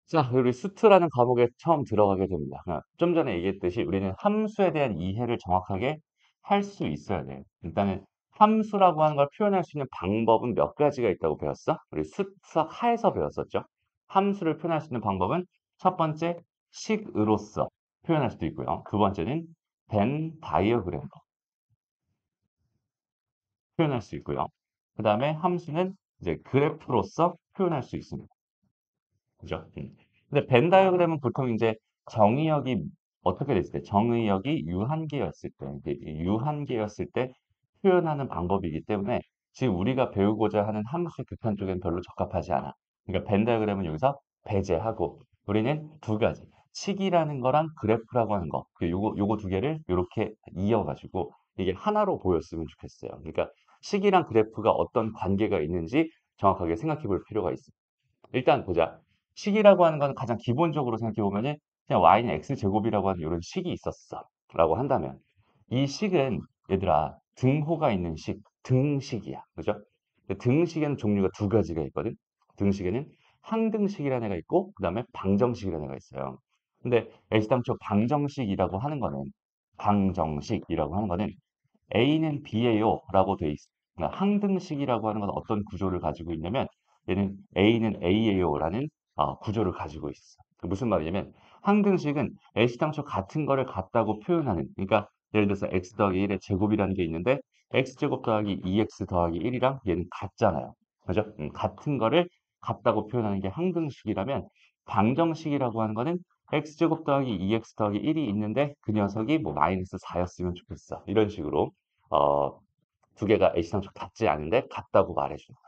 자, 우리 수트라는 과목에 처음 들어가게 됩니다. 좀 전에 얘기했듯이 우리는 함수에 대한 이해를 정확하게 할 수 있어야 돼요. 일단은 함수라고 하는 걸 표현할 수 있는 방법은 몇 가지가 있다고 배웠어? 우리 수학 하에서 배웠었죠. 함수를 표현할 수 있는 방법은 첫 번째 식으로서 표현할 수도 있고요. 두 번째는 벤 다이어그램으로 표현할 수 있고요. 그 다음에 함수는 이제 그래프로서 표현할 수 있습니다. 그죠? 근데 벤 다이어그램은 보통 이제 정의역이 어떻게 됐을 때, 정의역이 유한계였을 때, 이게 유한계였을 때 표현하는 방법이기 때문에 지금 우리가 배우고자 하는 함수 극한 쪽엔 별로 적합하지 않아. 그러니까 벤 다이어그램은 여기서 배제하고 우리는 두 가지, 식이라는 거랑 그래프라고 하는 거, 요거 두 개를 이렇게 이어가지고 이게 하나로 보였으면 좋겠어요. 그러니까 식이랑 그래프가 어떤 관계가 있는지 정확하게 생각해 볼 필요가 있어요. 일단 보자. 식이라고 하는 건 가장 기본적으로 생각해 보면은 그냥 y는 x제곱이라고 하는 이런 식이 있었어. 라고 한다면 이 식은 얘들아 등호가 있는 식, 등식이야. 그죠? 근데 등식에는 종류가 두 가지가 있거든. 등식에는 항등식이라는 애가 있고 그다음에 방정식이라는 애가 있어요. 근데 애시당초 방정식이라고 하는 거는 A는 B예요 라고 돼 있어. 그러니까 항등식이라고 하는 건 어떤 구조를 가지고 있냐면 얘는 A는 A예요 라는 구조를 가지고 있어. 그 무슨 말이냐면 항등식은 애시당초 같은 거를 같다고 표현하는, 그러니까 예를 들어서 x 더하기 1의 제곱이라는 게 있는데 x제곱 더하기 2x 더하기 1이랑 얘는 같잖아요. 그죠? 같은 거를 같다고 표현하는 게 항등식이라면 방정식이라고 하는 거는 x제곱 더하기 2x 더하기 1이 있는데 그 녀석이 뭐 마이너스 4였으면 좋겠어. 이런 식으로 어, 두 개가 애시당초 같지 않은데 같다고 말해주는 거야.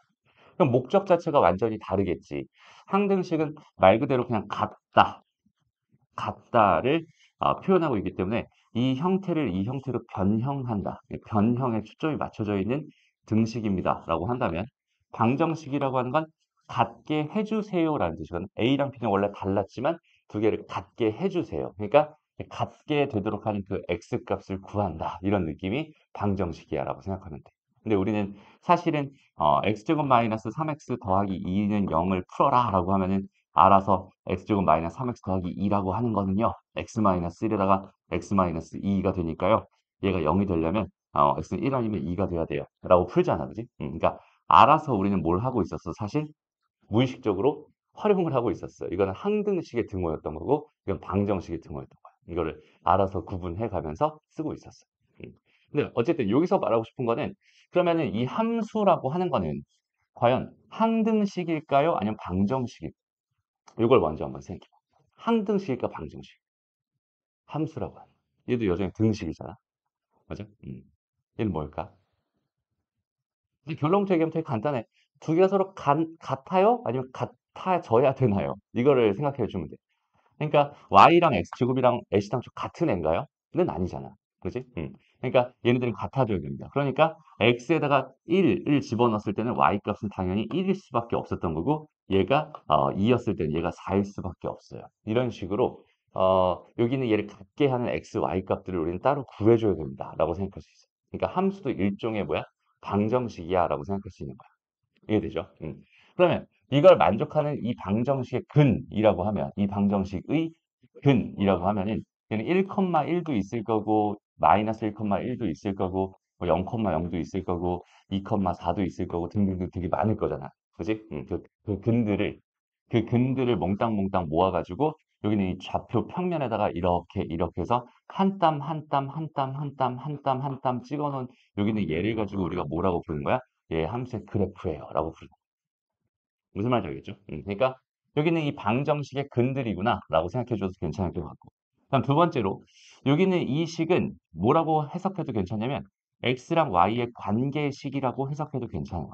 그럼 목적 자체가 완전히 다르겠지. 항등식은 말 그대로 그냥 같다를 표현하고 있기 때문에 이 형태를 이 형태로 변형한다. 변형에 초점이 맞춰져 있는 등식입니다. 라고 한다면 방정식이라고 하는 건 같게 해주세요라는 뜻이거든. A랑 B는 원래 달랐지만 두 개를 같게 해주세요. 그러니까 같게 되도록 하는 그 x 값을 구한다. 이런 느낌이 방정식이야라고 생각하면 돼. 근데 우리는 사실은 x제곱 마이너스 3x 더하기 2는 0을 풀어라 라고 하면은 알아서 x제곱 마이너스 3x 더하기 2라고 하는 거는요. x 마이너스 1에다가 x 마이너스 2가 되니까요. 얘가 0이 되려면 x는 1 아니면 2가 돼야 돼요. 라고 풀잖아. 그지? 그러니까 알아서 우리는 뭘 하고 있었어? 사실 무의식적으로 활용을 하고 있었어요. 이거는 항등식의 등호였던 거고 이건 방정식의 등호였던 거야. 이거를 알아서 구분해 가면서 쓰고 있었어요. 근데 어쨌든 여기서 말하고 싶은 거는 그러면은 이 함수라고 하는 거는 과연 항등식일까요? 아니면 방정식일까요? 이걸 먼저 한번 생각해 봐. 항등식일까 방정식? 함수라고 하는. 얘도 여전히 등식이잖아. 맞아? 얘는 뭘까? 이 결론부터 얘기하면 되게 간단해. 두 개가 서로 같아요? 아니면 같아져야 되나요? 이거를 생각해 주면 돼. 그러니까 y랑 x제곱이랑 애시당초 같은 애인가요? 는 아니잖아. 그지? 그러니까 얘네들은 같아져야 됩니다. 그러니까 x에다가 1을 집어넣었을 때는 y 값은 당연히 1일 수밖에 없었던 거고 얘가 2였을 때는 얘가 4일 수밖에 없어요. 이런 식으로 여기는 얘를 같게 하는 x, y 값들을 우리는 따로 구해줘야 된다 라고 생각할 수 있어요. 그러니까 함수도 일종의 뭐야? 방정식이야 라고 생각할 수 있는 거야. 이해되죠? 그러면 이걸 만족하는 이 방정식의 근이라고 하면 이 방정식의 근이라고 하면은 얘는 1,1도 있을 거고 마이너스 1,1도 있을 거고 뭐 0,0도 있을 거고 2,4도 있을 거고 등등등 되게 많을 거잖아. 그지? 그 근들을 몽땅몽땅 모아가지고 여기는 이 좌표 평면에다가 이렇게 해서 한 땀 한 땀 한 땀 한 땀 한 땀 한 땀 찍어놓은 여기는 얘를 가지고 우리가 뭐라고 부르는 거야? 얘 함수의 그래프예요. 라고 부르는 거야. 무슨 말인지 알겠죠? 그러니까 여기는 이 방정식의 근들이구나 라고 생각해 줘도 괜찮을 것 같고. 그럼 두 번째로 여기는 이 식은 뭐라고 해석해도 괜찮냐면 x랑 y의 관계식이라고 해석해도 괜찮은 거야.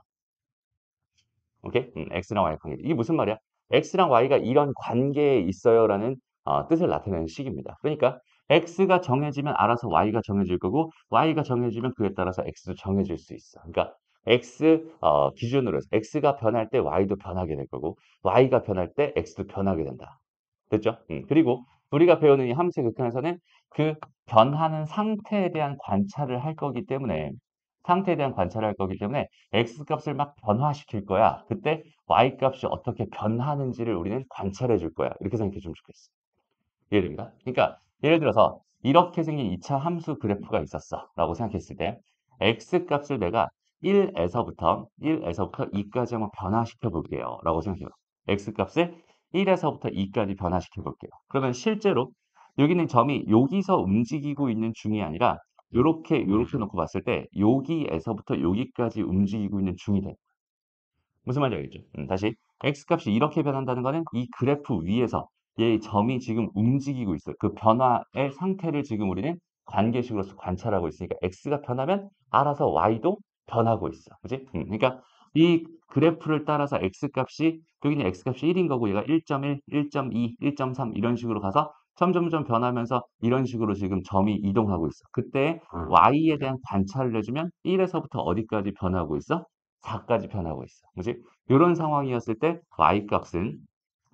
오케이? x랑 y 관계. 이게 무슨 말이야? x랑 y가 이런 관계에 있어요라는 뜻을 나타내는 식입니다. 그러니까 x가 정해지면 알아서 y가 정해질 거고 y가 정해지면 그에 따라서 x도 정해질 수 있어. 그러니까 x 기준으로 해서 x가 변할 때 y도 변하게 될 거고 y가 변할 때 x도 변하게 된다. 됐죠? 그리고 우리가 배우는 이 함수의 극한에서는 그 변하는 상태에 대한 관찰을 할 거기 때문에 상태에 대한 관찰을 할 거기 때문에 x 값을 막 변화시킬 거야. 그때 y 값이 어떻게 변하는지를 우리는 관찰해 줄 거야. 이렇게 생각해 주면 좋겠어. 이해됩니까? 그러니까 예를 들어서 이렇게 생긴 2차 함수 그래프가 있었어 라고 생각했을 때 x 값을 내가 1에서부터 2까지 한번 변화시켜 볼게요 라고 생각해요. x 값을 1에서부터 2까지 변화시켜 볼게요. 그러면 실제로 여기는 점이 여기서 움직이고 있는 중이 아니라 요렇게 놓고 봤을 때 여기에서부터 여기까지 움직이고 있는 중이 돼. 무슨 말인지 알겠죠? 다시 x값이 이렇게 변한다는 거는 이 그래프 위에서 얘 점이 지금 움직이고 있어요. 그 변화의 상태를 지금 우리는 관계식으로서 관찰하고 있으니까 x가 변하면 알아서 y도 변하고 있어. 그지? 그러니까 이 그래프를 따라서 x값이 여기는 x값이 1인 거고 얘가 1.1, 1.2, 1.3 이런 식으로 가서 점점점 변하면서 이런 식으로 지금 점이 이동하고 있어. 그때 y에 대한 관찰을 해주면 1에서부터 어디까지 변하고 있어? 4까지 변하고 있어. 그지? 이런 상황이었을 때 y값은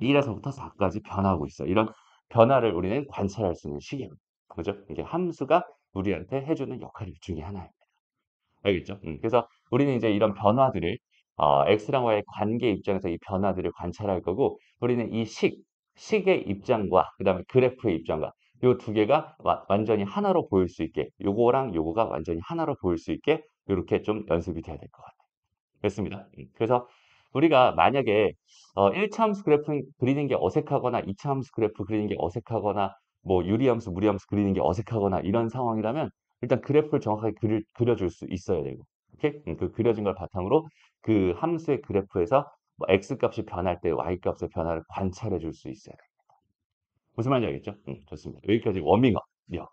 1에서부터 4까지 변하고 있어. 이런 변화를 우리는 관찰할 수 있는 시기입니다. 그죠? 이게 함수가 우리한테 해주는 역할 중에 하나예요. 알겠죠? 그래서 우리는 이제 이런 변화들을 x랑 y의 관계 입장에서 이 변화들을 관찰할 거고 우리는 이 식의 입장과 그다음에 그래프의 입장과 요 두 개가 완전히 하나로 보일 수 있게 요거랑 요거가 완전히 하나로 보일 수 있게 이렇게 좀 연습이 돼야 될 것 같아요. 됐습니다. 그래서 우리가 만약에 1차 함수 그래프 그리는 게 어색하거나 2차 함수 그래프 그리는 게 어색하거나 뭐 유리함수, 무리함수 그리는 게 어색하거나 이런 상황이라면 일단 그래프를 정확하게 그려줄 수 있어야 되고 오케이? 그 그려진 걸 바탕으로 그 함수의 그래프에서 뭐 x값이 변할 때 y값의 변화를 관찰해 줄 수 있어야 돼. 무슨 말인지 알겠죠? 좋습니다. 여기까지 워밍업이요.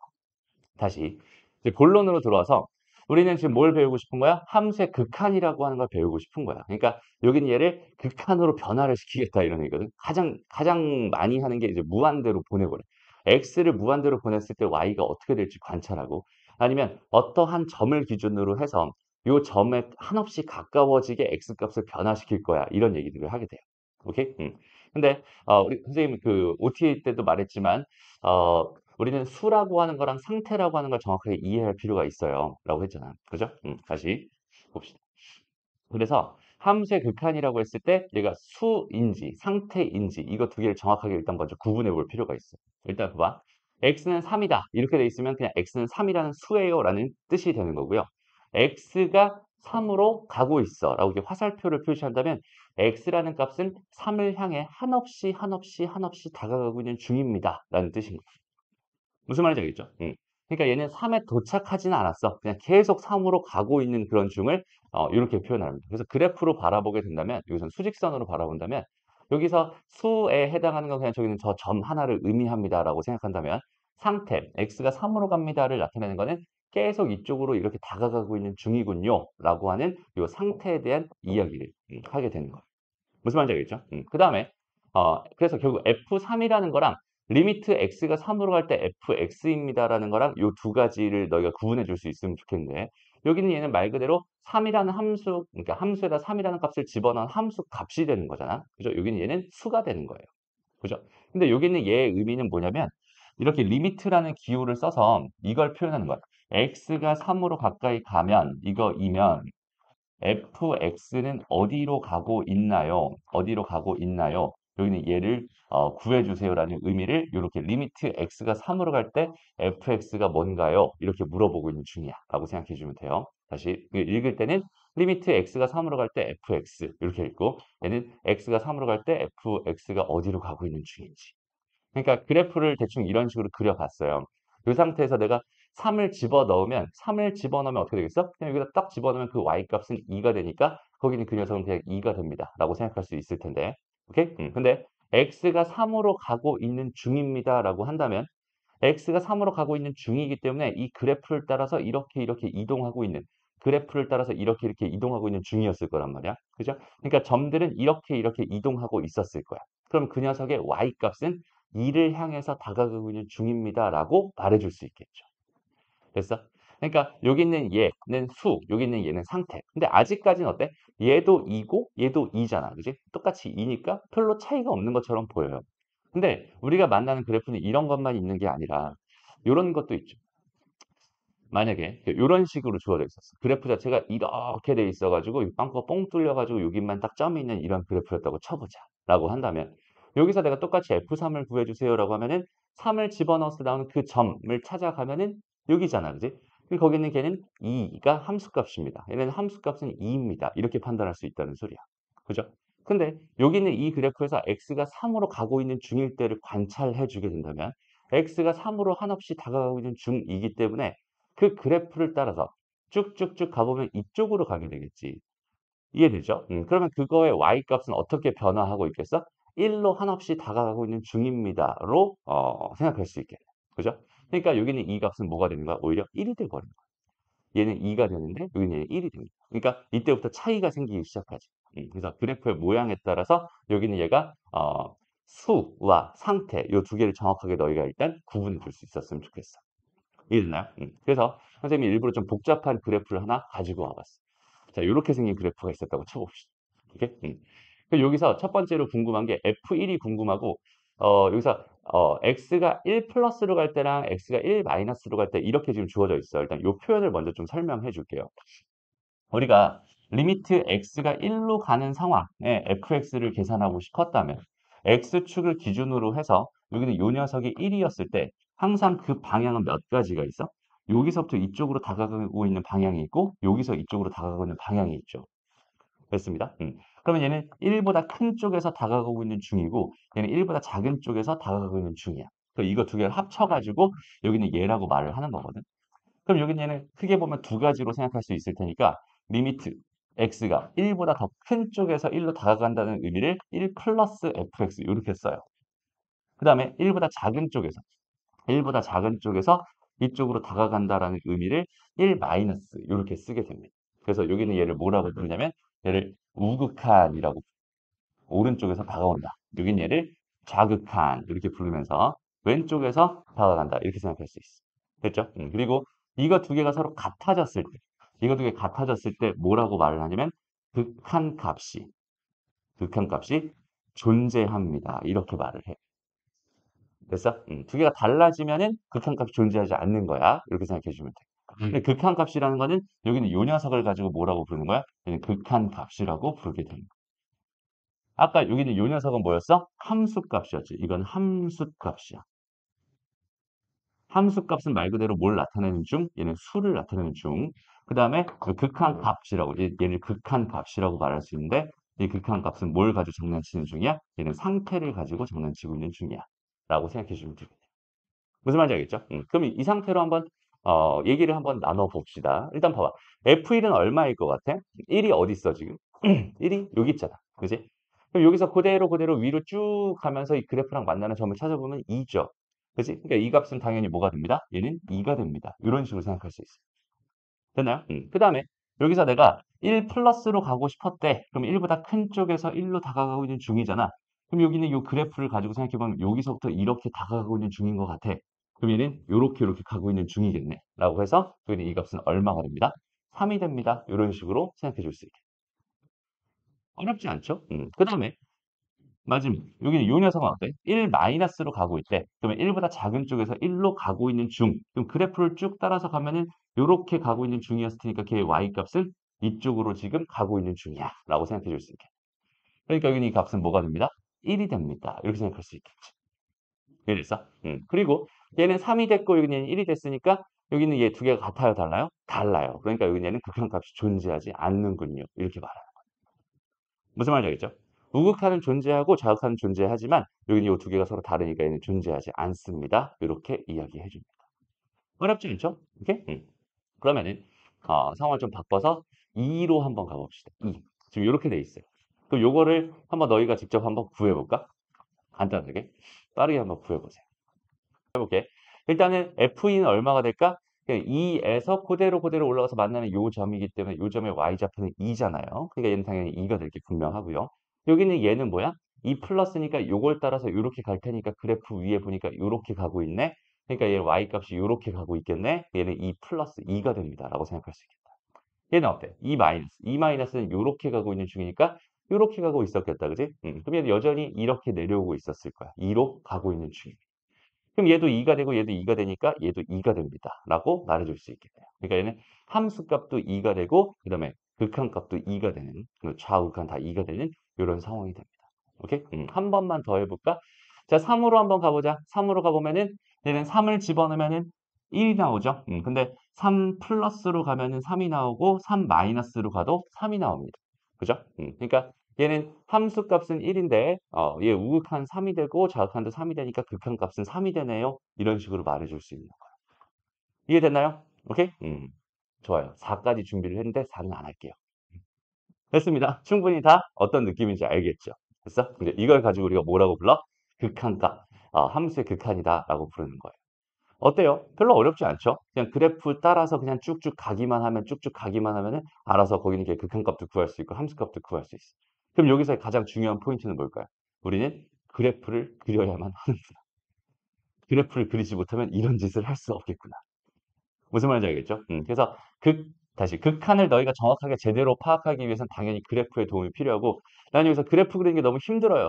다시 이제 본론으로 들어와서 우리는 지금 뭘 배우고 싶은 거야? 함수의 극한이라고 하는 걸 배우고 싶은 거야. 그러니까 여기는 얘를 극한으로 변화를 시키겠다 이런 얘기거든. 가장 많이 하는 게 이제 무한대로 보내버려. x를 무한대로 보냈을 때 y가 어떻게 될지 관찰하고 아니면 어떠한 점을 기준으로 해서 이 점에 한없이 가까워지게 x 값을 변화시킬 거야. 이런 얘기들을 하게 돼요. 오케이? 근데 우리 선생님 그 OTA 때도 말했지만 우리는 수라고 하는 거랑 상태라고 하는 걸 정확하게 이해할 필요가 있어요. 라고 했잖아. 그죠? 다시 봅시다. 그래서 함수의 극한이라고 했을 때 얘가 수인지 상태인지 이거 두 개를 정확하게 일단 먼저 구분해 볼 필요가 있어. 일단 봐봐. x는 3이다. 이렇게 돼 있으면 그냥 x는 3이라는 수예요 라는 뜻이 되는 거고요. x가 3으로 가고 있어 라고 이렇게 화살표를 표시한다면 x라는 값은 3을 향해 한없이 다가가고 있는 중입니다 라는 뜻인 거예요. 무슨 말인지 알겠죠? 그러니까 얘는 3에 도착하지는 않았어. 그냥 계속 3으로 가고 있는 그런 중을 이렇게 표현합니다. 그래서 그래프로 바라보게 된다면 여기서는 수직선으로 바라본다면 여기서 수에 해당하는 건 그냥 저기는 저 점 하나를 의미합니다라고 생각한다면 상태 x가 3으로 갑니다를 나타내는 거는 계속 이쪽으로 이렇게 다가가고 있는 중이군요 라고 하는 이 상태에 대한 이야기를 하게 되는 거예요. 무슨 말인지 알겠죠? 그 다음에 그래서 결국 F3이라는 거랑 리미트 x가 3으로 갈 때 fx입니다라는 거랑 요 두 가지를 너희가 구분해 줄 수 있으면 좋겠는데 여기는 얘는 말 그대로 3이라는 함수, 그러니까 함수에다 3이라는 값을 집어넣은 함수 값이 되는 거잖아. 그죠? 여기는 얘는 수가 되는 거예요. 그죠? 근데 여기는 얘의 의미는 뭐냐면 이렇게 리미트라는 기호를 써서 이걸 표현하는 거야. x가 3으로 가까이 가면 이거이면 fx는 어디로 가고 있나요? 어디로 가고 있나요? 여기는 얘를 구해주세요라는 의미를 이렇게 리미트 x가 3으로 갈 때 fx가 뭔가요? 이렇게 물어보고 있는 중이야 라고 생각해 주면 돼요. 다시 읽을 때는 리미트 x가 3으로 갈 때 fx 이렇게 읽고 얘는 x가 3으로 갈 때 fx가 어디로 가고 있는 중인지 그러니까 그래프를 대충 이런 식으로 그려봤어요. 이 상태에서 내가 3을 집어넣으면 3을 집어넣으면 어떻게 되겠어? 그냥 여기다 딱 집어넣으면 그 y값은 2가 되니까 거기는 그 녀석은 그냥 2가 됩니다. 라고 생각할 수 있을 텐데. 오케이? 근데 x가 3으로 가고 있는 중입니다. 라고 한다면 x가 3으로 가고 있는 중이기 때문에 이 그래프를 따라서 이렇게 이동하고 있는 그래프를 따라서 이렇게 이동하고 있는 중이었을 거란 말이야. 그죠? 그러니까 점들은 이렇게 이동하고 있었을 거야. 그럼 그 녀석의 y값은 2를 향해서 다가가고 있는 중입니다라고 말해줄 수 있겠죠. 됐어? 그러니까 여기 있는 얘는 수, 여기 있는 얘는 상태. 근데 아직까지는 어때? 얘도 2고 얘도 2잖아. 그지? 똑같이 2니까 별로 차이가 없는 것처럼 보여요. 근데 우리가 만나는 그래프는 이런 것만 있는 게 아니라 이런 것도 있죠. 만약에 이런 식으로 주어져 있었어. 그래프 자체가 이렇게 돼 있어가지고 이 빵꾸가 뻥 뚫려가지고 여기만 딱 점이 있는 이런 그래프였다고 쳐보자. 라고 한다면 여기서 내가 똑같이 F3을 구해주세요라고 하면은 3을 집어넣어서 나오는 그 점을 찾아가면은 여기잖아. 그지? 그리고 거기 있는 걔는 2가 함수값입니다. 얘는 함수값은 2입니다. 이렇게 판단할 수 있다는 소리야. 그죠? 근데 여기 있는 이 그래프에서 x가 3으로 가고 있는 중일 때를 관찰해 주게 된다면 x가 3으로 한없이 다가가고 있는 중이기 때문에 그 그래프를 따라서 쭉쭉쭉 가보면 이쪽으로 가게 되겠지. 이해되죠? 그러면 그거의 y-값은 어떻게 변화하고 있겠어? 1로 한없이 다가가고 있는 중입니다로 생각할 수 있겠네. 그죠? 그러니까 여기는 이 값은 뭐가 되는 거야? 오히려 1이 돼버린 거야. 얘는 2가 되는데 여기는 얘는 1이 됩니다. 그러니까 이때부터 차이가 생기기 시작하지. 그래서 그래프의 모양에 따라서 여기는 얘가 수와 상태 이 두 개를 정확하게 너희가 일단 구분해 줄 수 있었으면 좋겠어. 이해됐나요? 그래서 선생님이 일부러 좀 복잡한 그래프를 하나 가지고 와봤어. 자, 이렇게 생긴 그래프가 있었다고 쳐봅시다. 오케이? 여기서 첫 번째로 궁금한 게 F1이 궁금하고, 여기서, X가 1 플러스로 갈 때랑 X가 1 마이너스로 갈 때 이렇게 지금 주어져 있어요. 일단 이 표현을 먼저 좀 설명해 줄게요. 우리가 리미트 x가 1로 가는 상황에 fx를 계산하고 싶었다면 x축을 기준으로 해서 여기는 이 녀석이 1이었을 때 항상 그 방향은 몇 가지가 있어? 여기서부터 이쪽으로 다가가고 있는 방향이 있고 여기서 이쪽으로 다가가고 있는 방향이 있죠. 됐습니다. 그러면 얘는 1보다 큰 쪽에서 다가가고 있는 중이고 얘는 1보다 작은 쪽에서 다가가고 있는 중이야. 그럼 이거 두 개를 합쳐가지고 여기는 얘라고 말을 하는 거거든. 그럼 여기는 얘는 크게 보면 두 가지로 생각할 수 있을 테니까 리미트 x가 1보다 더 큰 쪽에서 1로 다가간다는 의미를 1 플러스 fx 이렇게 써요. 그 다음에 1보다 작은 쪽에서 이쪽으로 다가간다라는 의미를 1 마이너스 이렇게 쓰게 됩니다. 그래서 여기는 얘를 뭐라고 부르냐면 얘를 우극한이라고 오른쪽에서 다가온다. 여긴 얘를 좌극한 이렇게 부르면서 왼쪽에서 다가간다 이렇게 생각할 수 있어. 됐죠? 그리고 이거 두 개가 서로 같아졌을 때 이거 두 개 같아졌을 때 뭐라고 말을 하냐면 극한값이 극한값이 존재합니다. 이렇게 말을 해. 됐어? 두 개가 달라지면은 극한값이 존재하지 않는 거야. 이렇게 생각해 주면 돼. 근데 극한값이라는 거는 여기는 요 녀석을 가지고 뭐라고 부르는 거야? 얘는 극한값이라고 부르게 되는 거야. 아까 여기는 요 녀석은 뭐였어? 함수값이었지. 이건 함수값이야. 함수값은 말 그대로 뭘 나타내는 중? 얘는 수를 나타내는 중. 그 다음에 극한값이라고, 얘를 극한값이라고 말할 수 있는데 이 극한값은 뭘 가지고 장난치는 중이야? 얘는 상태를 가지고 장난치고 있는 중이야. 라고 생각해 주면 되겠네. 무슨 말인지 알겠죠? 그럼 이 상태로 한번 얘기를 한번 나눠봅시다. 일단 봐봐. F1은 얼마일 것 같아? 1이 어디 있어 지금? 1이 여기 있잖아. 그지? 그럼 여기서 그대로 위로 쭉 가면서 이 그래프랑 만나는 점을 찾아보면 2죠. 그지? 그러니까 이 값은 당연히 뭐가 됩니다? 얘는 2가 됩니다. 이런 식으로 생각할 수 있어요. 됐나요? 그 다음에 여기서 내가 1 플러스로 가고 싶었대. 그럼 1보다 큰 쪽에서 1로 다가가고 있는 중이잖아. 그럼 여기는 이 그래프를 가지고 생각해보면 여기서부터 이렇게 다가가고 있는 중인 것 같아. 그럼 얘는 이렇게 가고 있는 중이겠네. 라고 해서 여기는 이 값은 얼마가 됩니다? 3이 됩니다. 이런 식으로 생각해 줄 수 있게. 어렵지 않죠? 그 다음에 마지막 여기는 요 녀석은 어때? 1 마이너스로 가고 있대. 그러면 1보다 작은 쪽에서 1로 가고 있는 중. 그럼 그래프를 쭉 따라서 가면은 요렇게 가고 있는 중이었을 테니까 걔의 y-값은 이쪽으로 지금 가고 있는 중이야. 라고 생각해 줄 수 있게. 그러니까 여기는 이 값은 뭐가 됩니다? 1이 됩니다. 이렇게 생각할 수 있겠지. 이해됐어? 그리고 얘는 3이 됐고 여기는 1이 됐으니까 여기는 얘 두 개가 같아요, 달라요? 달라요. 그러니까 여기는 얘는 극한값이 존재하지 않는군요. 이렇게 말하는 거예요. 무슨 말인지 알겠죠? 우극한은 존재하고 좌극한은 존재하지만 여기는 이 두 개가 서로 다르니까 얘는 존재하지 않습니다. 이렇게 이야기해 줍니다. 어렵지 않죠? 오케이? 그러면은 상황을 좀 바꿔서 2로 한번 가봅시다. 2. 지금 이렇게 돼 있어요. 그럼 요거를 한번 너희가 직접 한번 구해볼까? 간단하게. 빠르게 한번 구해보세요. 해볼게. 일단은 F는 얼마가 될까? 2에서 그대로 올라가서 만나는 요 점이기 때문에 요 점의 y좌표는 2잖아요. 그러니까 얘는 당연히 2가 될 게 분명하고요. 여기는 얘는 뭐야? 2 플러스니까 요걸 따라서 요렇게 갈 테니까 그래프 위에 보니까 요렇게 가고 있네. 그러니까 얘 y값이 요렇게 가고 있겠네. 얘는 2 플러스 2가 됩니다. 라고 생각할 수 있겠다. 얘는 어때? 2 마이너스. 2 마이너스는 요렇게 가고 있는 중이니까 요렇게 가고 있었겠다. 그지? 그럼 얘는 여전히 이렇게 내려오고 있었을 거야. 2로 가고 있는 중이야. 그럼 얘도 2가 되고 얘도 2가 되니까 얘도 2가 됩니다. 라고 말해줄 수 있겠네요. 그러니까 얘는 함수값도 2가 되고 그다음에 극한값도 2가 되는 좌우극한 다 2가 되는 이런 상황이 됩니다. 오케이? 한 번만 더 해볼까? 자, 3으로 한번 가보자. 3으로 가보면은 얘는 3을 집어넣으면은 1이 나오죠. 근데 3 플러스로 가면은 3이 나오고 3 마이너스로 가도 3이 나옵니다. 그죠? 그러니까 얘는 함수값은 1인데 얘 우극한 3이 되고 좌극한도 3이 되니까 극한값은 3이 되네요. 이런 식으로 말해줄 수 있는 거예요. 이해됐나요? 오케이? 좋아요. 4까지 준비를 했는데 4는 안 할게요. 됐습니다. 충분히 다 어떤 느낌인지 알겠죠? 됐어? 근데 이걸 가지고 우리가 뭐라고 불러? 극한값. 함수의 극한이다라고 부르는 거예요. 어때요? 별로 어렵지 않죠? 그냥 그래프 따라서 그냥 쭉쭉 가기만 하면 쭉쭉 가기만 하면은 알아서 거기는 이렇게 극한값도 구할 수 있고 함수값도 구할 수 있어. 그럼 여기서 가장 중요한 포인트는 뭘까요? 우리는 그래프를 그려야만 하는구나. 그래프를 그리지 못하면 이런 짓을 할 수 없겠구나. 무슨 말인지 알겠죠? 그래서 다시 극한을 너희가 정확하게 제대로 파악하기 위해서는 당연히 그래프의 도움이 필요하고 난 여기서 그래프 그리는 게 너무 힘들어요.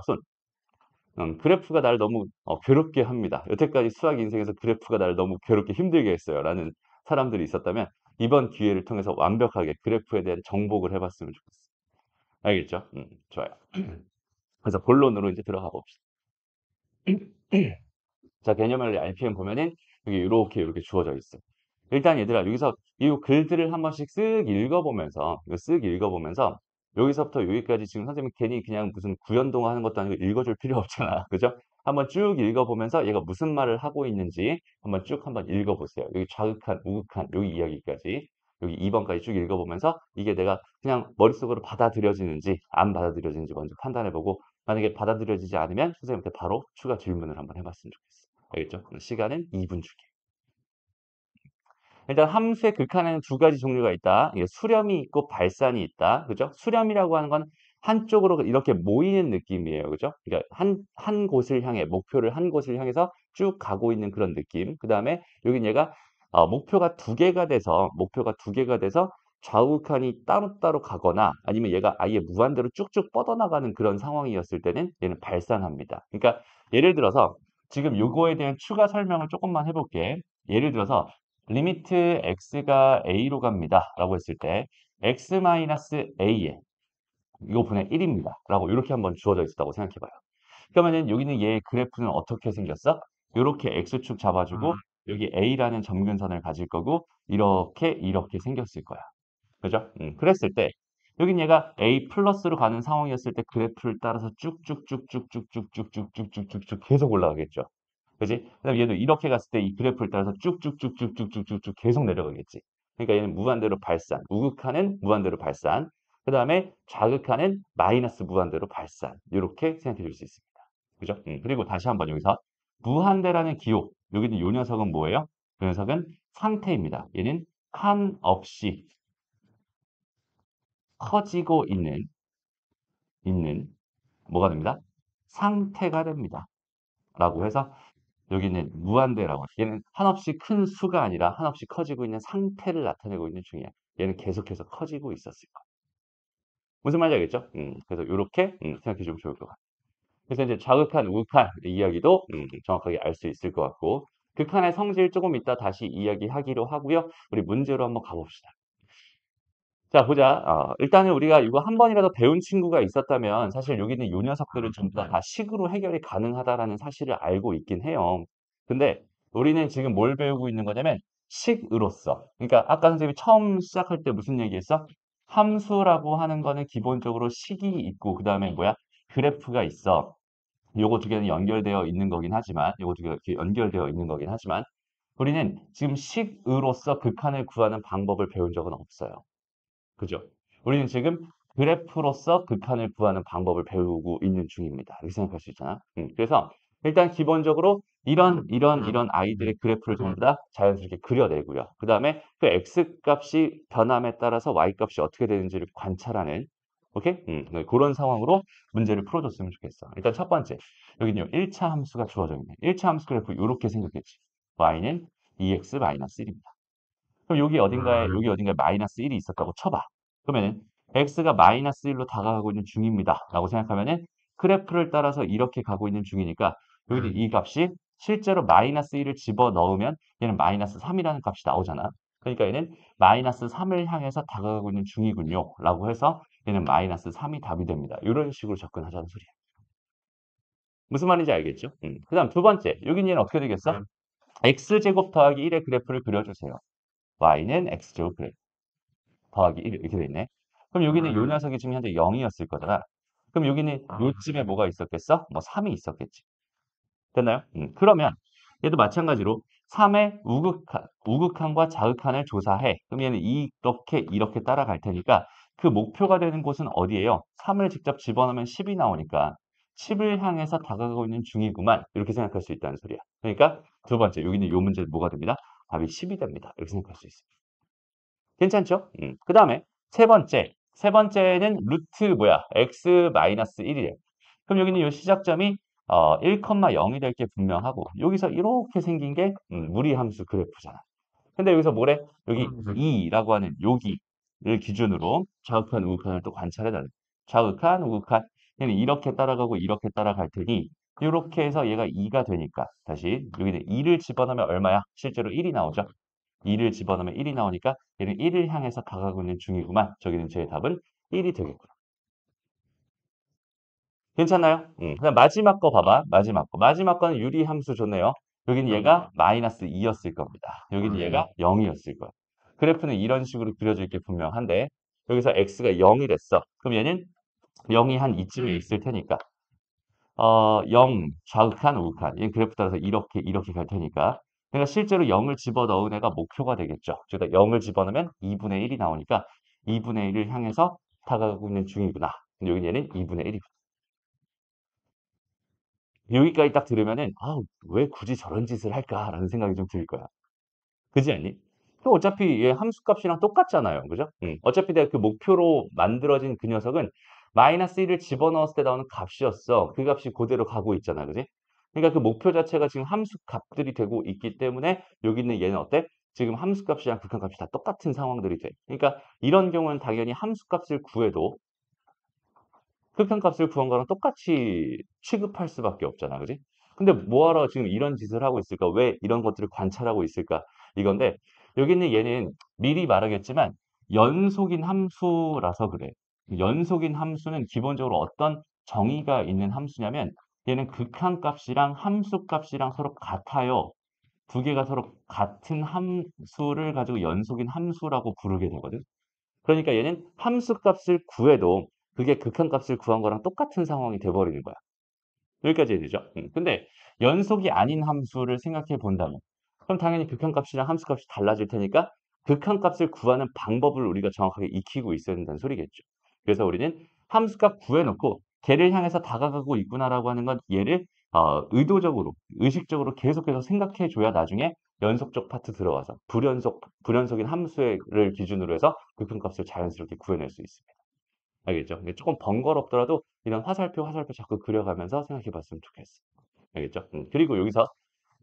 그래프가 나를 너무 괴롭게 합니다. 여태까지 수학 인생에서 그래프가 나를 너무 괴롭게 힘들게 했어요. 라는 사람들이 있었다면 이번 기회를 통해서 완벽하게 그래프에 대한 정복을 해봤으면 좋겠어요. 알겠죠? 좋아요. 그래서 본론으로 이제 들어가 봅시다. 자, 개념을 RPM 보면은 여기 이렇게 주어져 있어요. 일단 얘들아 여기서 이 글들을 한 번씩 쓱 읽어보면서 이거 쓱 읽어보면서 여기서부터 여기까지 지금 선생님이 괜히 그냥 무슨 구연동화 하는 것도 아니고 읽어줄 필요 없잖아. 그죠? 한번 쭉 읽어보면서 얘가 무슨 말을 하고 있는지 한번 쭉 한번 읽어보세요. 여기 좌극한, 우극한 여기 이야기까지 여기 2번까지 쭉 읽어보면서 이게 내가 그냥 머릿속으로 받아들여지는지 안 받아들여지는지 먼저 판단해보고 만약에 받아들여지지 않으면 선생님한테 바로 추가 질문을 한번 해봤으면 좋겠어. 알겠죠? 시간은 2분 줄게. 일단 함수의 극한에는 두 가지 종류가 있다. 이게 수렴이 있고 발산이 있다. 그죠? 수렴이라고 하는 건 한쪽으로 이렇게 모이는 느낌이에요. 그죠? 그러니까 한 곳을 향해, 목표를 한 곳을 향해서 쭉 가고 있는 그런 느낌. 그 다음에 여긴 얘가 목표가 두 개가 돼서 좌우극한이 따로따로 가거나 아니면 얘가 아예 무한대로 쭉쭉 뻗어나가는 그런 상황이었을 때는 얘는 발산합니다. 그러니까 예를 들어서 지금 요거에 대한 추가 설명을 조금만 해볼게. 예를 들어서 리미트 x가 a로 갑니다. 라고 했을 때 x-a에 이거 분의 1입니다. 라고 이렇게 한번 주어져 있었다고 생각해봐요. 그러면은 여기는 얘의 그래프는 어떻게 생겼어? 이렇게 x축 잡아주고 여기 a라는 점근선을 가질 거고 이렇게 생겼을 거야. 그죠? 그랬을 때 여긴 얘가 a 플러스로 가는 상황이었을 때 그래프를 따라서 쭉쭉쭉쭉쭉쭉쭉쭉쭉쭉쭉 계속 올라가겠죠. 그지? 그다음에 얘도 이렇게 갔을 때 이 그래프를 따라서 쭉쭉쭉쭉쭉쭉쭉 계속 내려가겠지. 그러니까 얘는 무한대로 발산, 우극한은 무한대로 발산, 그 다음에 좌극한은 마이너스 무한대로 발산. 이렇게 생각해 줄 수 있습니다. 그죠? 그리고 다시 한번 여기서 무한대라는 기호, 여기는 요 녀석은 뭐예요? 이 녀석은 상태입니다. 얘는 한없이 커지고 있는 뭐가 됩니다? 상태가 됩니다. 라고 해서 여기는 무한대라고. 얘는 한없이 큰 수가 아니라 한없이 커지고 있는 상태를 나타내고 있는 중이야. 얘는 계속해서 커지고 있었을 거야. 무슨 말인지 알겠죠? 그래서 이렇게 생각해 주면 좋을 것 같아요. 그래서 이제 좌극한, 우극한 이야기도 정확하게 알 수 있을 것 같고 극한의 성질 조금 이따 다시 이야기하기로 하고요. 우리 문제로 한번 가봅시다. 자, 보자. 일단은 우리가 이거 한 번이라도 배운 친구가 있었다면 사실 여기 있는 요 녀석들은 전부 다 식으로 해결이 가능하다라는 사실을 알고 있긴 해요. 근데 우리는 지금 뭘 배우고 있는 거냐면 식으로서. 그러니까 아까 선생님이 처음 시작할 때 무슨 얘기했어? 함수라고 하는 거는 기본적으로 식이 있고 그다음에 뭐야? 그래프가 있어. 요거 두 개는 연결되어 있는 거긴 하지만 요거 두 개가 이렇게 연결되어 있는 거긴 하지만 우리는 지금 식으로서 극한을 구하는 방법을 배운 적은 없어요. 그죠? 우리는 지금 그래프로서 극한을 구하는 방법을 배우고 있는 중입니다. 이렇게 생각할 수 있잖아. 그래서 일단 기본적으로 이런 아이들의 그래프를 전부 다 자연스럽게 그려내고요. 그 다음에 그 x값이 변함에 따라서 y값이 어떻게 되는지를 관찰하는 오케이? 네, 그런 상황으로 문제를 풀어줬으면 좋겠어. 일단 첫 번째, 여기는요, 1차 함수가 주어져 있네. 1차 함수 그래프 이렇게 생겼겠지. y는 2x-1입니다. 그럼 여기 어딘가에 마이너스 1이 있었다고 쳐봐. 그러면은 x가 마이너스 1로 다가가고 있는 중입니다. 라고 생각하면은 그래프를 따라서 이렇게 가고 있는 중이니까 여기 이 값이 실제로 마이너스 1을 집어넣으면 얘는 마이너스 3이라는 값이 나오잖아. 그러니까 얘는 마이너스 3을 향해서 다가가고 있는 중이군요. 라고 해서 얘는 마이너스 3이 답이 됩니다. 이런 식으로 접근하자는 소리야. 무슨 말인지 알겠죠? 그 다음 두 번째. 여긴 얘는 어떻게 되겠어? x제곱 더하기 1의 그래프를 그려주세요. y는 x제곱 그래프 더하기 1 이렇게 돼 있네. 그럼 여기는 요 녀석이 지금 현재 0이었을 거잖아. 그럼 여기는 요쯤에 뭐가 있었겠어? 뭐 3이 있었겠지. 됐나요? 그러면 얘도 마찬가지로 3의 우극한과 자극한을 조사해. 그럼 얘는 이렇게 따라갈 테니까 그 목표가 되는 곳은 어디예요? 3을 직접 집어넣으면 10이 나오니까 10을 향해서 다가가고 있는 중이구만. 이렇게 생각할 수 있다는 소리야. 그러니까 두 번째, 여기는 요 문제 뭐가 됩니다? 답이 10이 됩니다. 이렇게 생각할 수 있습니다. 괜찮죠? 그 다음에 세 번째는 루트 뭐야? x 마이너스 1이래. 그럼 여기는 이 시작점이 1,0이 될 게 분명하고 여기서 이렇게 생긴 게 무리함수 그래프잖아. 근데 여기서 뭐래? 여기 2라고 하는 여기를 기준으로 자극한 우극한을 또 관찰해달래. 자극한 우극한 얘는 이렇게 따라가고 이렇게 따라갈 테니 이렇게 해서 얘가 2가 되니까 다시 여기는 2를 집어넣으면 얼마야? 실제로 1이 나오죠. 2를 집어넣으면 1이 나오니까 얘는 1을 향해서 다가가고 있는 중이구만. 저기는 제 답은 1이 되겠구나. 괜찮나요? 그다음 마지막 거 봐봐. 마지막 거. 마지막 거는 유리함수 좋네요. 여기는 얘가 마이너스 2였을 겁니다. 여기는 얘가 0이었을 거야. 그래프는 이런 식으로 그려질 게 분명한데 여기서 x가 0이랬어. 그럼 얘는 0이 한 이쯤에 있을 테니까 0 좌극한 우극한 이 그래프 따라서 이렇게 갈 테니까 내가 실제로 0을 집어넣은 애가 목표가 되겠죠. 그러니까 0을 집어넣으면 2분의 1이 나오니까 2분의 1을 향해서 다가가고 있는 중이구나. 근데 여기 얘는 2분의 1이고 여기까지 딱 들으면은 아, 왜 굳이 저런 짓을 할까라는 생각이 좀 들 거야. 그지 않니? 그 어차피 얘 함수값이랑 똑같잖아요. 그죠? 어차피 내가 그 목표로 만들어진 그 녀석은 마이너스 1을 집어넣었을 때 나오는 값이었어. 그 값이 그대로 가고 있잖아. 그지? 그러니까 그 목표 자체가 지금 함수 값들이 되고 있기 때문에 여기 있는 얘는 어때? 지금 함수 값이랑 극한 값이 다 똑같은 상황들이 돼. 그러니까 이런 경우는 당연히 함수 값을 구해도 극한값을 구한 거랑 똑같이 취급할 수밖에 없잖아. 그지? 근데 뭐하러 지금 이런 짓을 하고 있을까? 왜 이런 것들을 관찰하고 있을까? 이건데 여기 있는 얘는 미리 말하겠지만 연속인 함수라서 그래. 연속인 함수는 기본적으로 어떤 정의가 있는 함수냐면 얘는 극한값이랑 함수값이랑 서로 같아요. 두 개가 서로 같은 함수를 가지고 연속인 함수라고 부르게 되거든. 그러니까 얘는 함수값을 구해도 그게 극한값을 구한 거랑 똑같은 상황이 돼버리는 거야. 여기까지 해야되죠. 근데 연속이 아닌 함수를 생각해 본다면 그럼 당연히 극한값이랑 함수값이 달라질 테니까 극한값을 구하는 방법을 우리가 정확하게 익히고 있어야 된다는 소리겠죠. 그래서 우리는 함수값 구해놓고 걔를 향해서 다가가고 있구나라고 하는 건 얘를 의도적으로, 의식적으로 계속해서 생각해 줘야 나중에 연속적 파트 들어가서 불연속인 함수를 기준으로 해서 극한값을 자연스럽게 구해낼 수 있습니다. 알겠죠? 이게 조금 번거롭더라도 이런 화살표 자꾸 그려가면서 생각해 봤으면 좋겠어. 알겠죠? 그리고 여기서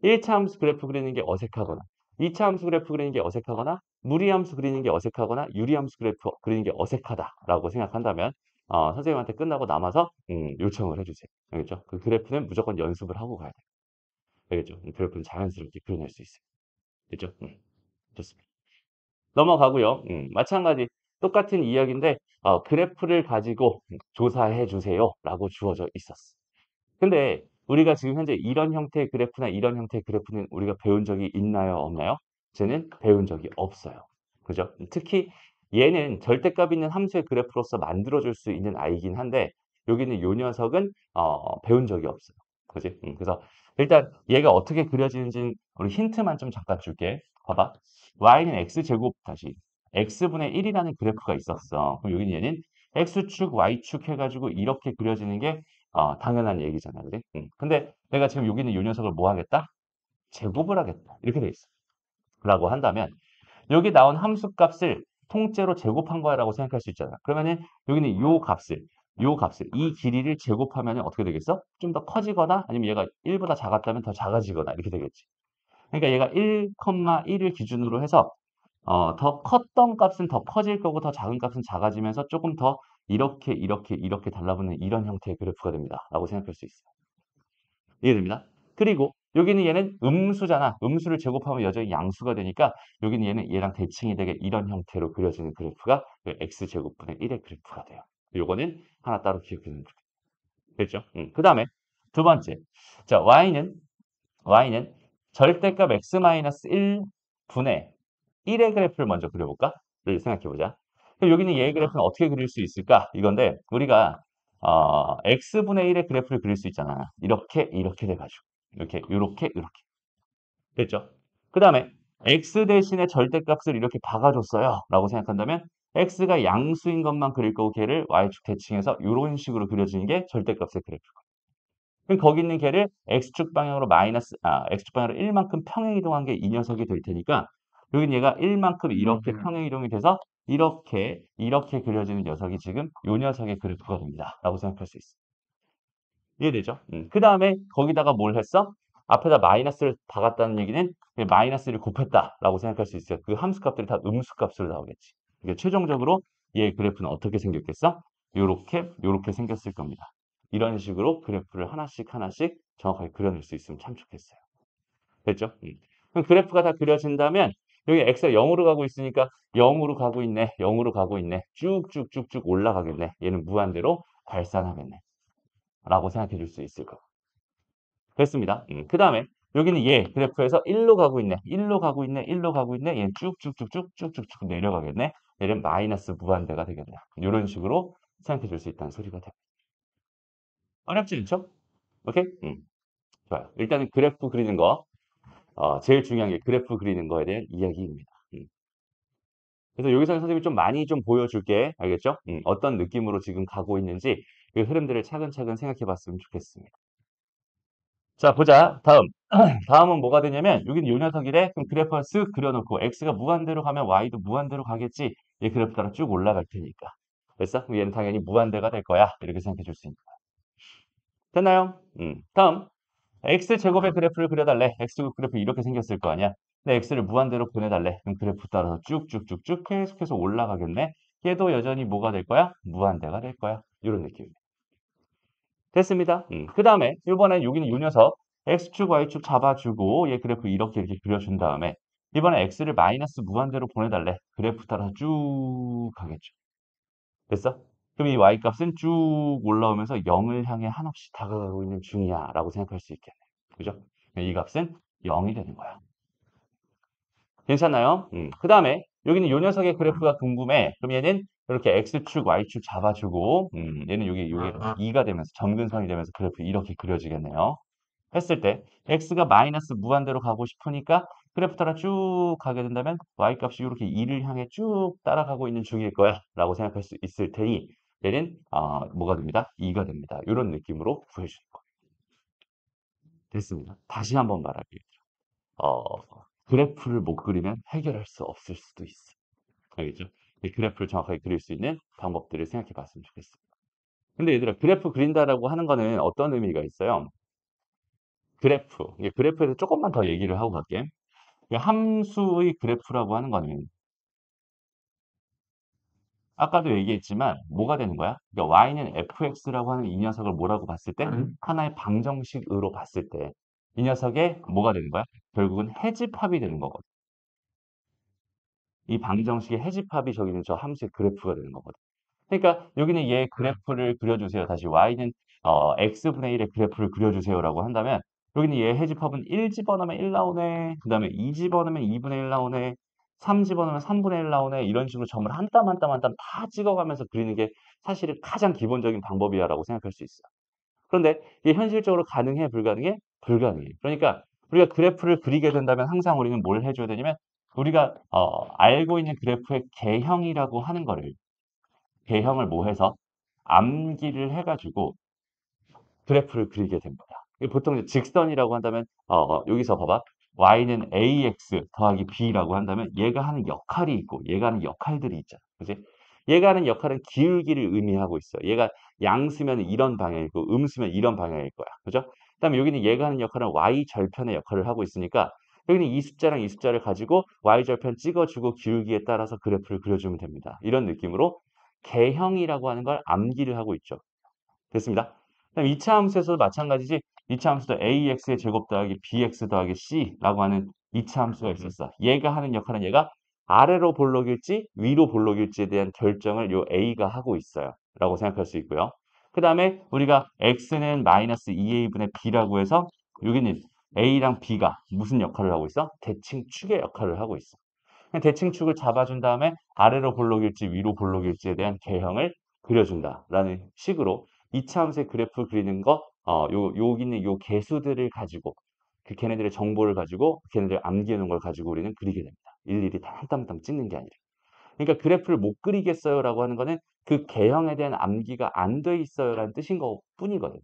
1차 함수 그래프 그리는 게 어색하거나 2차 함수 그래프 그리는 게 어색하거나 무리함수 그리는 게 어색하거나 유리함수 그래프 그리는 게 어색하다라고 생각한다면 선생님한테 끝나고 남아서 요청을 해주세요. 알겠죠? 그 그래프는 무조건 연습을 하고 가야 돼요. 알겠죠? 그래프는 자연스럽게 그려낼 수 있어요. 됐죠? 좋습니다. 넘어가고요. 마찬가지 똑같은 이야기인데 그래프를 가지고 조사해 주세요 라고 주어져 있었어. 근데 우리가 지금 현재 이런 형태의 그래프나 이런 형태의 그래프는 우리가 배운 적이 있나요? 없나요? 쟤는 배운 적이 없어요. 그죠? 특히 얘는 절대값 있는 함수의 그래프로서 만들어줄 수 있는 아이긴 한데 여기는 요 녀석은 배운 적이 없어요. 그지? 그래서 일단 얘가 어떻게 그려지는지 우리 힌트만 좀 잠깐 줄게. 봐봐. y는 x제곱 다시 x분의 1이라는 그래프가 있었어. 그럼 여기는 얘는 x축, y축 해가지고 이렇게 그려지는 게 당연한 얘기잖아. 그래? 근데 내가 지금 여기 있는 이 녀석을 뭐 하겠다? 제곱을 하겠다. 이렇게 돼 있어. 라고 한다면 여기 나온 함수 값을 통째로 제곱한 거야라고 생각할 수 있잖아. 그러면은 여기는 요 값을 이 길이를 제곱하면 어떻게 되겠어? 좀 더 커지거나 아니면 얘가 1보다 작았다면 더 작아지거나 이렇게 되겠지. 그러니까 얘가 1,1을 기준으로 해서 더 컸던 값은 더 커질 거고 더 작은 값은 작아지면서 조금 더 이렇게 달라붙는 이런 형태의 그래프가 됩니다. 라고 생각할 수 있어요. 이해됩니다. 그리고 여기는 얘는 음수잖아. 음수를 제곱하면 여전히 양수가 되니까 여기는 얘는 얘랑 대칭이 되게 이런 형태로 그려지는 그래프가 x제곱분의 1의 그래프가 돼요. 요거는 하나 따로 기억해 놓으면 좋겠죠. 그 다음에 두 번째. 자, y는 절대값 x-1분의 1의 그래프를 먼저 그려볼까? 를 생각해보자. 그럼 여기는 얘의 그래프는 어떻게 그릴 수 있을까? 이건데 우리가 x분의 1의 그래프를 그릴 수 있잖아. 이렇게 돼가지고 이렇게 됐죠? 그 다음에 x 대신에 절대값을 이렇게 박아줬어요. 라고 생각한다면 x가 양수인 것만 그릴 거고 걔를 y축 대칭해서 이런 식으로 그려지는 게 절대값의 그래프. 그럼 거기 있는 걔를 x축 방향으로 x축 방향으로 1만큼 평행 이동한 게 이 녀석이 될 테니까 여긴 얘가 1만큼 이렇게 평행 이동이 돼서 이렇게 그려지는 녀석이 지금 이 녀석의 그래프가 됩니다. 라고 생각할 수 있어. 이해되죠? 그 다음에 거기다가 뭘 했어? 앞에다 마이너스를 박았다는 얘기는 마이너스를 곱했다라고 생각할 수 있어요. 그 함수값들이 다 음수값으로 나오겠지. 이게 최종적으로 얘 그래프는 어떻게 생겼겠어? 요렇게 생겼을 겁니다. 이런 식으로 그래프를 하나씩 정확하게 그려낼 수 있으면 참 좋겠어요. 됐죠? 그럼 그래프가 다 그려진다면 여기 x가 0으로 가고 있으니까 0으로 가고 있네. 0으로 가고 있네. 쭉쭉쭉쭉 올라가겠네. 얘는 무한대로 발산하겠네. 라고 생각해 줄 수 있을 거고. 됐습니다. 그 다음에 여기는 얘 그래프에서 1로 가고 있네. 1로 가고 있네. 1로 가고 있네. 얘는 쭉쭉쭉쭉쭉쭉 내려가겠네. 얘는 마이너스 무한대가 되겠네. 이런 식으로 생각해 줄 수 있다는 소리가 됩니다. 어렵지 않죠? 오케이? 좋아요. 일단은 그래프 그리는 거, 제일 중요한 게 그래프 그리는 거에 대한 이야기입니다. 그래서 여기서 선생님이 좀 많이 좀 보여줄게. 알겠죠? 어떤 느낌으로 지금 가고 있는지 그 흐름들을 차근차근 생각해 봤으면 좋겠습니다. 자, 보자. 다음. 다음은 뭐가 되냐면 여기는 요 녀석이래. 그럼 그래프를 쓱 그려놓고 x가 무한대로 가면 y도 무한대로 가겠지. 이 그래프 따라 쭉 올라갈 테니까. 됐어? 그럼 얘는 당연히 무한대가 될 거야. 이렇게 생각해 줄 수 있는 거야. 됐나요? 다음. x제곱의 그래프를 그려달래. x제곱 그래프 이렇게 생겼을 거 아니야. 근데 x를 무한대로 보내달래. 그럼 그래프 따라서 쭉쭉쭉쭉 계속해서 올라가겠네. 얘도 여전히 뭐가 될 거야? 무한대가 될 거야. 이런 느낌입니다. 됐습니다. 그 다음에 이번엔 여기는 요 녀석 x축, y축 잡아주고 얘 그래프 이렇게 그려준 다음에 이번에 x를 마이너스 무한대로 보내달래. 그래프 따라서 쭉 가겠죠. 됐어? 그럼 이 y값은 쭉 올라오면서 0을 향해 한없이 다가가고 있는 중이야 라고 생각할 수 있겠네. 그죠? 이 값은 0이 되는 거야. 괜찮나요? 그 다음에 여기는 요 녀석의 그래프가 궁금해. 그럼 얘는 이렇게 x축, y축 잡아주고 얘는 여기 2가 되면서 점근선이 되면서 그래프 이렇게 그려지겠네요. 했을 때 x가 마이너스 무한대로 가고 싶으니까 그래프 따라 쭉 가게 된다면 y값이 이렇게 2를 향해 쭉 따라가고 있는 중일 거야 라고 생각할 수 있을 테니 얘는 뭐가 됩니다? 2가 됩니다. 이런 느낌으로 구해주는 거예요. 됐습니다. 다시 한번 말할게요. 어, 그래프를 못 그리면 해결할 수 없을 수도 있어. 알겠죠? 이 그래프를 정확하게 그릴 수 있는 방법들을 생각해 봤으면 좋겠습니다. 근데 얘들아, 그래프 그린다라고 하는 거는 어떤 의미가 있어요? 이게 그래프에서 조금만 더 얘기를 하고 갈게. 함수의 그래프라고 하는 거는 아까도 얘기했지만 뭐가 되는 거야? 그러니까 y는 fx라고 하는 이 녀석을 뭐라고 봤을 때 하나의 방정식으로 봤을 때 이 녀석의 뭐가 되는 거야? 결국은 해집합이 되는 거거든. 이 방정식의 해집합이 저기 있는 저 함수의 그래프가 되는 거거든. 그러니까 여기는 얘 그래프를 그려주세요. 다시 y는 x분의 1의 그래프를 그려주세요라고 한다면 여기는 얘 해집합은 1 집어넣으면 1 나오네. 그 다음에 2 집어넣으면 2분의 1 나오네. 3 집어넣으면 3분의 1 나오네. 이런 식으로 점을 한 땀 한 땀 한 땀 다 찍어가면서 그리는 게 사실은 가장 기본적인 방법이야라고 생각할 수 있어. 그런데 이게 현실적으로 가능해, 불가능해? 불가능해. 그러니까 우리가 그래프를 그리게 된다면 항상 우리는 뭘 해줘야 되냐면 우리가 알고 있는 그래프의 개형이라고 하는 거를 개형을 뭐 해서 암기를 해가지고 그래프를 그리게 됩니다. 보통 이제 직선이라고 한다면 여기서 봐봐. y는 ax 더하기 b라고 한다면 얘가 하는 역할이 있고 얘가 하는 역할들이 있잖아. 그지? 얘가 하는 역할은 기울기를 의미하고 있어. 얘가 양수면 이런 방향이고 음수면 이런 방향일 거야. 그죠? 그다음에 여기는 얘가 하는 역할은 y 절편의 역할을 하고 있으니까 여기는 이 숫자랑 이 숫자를 가지고 y 절편 찍어주고 기울기에 따라서 그래프를 그려주면 됩니다. 이런 느낌으로 개형이라고 하는 걸 암기를 하고 있죠. 됐습니다. 그럼 2차 함수에서도 마찬가지지. 이차함수도 AX의 제곱 더하기 BX 더하기 C라고 하는 이차함수가 있었어. 얘가 하는 역할은 얘가 아래로 볼록일지 위로 볼록일지에 대한 결정을 요 A가 하고 있어요. 라고 생각할 수 있고요. 그 다음에 우리가 X는 마이너스 2A분의 B라고 해서 여기는 A랑 B가 무슨 역할을 하고 있어? 대칭축의 역할을 하고 있어. 대칭축을 잡아준 다음에 아래로 볼록일지 위로 볼록일지에 대한 개형을 그려준다라는 식으로 이차함수의 그래프 그리는 거, 여기 있는 요 개수들을 가지고 그 걔네들의 정보를 가지고 걔네들 암기해 놓은 걸 가지고 우리는 그리게 됩니다. 일일이 다 한 땀 한 땀 찍는 게 아니라. 그러니까 그래프를 못 그리겠어요라고 하는 거는 그 개형에 대한 암기가 안 돼 있어요라는 뜻인 것 뿐이거든요.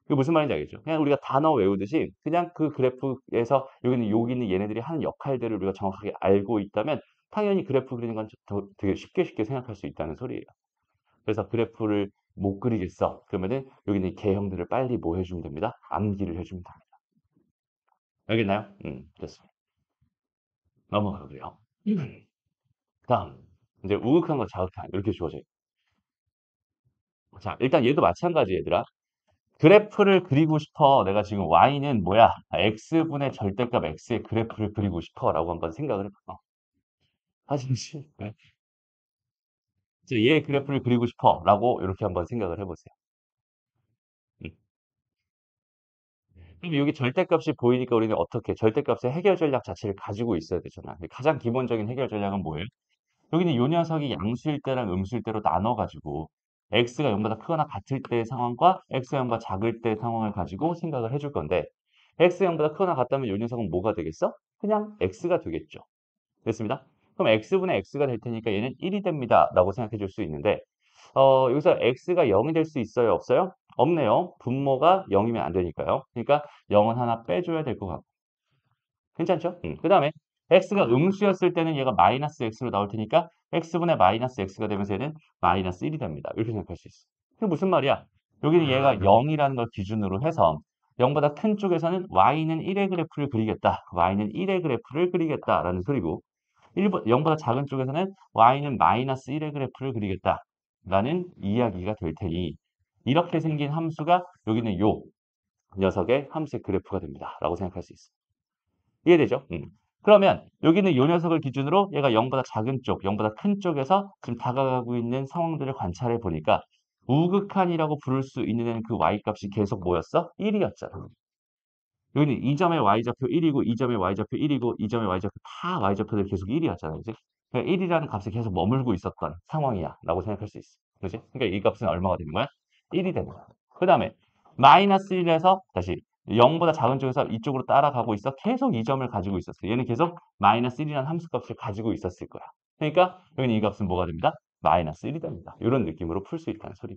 그게 무슨 말인지 알겠죠? 그냥 우리가 단어 외우듯이 그냥 그 그래프에서 여기 있는 얘네들이 하는 역할들을 우리가 정확하게 알고 있다면 당연히 그래프 그리는 건 더 되게 쉽게 생각할 수 있다는 소리예요. 그래서 그래프를 못 그리겠어. 그러면은 여기 있는 개형들을 빨리 뭐 해주면 됩니다. 암기를 해주면 됩니다. 알겠나요? 됐습니다. 넘어가고요. 다음 이제 우극한 거 자극한 이렇게 주어져요. 자, 일단 얘도 마찬가지 얘들아. 그래프를 그리고 싶어. 내가 지금 y는 뭐야? x분의 절대값 x의 그래프를 그리고 싶어. 라고 한번 생각을 해봐. 사실 네. 얘의 그래프를 그리고 싶어. 라고 이렇게 한번 생각을 해보세요. 음. 그럼 여기 절대값이 보이니까 우리는 어떻게 절대값의 해결 전략 자체를 가지고 있어야 되잖아. 가장 기본적인 해결 전략은 뭐예요? 여기는 요 녀석이 양수일 때랑 음수일 때로 나눠가지고 x가 0보다 크거나 같을 때의 상황과 x가 0보다 작을 때의 상황을 가지고 생각을 해줄 건데 x가 0보다 크거나 같다면 요 녀석은 뭐가 되겠어? 그냥 x가 되겠죠. 됐습니다. 그럼 x분의 x가 될 테니까 얘는 1이 됩니다. 라고 생각해 줄 수 있는데 여기서 x가 0이 될 수 있어요? 없어요? 없네요. 분모가 0이면 안 되니까요. 그러니까 0은 하나 빼줘야 될 것 같고 괜찮죠? 그 다음에 x가 음수였을 때는 얘가 마이너스 x로 나올 테니까 x분의 마이너스 x가 되면서 얘는 마이너스 1이 됩니다. 이렇게 생각할 수 있어. 그게 무슨 말이야? 여기는 얘가 0이라는 걸 기준으로 해서 0보다 큰 쪽에서는 y는 1의 그래프를 그리겠다. y는 1의 그래프를 그리겠다라는 소리고 0보다 작은 쪽에서는 y는 마이너스 1의 그래프를 그리겠다라는 이야기가 될 테니 이렇게 생긴 함수가 여기는 요 녀석의 함수의 그래프가 됩니다. 라고 생각할 수 있어. 이해되죠? 그러면 여기는 이 녀석을 기준으로 얘가 0보다 작은 쪽, 0보다 큰 쪽에서 지금 다가가고 있는 상황들을 관찰해 보니까 우극한이라고 부를 수 있는 그 y값이 계속 뭐였어? 1이었잖아. 여기는 이 점의 y좌표 1이고 이 점의 y좌표 1이고 이 점의 y좌표 다 y좌표들 계속 1이었잖아. 그지? 그러니까 1이라는 값에 계속 머물고 있었던 상황이야. 라고 생각할 수 있어. 그지? 그러니까 이 값은 얼마가 되는 거야? 1이 되는 거야. 그 다음에 마이너스 1에서 다시 0보다 작은 쪽에서 이쪽으로 따라가고 있어. 계속 이 점을 가지고 있었어. 얘는 계속 마이너스 1이라는 함수값을 가지고 있었을 거야. 그러니까 여기는 이 값은 뭐가 됩니다? 마이너스 1이 됩니다. 이런 느낌으로 풀 수 있다는 소리.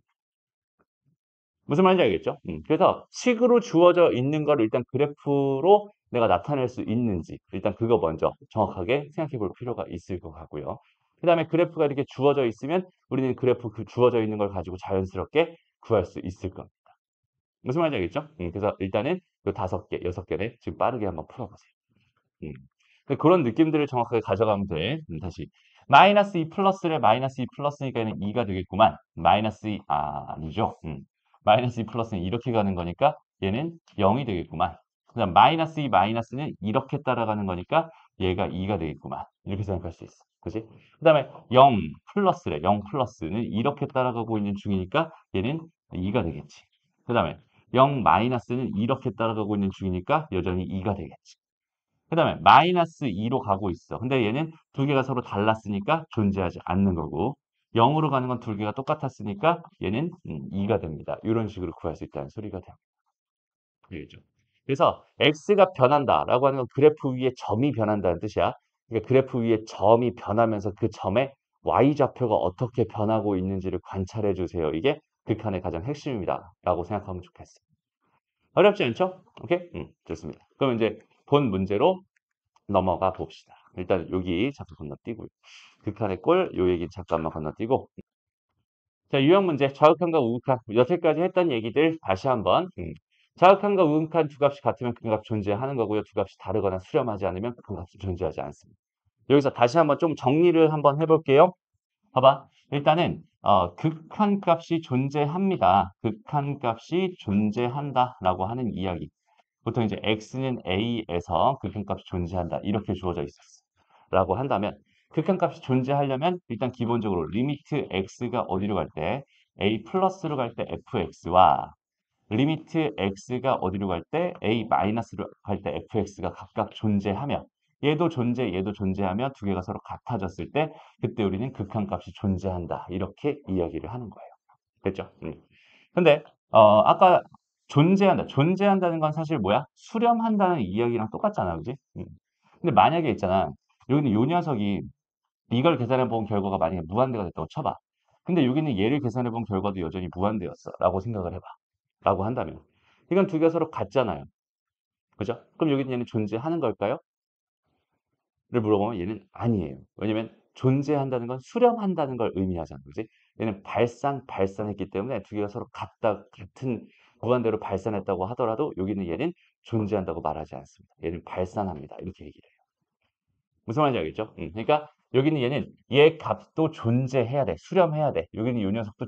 무슨 말인지 알겠죠? 그래서 식으로 주어져 있는 걸 일단 그래프로 내가 나타낼 수 있는지 일단 그거 먼저 정확하게 생각해 볼 필요가 있을 것 같고요. 그 다음에 그래프가 이렇게 주어져 있으면 우리는 그래프 그 주어져 있는 걸 가지고 자연스럽게 구할 수 있을 겁니다. 무슨 말인지 알겠죠? 그래서 일단은 요 5개, 6개를 지금 빠르게 한번 풀어보세요. 음. 그런 느낌들을 정확하게 가져가면 돼. 다시. 마이너스 2 플러스를 마이너스 2 플러스니까 얘는 2가 되겠구만. 마이너스 2, 아니죠. 마이너스 2 플러스는 이렇게 가는 거니까 얘는 0이 되겠구만. 그 다음 마이너스 2 마이너스는 이렇게 따라가는 거니까 얘가 2가 되겠구만. 이렇게 생각할 수 있어. 그지? 그 다음에 0 플러스래. 0 플러스는 이렇게 따라가고 있는 중이니까 얘는 2가 되겠지. 그 다음에 0 마이너스는 이렇게 따라가고 있는 중이니까 여전히 2가 되겠지. 그 다음에 마이너스 2로 가고 있어. 근데 얘는 두 개가 서로 달랐으니까 존재하지 않는 거고 0으로 가는 건 두 개가 똑같았으니까 얘는 2가 됩니다. 이런 식으로 구할 수 있다는 소리가 됩니다. 알겠죠? 그래서 x가 변한다라고 하는 건 그래프 위에 점이 변한다는 뜻이야. 그러니까 그래프 위에 점이 변하면서 그 점의 y좌표가 어떻게 변하고 있는지를 관찰해 주세요. 이게 극한의 가장 핵심입니다. 라고 생각하면 좋겠어요. 어렵지 않죠? 오케이? 좋습니다. 그럼 이제 본 문제로 넘어가 봅시다. 일단 여기 잠깐 건너뛰고요. 극한의 꼴, 요 얘기 잠깐만 건너뛰고. 자, 유형 문제, 자극한과 우극한. 여태까지 했던 얘기들 다시 한번. 자극한과 우극한 두 값이 같으면 그 값 존재하는 거고요. 두 값이 다르거나 수렴하지 않으면 그 값이 존재하지 않습니다. 여기서 다시 한번 좀 정리를 한번 해볼게요. 봐봐. 일단은 극한값이 존재합니다. 극한값이 존재한다라고 하는 이야기. 보통 이제 x는 a에서 극한값이 존재한다. 이렇게 주어져 있었어. 라고 한다면 극한값이 존재하려면 일단 기본적으로 리미트 x가 어디로 갈 때 a 플러스로 갈 때 fx와 리미트 x가 어디로 갈 때 a 마이너스로 갈 때 fx가 각각 존재하며 얘도 존재하며 두 개가 서로 같아졌을 때 그때 우리는 극한값이 존재한다. 이렇게 이야기를 하는 거예요. 됐죠? 근데 아까 존재한다는 건 사실 뭐야? 수렴한다는 이야기랑 똑같잖아, 그지? 근데 만약에 있잖아. 여기는 요 녀석이 이걸 계산해 본 결과가 만약에 무한대가 됐다고 쳐봐. 근데 여기는 얘를 계산해 본 결과도 여전히 무한대였어. 라고 생각을 해봐. 라고 한다면. 이건 두 개가 서로 같잖아요. 그죠? 그럼 여기는 얘는 존재하는 걸까요? 를 물어보면 얘는 아니에요. 왜냐면 존재한다는 건 수렴한다는 걸 의미하잖아. 그지? 얘는 발산했기 때문에 두 개가 서로 같은 무한대로 발산했다고 하더라도 여기는 얘는 존재한다고 말하지 않습니다. 얘는 발산합니다. 이렇게 얘기를 해요. 무슨 말인지 알겠죠? 그러니까 여기는 얘는 얘 값도 존재해야 돼. 수렴해야 돼. 여기는 이 녀석도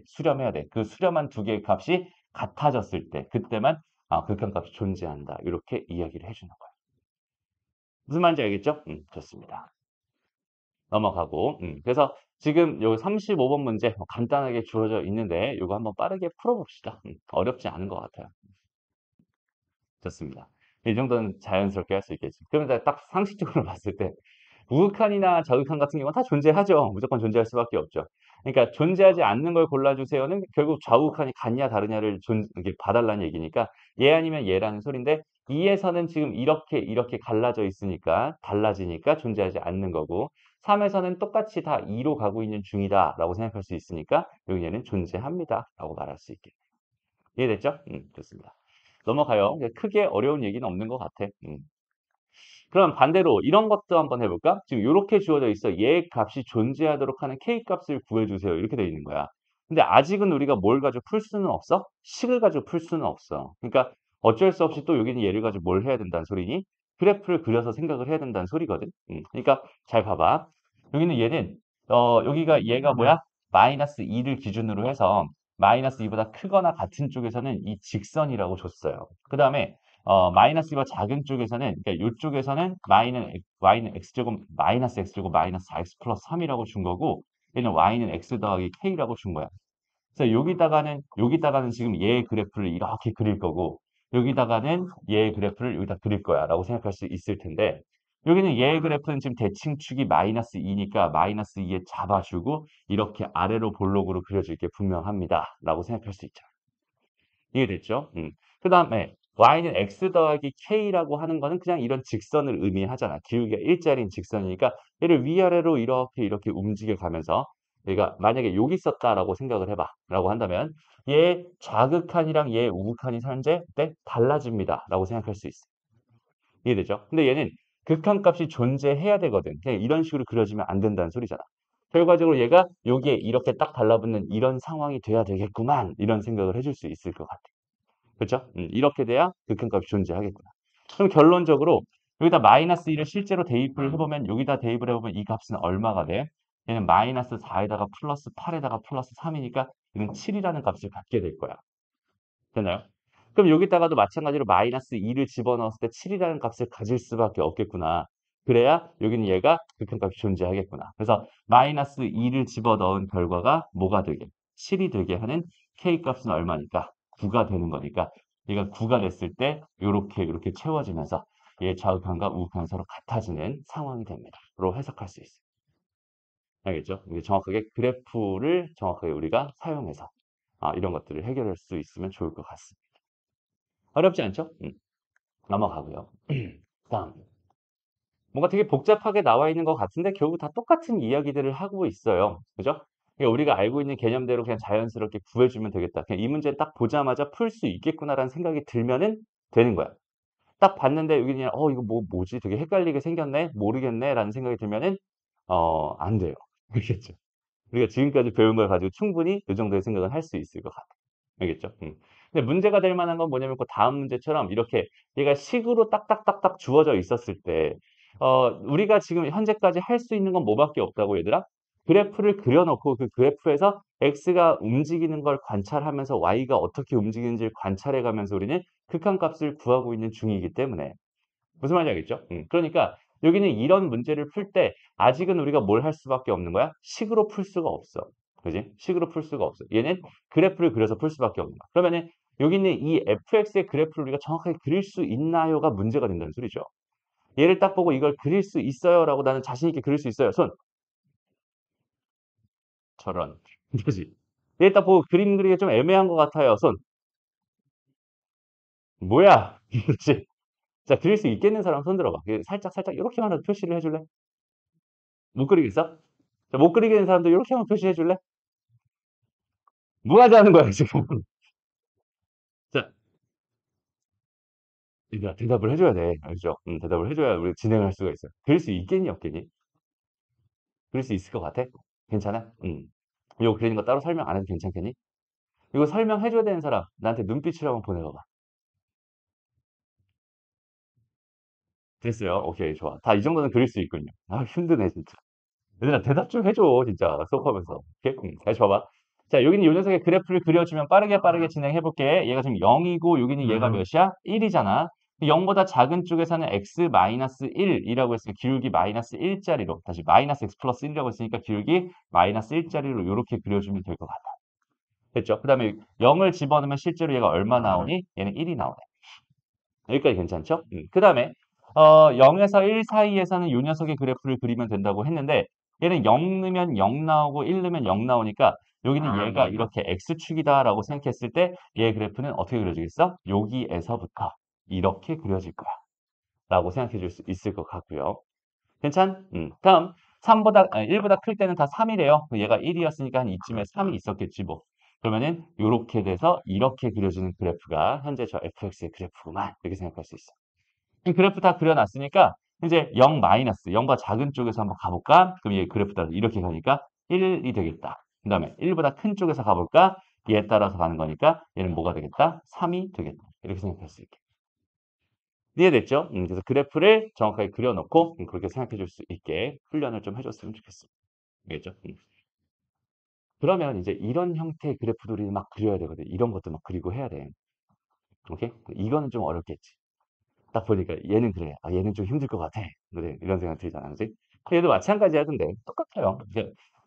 수렴해야 돼. 그 수렴한 두 개의 값이 같아졌을 때 그때만 극한값이 존재한다. 이렇게 이야기를 해주는 거예요. 무슨 말인지 알겠죠? 좋습니다. 넘어가고. 그래서 지금 요 35번 문제 간단하게 주어져 있는데 이거 한번 빠르게 풀어봅시다. 어렵지 않은 것 같아요. 좋습니다. 이 정도는 자연스럽게 할 수 있겠지. 그런데 딱 상식적으로 봤을 때 우극한이나 저극한 같은 경우는 다 존재하죠. 무조건 존재할 수밖에 없죠. 그러니까 존재하지 않는 걸 골라주세요는 결국 좌우극한이 같냐 다르냐를 이렇게 봐달라는 얘기니까 얘 아니면 얘라는 소린데 2에서는 지금 이렇게 갈라져 있으니까 달라지니까 존재하지 않는 거고 3에서는 똑같이 다 2로 가고 있는 중이다 라고 생각할 수 있으니까 여기 얘는 존재합니다 라고 말할 수 있겠네요. 이해됐죠? 좋습니다. 넘어가요. 크게 어려운 얘기는 없는 것 같아. 그럼 반대로 이런 것도 한번 해볼까? 지금 이렇게 주어져 있어. 얘 값이 존재하도록 하는 k 값을 구해주세요. 이렇게 돼 있는 거야. 근데 아직은 우리가 뭘 가지고 풀 수는 없어? 식을 가지고 풀 수는 없어. 그러니까 어쩔 수 없이 또 여기는 얘를 가지고 뭘 해야 된다는 소리니? 그래프를 그려서 생각을 해야 된다는 소리거든. 그러니까 잘 봐봐. 여기는 얘는 여기가 얘가 뭐야? 마이너스 2를 기준으로 해서 마이너스 2보다 크거나 같은 쪽에서는 이 직선이라고 줬어요. 그 다음에 마이너스 2가 작은 쪽에서는, 그러니까 이쪽에서는 y는 x제곱 마이너스 x제곱 마이너스 4x 플러스 3이라고 준 거고, 얘는 y는 x 더하기 k라고 준 거야. 그래서 여기다가는 지금 얘의 그래프를 이렇게 그릴 거고, 여기다가는 얘의 그래프를 여기다 그릴 거야. 라고 생각할 수 있을 텐데, 여기는 얘의 그래프는 지금 대칭축이 마이너스 2니까 마이너스 2에 잡아주고, 이렇게 아래로 볼록으로 그려질 게 분명합니다. 라고 생각할 수 있죠. 이해됐죠? 그 다음에 y는 x 더하기 k라고 하는 거는 그냥 이런 직선을 의미하잖아. 기울기가 일자리인 직선이니까 얘를 위아래로 이렇게 움직여 가면서 얘가 만약에 여기 있었다라고 생각을 해봐. 라고 한다면 얘 좌극한이랑 얘 우극한이 현재 때 달라집니다. 라고 생각할 수 있어. 이해되죠? 근데 얘는 극한값이 존재해야 되거든. 그냥 이런 식으로 그려지면 안 된다는 소리잖아. 결과적으로 얘가 여기에 이렇게 딱 달라붙는 이런 상황이 돼야 되겠구만. 이런 생각을 해줄 수 있을 것 같아. 그렇죠? 이렇게 돼야 극한값이 존재하겠구나. 그럼 결론적으로 여기다 마이너스 1을 실제로 대입을 해보면 여기다 대입을 해보면 이 값은 얼마가 돼? 얘는 마이너스 4에다가 플러스 8에다가 플러스 3이니까 얘는 7이라는 값을 갖게 될 거야. 되나요? 그럼 여기다가도 마찬가지로 마이너스 2를 집어넣었을 때 7이라는 값을 가질 수밖에 없겠구나. 그래야 여기는 얘가 극한값이 존재하겠구나. 그래서 마이너스 2를 집어넣은 결과가 뭐가 되게? 7이 되게 하는 k값은 얼마니까? 9가 되는 거니까 얘가 9가 됐을 때 이렇게 채워지면서 얘 좌극한과 우극한 서로 같아지는 상황이 됩니다. 로 해석할 수 있어요. 알겠죠? 이게 정확하게 그래프를 정확하게 우리가 사용해서 이런 것들을 해결할 수 있으면 좋을 것 같습니다. 어렵지 않죠? 넘어가고요. 다음. 뭔가 되게 복잡하게 나와 있는 것 같은데 결국 다 똑같은 이야기들을 하고 있어요. 그죠? 그러니까 우리가 알고 있는 개념대로 그냥 자연스럽게 구해주면 되겠다. 그냥 이 문제 딱 보자마자 풀 수 있겠구나라는 생각이 들면은 되는 거야. 딱 봤는데 여기 그냥 이거 뭐지? 되게 헷갈리게 생겼네? 모르겠네? 라는 생각이 들면은 안 돼요. 알겠죠? 우리가 지금까지 배운 걸 가지고 충분히 이 정도의 생각은 할 수 있을 것 같아요. 알겠죠? 근데 문제가 될 만한 건 뭐냐면 그 다음 문제처럼 이렇게 얘가 식으로 딱딱딱딱 주어져 있었을 때 우리가 지금 현재까지 할 수 있는 건 뭐밖에 없다고 얘들아? 그래프를 그려놓고 그 그래프에서 x가 움직이는 걸 관찰하면서 y가 어떻게 움직이는지를 관찰해가면서 우리는 극한값을 구하고 있는 중이기 때문에 무슨 말인지 알겠죠? 그러니까 여기는 이런 문제를 풀 때 아직은 우리가 뭘 할 수밖에 없는 거야? 식으로 풀 수가 없어. 그지? 식으로 풀 수가 없어. 얘는 그래프를 그려서 풀 수밖에 없는 거야. 그러면은 여기 있는 이 fx의 그래프를 우리가 정확하게 그릴 수 있나요가 문제가 된다는 소리죠. 얘를 딱 보고 이걸 그릴 수 있어요라고 나는 자신 있게 그릴 수 있어요. 손. 저런. 그지? 얘를 딱 보고 그림 그리기 좀 애매한 것 같아요. 손. 뭐야? 그렇지? 자, 그릴 수 있겠는 사람 손 들어봐. 살짝 살짝 이렇게만 해도 표시를 해줄래? 못 그리겠어? 자, 못 그리겠는 사람도 이렇게 한번 표시해 줄래? 뭐 하자는 거야, 지금. 자, 얘들아, 대답을 해줘야 돼. 알죠? 대답을 해줘야 우리 진행할 수가 있어. 그릴 수 있겠니, 없겠니? 그릴 수 있을 것 같아? 괜찮아? 이거 그리는 거 따로 설명 안 해도 괜찮겠니? 이거 설명해줘야 되는 사람, 나한테 눈빛을 한번 보내봐봐. 됐어요. 오케이, 좋아. 다 이 정도는 그릴 수 있군요. 아, 힘드네, 진짜. 얘들아, 대답 좀 해줘, 진짜. 수업하면서. 오케이? 다시 봐봐. 자, 여기는 요 녀석의 그래프를 그려주면 빠르게 빠르게 진행해볼게. 얘가 지금 0이고, 여기는 얘가 몇이야? 1이잖아. 0보다 작은 쪽에서는 x-1이라고 했으니까 기울기 마이너스 1짜리로, 다시 마이너스 x 플러스 1이라고 했으니까 기울기 마이너스 1짜리로 이렇게 그려주면 될 것 같아. 됐죠? 그 다음에 0을 집어넣으면 실제로 얘가 얼마 나오니? 얘는 1이 나오네. 여기까지 괜찮죠? 그 다음에 0에서 1 사이에서는 요 녀석의 그래프를 그리면 된다고 했는데 얘는 0 넣으면 0 나오고 1 넣으면 0 나오니까 여기는 얘가 이렇게 x축이다라고 생각했을 때 얘 그래프는 어떻게 그려지겠어? 여기에서부터 이렇게 그려질 거야 라고 생각해 줄 수 있을 것 같고요. 괜찮? 다음 1보다 클 때는 다 3이래요. 얘가 1이었으니까 한 이쯤에 3이 있었겠지 뭐. 그러면은 이렇게 돼서 이렇게 그려지는 그래프가 현재 저 fx의 그래프구만 이렇게 생각할 수 있어. 이 그래프 다 그려놨으니까 이제 0 마이너스 0보다 작은 쪽에서 한번 가볼까? 그럼 얘 그래프 따라서 이렇게 가니까 1이 되겠다. 그 다음에 1보다 큰 쪽에서 가볼까? 얘에 따라서 가는 거니까 얘는 뭐가 되겠다? 3이 되겠다. 이렇게 생각할 수 있게. 이해됐죠? 그래서 그래프를 정확하게 그려놓고 그렇게 생각해 줄 수 있게 훈련을 좀 해줬으면 좋겠습니다. 알겠죠? 그러면 이제 이런 형태의 그래프들이 막 그려야 되거든. 이런 것도 막 그리고 해야 돼. 오케이? 이거는 좀 어렵겠지. 딱 보니까 얘는 그래. 아, 얘는 좀 힘들 것 같아. 그래. 이런 생각 들잖아. 그지? 얘도 마찬가지야. 근데 똑같아요.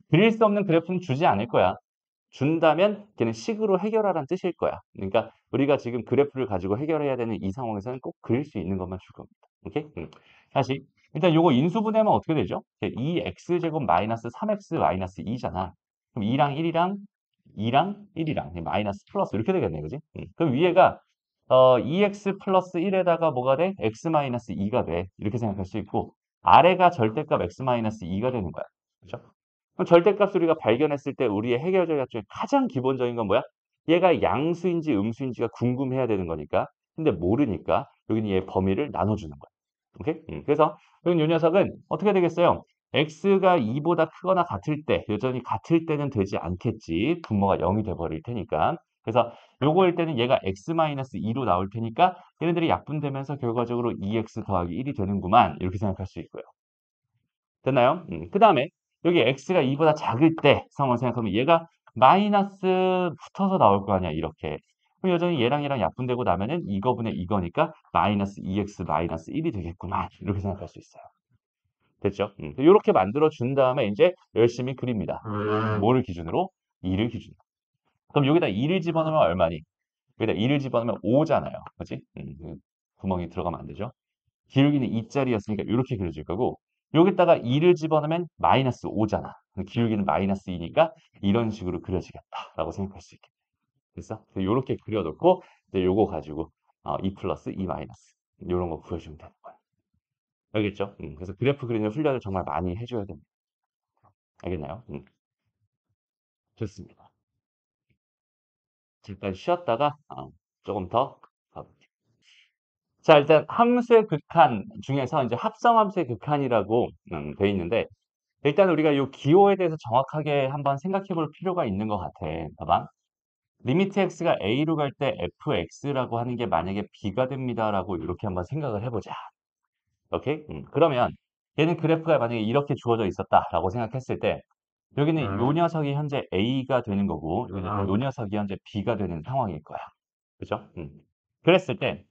그릴 수 없는 그래프는 주지 않을 거야. 준다면 걔는 식으로 해결하라는 뜻일 거야. 그러니까 우리가 지금 그래프를 가지고 해결해야 되는 이 상황에서는 꼭 그릴 수 있는 것만 줄 겁니다. 오케이? 다시. 일단 요거 인수분해하면 어떻게 되죠? 2x제곱 마이너스 3x 마이너스 2잖아. 그럼 2랑 1이랑 2랑 1이랑 마이너스 플러스 이렇게 되겠네. 그지? 그럼 위에가 2x 플러스 1에다가 뭐가 돼? x 마이너스 2가 돼. 이렇게 생각할 수 있고 아래가 절대값 x 마이너스 2가 되는 거야. 그렇죠? 그럼 절대값을 우리가 발견했을 때 우리의 해결 전략 중에 가장 기본적인 건 뭐야? 얘가 양수인지 음수인지가 궁금해야 되는 거니까. 근데 모르니까 여기는 얘 범위를 나눠주는 거야. 오케이? 그래서 여기 요 녀석은 어떻게 되겠어요? x가 2보다 크거나 같을 때, 여전히 같을 때는 되지 않겠지. 분모가 0이 돼버릴 테니까. 그래서 요거일 때는 얘가 x-2로 나올 테니까 얘네들이 약분되면서 결과적으로 2x 더하기 1이 되는구만. 이렇게 생각할 수 있고요. 됐나요? 그 다음에 여기 x가 2보다 작을 때 상황을 생각하면 얘가 마이너스 붙어서 나올 거 아니야, 이렇게. 그럼 여전히 얘랑 약분되고 나면은 이거분의 이거니까 마이너스 2x 마이너스 1이 되겠구만. 이렇게 생각할 수 있어요. 됐죠? 이렇게 만들어 준 다음에 이제 열심히 그립니다. 뭐를 기준으로? 2를 기준으로. 그럼 여기다 2를 집어넣으면 얼마니? 여기다 2를 집어넣으면 5잖아요. 그지? 구멍이 들어가면 안 되죠? 기울기는 2짜리였으니까 이렇게 그려질 거고 여기다가 2를 집어넣으면 마이너스 5잖아. 기울기는 마이너스 2니까 이런 식으로 그려지겠다라고 생각할 수 있겠다. 됐어? 이렇게 그려놓고 이제 요거 가지고 2 플러스 2 마이너스 이런 거 구해주면 되는 거야. 알겠죠? 그래서 그래프 그리는 훈련을 정말 많이 해줘야 됩니다. 알겠나요? 좋습니다. 잠깐 쉬었다가 조금 더 가볼게요. 자, 일단 함수의 극한 중에서 이제 합성함수의 극한이라고 돼 있는데 일단 우리가 이 기호에 대해서 정확하게 한번 생각해 볼 필요가 있는 것 같아. 봐봐. 리미트 x가 a로 갈 때 fx라고 하는 게 만약에 b가 됩니다라고 이렇게 한번 생각을 해보자. 오케이? 그러면 얘는 그래프가 만약에 이렇게 주어져 있었다라고 생각했을 때 여기는 요 녀석이 현재 A가 되는 거고, 여기는 요 녀석이 현재 B가 되는 상황일 거야. 그죠? 그랬을 때,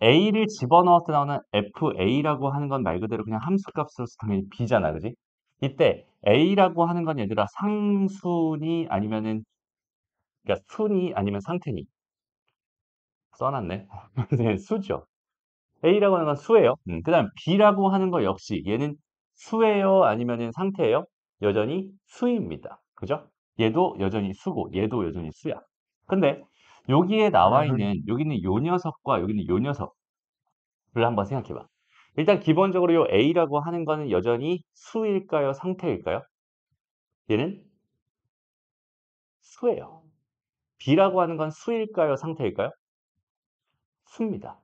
A를 집어넣어서 나오는 FA라고 하는 건 말 그대로 그냥 함수값으로서 당연히 B잖아. 그지? 이때 A라고 하는 건 얘들아 상순이 아니면은, 그러니까 순이 아니면 상태니? 써놨네. 네, 수죠. A라고 하는 건 수예요. 그 다음 B라고 하는 거 역시 얘는 수예요? 아니면은 상태예요? 여전히 수입니다. 그죠? 얘도 여전히 수고 얘도 여전히 수야. 근데 여기에 나와 있는 여기는 요 녀석과 여기는 요 녀석을 한번 생각해 봐. 일단 기본적으로 요 A라고 하는 거는 여전히 수일까요? 상태일까요? 얘는 수예요. B라고 하는 건 수일까요? 상태일까요? 수입니다.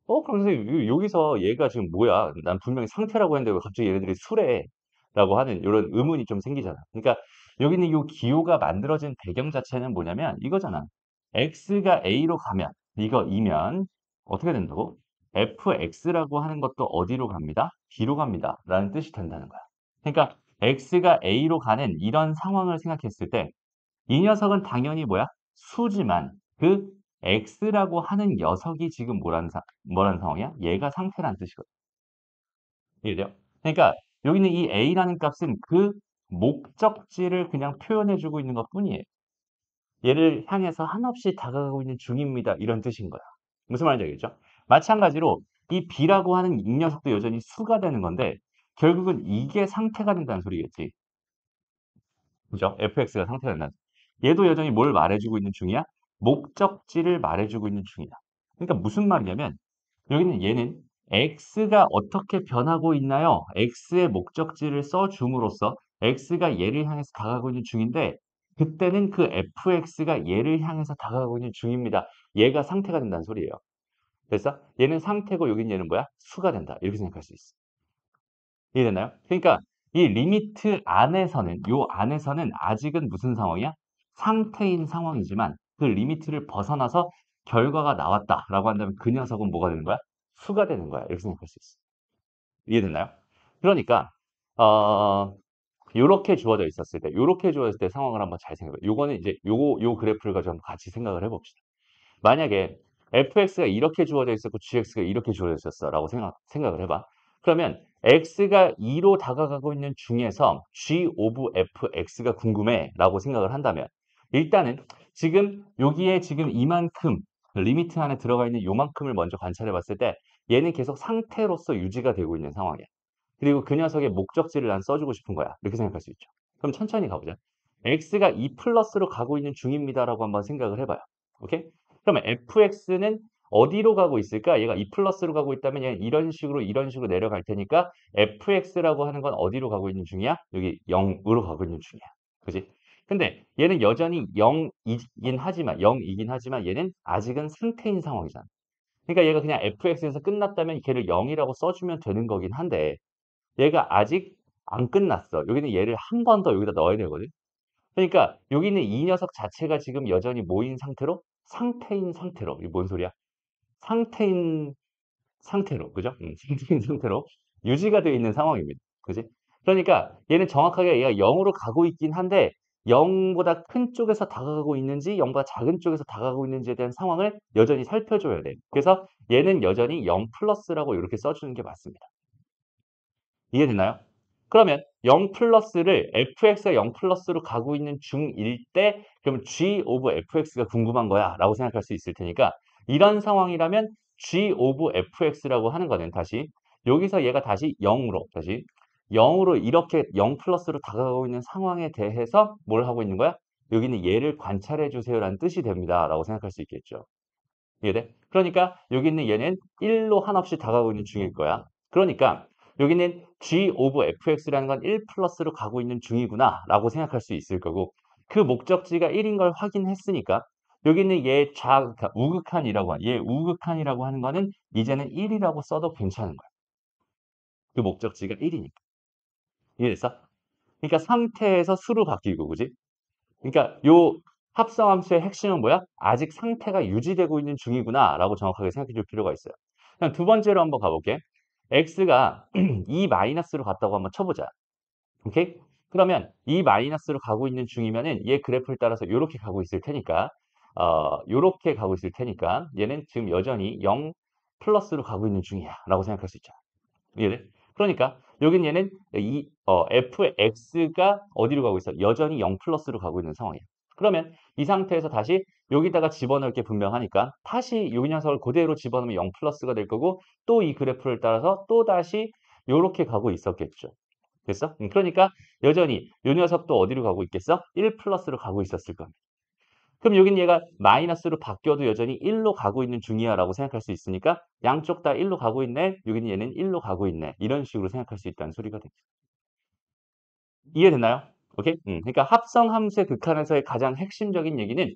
그럼 선생님, 여기서 얘가 지금 뭐야? 난 분명히 상태라고 했는데 왜 갑자기 얘네들이 수래? 라고 하는 이런 의문이 좀 생기잖아. 그러니까 여기는 이 기호가 만들어진 배경 자체는 뭐냐면 이거잖아. x가 a로 가면, 이거이면 어떻게 된다고? fx라고 하는 것도 어디로 갑니다? b로 갑니다. 라는 뜻이 된다는 거야. 그러니까 x가 a로 가는 이런 상황을 생각했을 때 이 녀석은 당연히 뭐야? 수지만 그 X라고 하는 녀석이 지금 뭐라는 상황이야? 얘가 상태라는 뜻이거든. 이해돼요? 그러니까 여기는 이 A라는 값은 그 목적지를 그냥 표현해주고 있는 것뿐이에요. 얘를 향해서 한없이 다가가고 있는 중입니다. 이런 뜻인 거야. 무슨 말인지 알겠죠? 마찬가지로 이 B라고 하는 이 녀석도 여전히 수가 되는 건데 결국은 이게 상태가 된다는 소리겠지. 그죠? fx가 상태가 된다. 얘도 여전히 뭘 말해주고 있는 중이야? 목적지를 말해주고 있는 중이야. 그러니까 무슨 말이냐면 여기는 얘는 x가 어떻게 변하고 있나요? x의 목적지를 써줌으로써 x가 얘를 향해서 다가가고 있는 중인데 그때는 그 fx가 얘를 향해서 다가가고 있는 중입니다. 얘가 상태가 된다는 소리예요. 그래서 얘는 상태고 여긴 얘는 뭐야? 수가 된다. 이렇게 생각할 수 있어. 이해되나요? 그러니까 이 리미트 안에서는 요 안에서는 아직은 무슨 상황이야? 상태인 상황이지만 그 리미트를 벗어나서 결과가 나왔다라고 한다면 그 녀석은 뭐가 되는 거야? 수가 되는 거야. 이렇게 생각할 수 있어. 이해됐나요? 그러니까 요렇게 주어져 있었을 때, 요렇게 주어졌을 때 상황을 한번 잘 생각해 봐요. 요거는 이제 요 그래프를 가지고 한번 같이 생각을 해봅시다. 만약에 fx가 이렇게 주어져 있었고 gx가 이렇게 주어져 있었어라고 생각을 해봐. 그러면 x가 2로 다가가고 있는 중에서 g 오브 fx가 궁금해라고 생각을 한다면 일단은 지금 여기에 지금 이만큼 리미트 안에 들어가 있는 요만큼을 먼저 관찰해 봤을 때 얘는 계속 상태로서 유지가 되고 있는 상황이야. 그리고 그 녀석의 목적지를 난 써주고 싶은 거야. 이렇게 생각할 수 있죠. 그럼 천천히 가보자. x가 2 플러스로 가고 있는 중입니다라고 한번 생각을 해봐요. 오케이? 그러면 fx는 어디로 가고 있을까? 얘가 2 플러스로 가고 있다면 얘는 이런 식으로 내려갈 테니까 fx라고 하는 건 어디로 가고 있는 중이야? 여기 0으로 가고 있는 중이야. 그지? 근데 얘는 여전히 0이긴 하지만 얘는 아직은 상태인 상황이잖아. 그러니까 얘가 그냥 fx에서 끝났다면 걔를 0이라고 써주면 되는 거긴 한데 얘가 아직 안 끝났어. 여기는 얘를 한 번 더 여기다 넣어야 되거든. 그러니까 여기는 이 녀석 자체가 지금 여전히 뭐인 상태로? 상태인 상태로. 이게 뭔 소리야? 상태인 상태로. 그죠? 상태인 상태로 유지가 되어 있는 상황입니다. 그지? 그러니까 얘는 정확하게 얘가 0으로 가고 있긴 한데 0보다 큰 쪽에서 다가가고 있는지 0보다 작은 쪽에서 다가가고 있는지에 대한 상황을 여전히 살펴줘야 돼. 그래서 얘는 여전히 0 플러스라고 이렇게 써주는 게 맞습니다. 이해되나요? 그러면 0 플러스를 fx가 0 플러스로 가고 있는 중일 때 그럼 g 오브 fx가 궁금한 거야 라고 생각할 수 있을 테니까 이런 상황이라면 g 오브 fx라고 하는 거는 다시 여기서 얘가 다시 0으로 이렇게 0 플러스로 다가가고 있는 상황에 대해서 뭘 하고 있는 거야? 여기는 얘를 관찰해 주세요 라는 뜻이 됩니다 라고 생각할 수 있겠죠. 이해돼? 그러니까 여기 있는 얘는 1로 한없이 다가오고 있는 중일 거야. 그러니까 여기는 g 오브 fx라는 건 1 플러스로 가고 있는 중이구나 라고 생각할 수 있을 거고 그 목적지가 1인 걸 확인했으니까 여기는 그러니까 얘 우극한이라고 하는 거는 이제는 1이라고 써도 괜찮은 거야. 그 목적지가 1이니까. 이해됐어? 그러니까 상태에서 수로 바뀌고 그지? 그러니까 요 합성함수의 핵심은 뭐야? 아직 상태가 유지되고 있는 중이구나 라고 정확하게 생각해 줄 필요가 있어요. 그럼 두 번째로 한번 가볼게. x가 2 마이너스로 갔다고 한번 쳐보자. 오케이? 그러면 이 마이너스로 가고 있는 중이면은 얘 그래프를 따라서 요렇게 가고 있을 테니까 요렇게 가고 있을 테니까 얘는 지금 여전히 0 플러스로 가고 있는 중이야라고 생각할 수 있죠. 이해돼? 그러니까 여긴 얘는 fx가 어디로 가고 있어? 여전히 0 플러스로 가고 있는 상황이야. 그러면 이 상태에서 다시 여기다가 집어넣을 게 분명하니까 다시 요 녀석을 그대로 집어넣으면 0 플러스가 될 거고 또 이 그래프를 따라서 또 다시 요렇게 가고 있었겠죠. 됐어? 그러니까 여전히 요 녀석도 어디로 가고 있겠어? 1 플러스로 가고 있었을 겁니다. 그럼 여긴 얘가 마이너스로 바뀌어도 여전히 1로 가고 있는 중이야 라고 생각할 수 있으니까 양쪽 다 1로 가고 있네. 여기는 얘는 1로 가고 있네. 이런 식으로 생각할 수 있다는 소리가 됩니다. 이해됐나요? 오케이? 그러니까 합성 함수의 극한에서의 가장 핵심적인 얘기는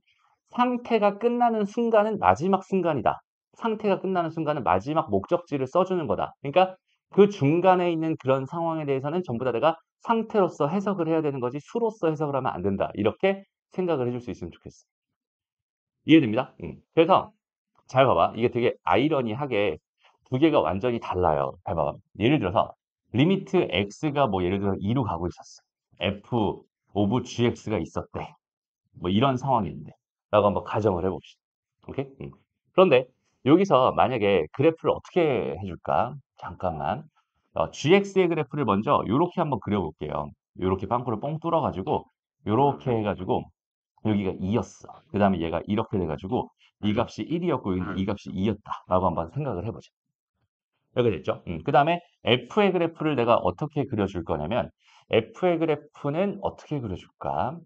상태가 끝나는 순간은 마지막 순간이다. 상태가 끝나는 순간은 마지막 목적지를 써주는 거다. 그러니까 그 중간에 있는 그런 상황에 대해서는 전부 다 내가 상태로서 해석을 해야 되는 거지 수로서 해석을 하면 안 된다. 이렇게 생각을 해줄 수 있으면 좋겠어. 이해됩니다? 그래서 잘 봐봐. 이게 되게 아이러니하게 두 개가 완전히 달라요. 잘 봐봐. 예를 들어서 리미트 x가 뭐 예를 들어 2로 가고 있었어. f 오브 gx가 있었대. 뭐 이런 상황인데 라고 한번 가정을 해봅시다. 오케이? 그런데 여기서 만약에 그래프를 어떻게 해줄까? 잠깐만. gx의 그래프를 먼저 이렇게 한번 그려볼게요. 이렇게 빵꾸를 뻥 뚫어가지고 이렇게 해가지고 여기가 2였어. 그 다음에 얘가 이렇게 돼가지고 이 값이 1이었고 여기는 이 값이 2였다. 라고 한번 생각을 해보자. 이렇게 됐죠? 그 다음에 f의 그래프를 내가 어떻게 그려줄 거냐면 f의 그래프는 어떻게 그려줄까?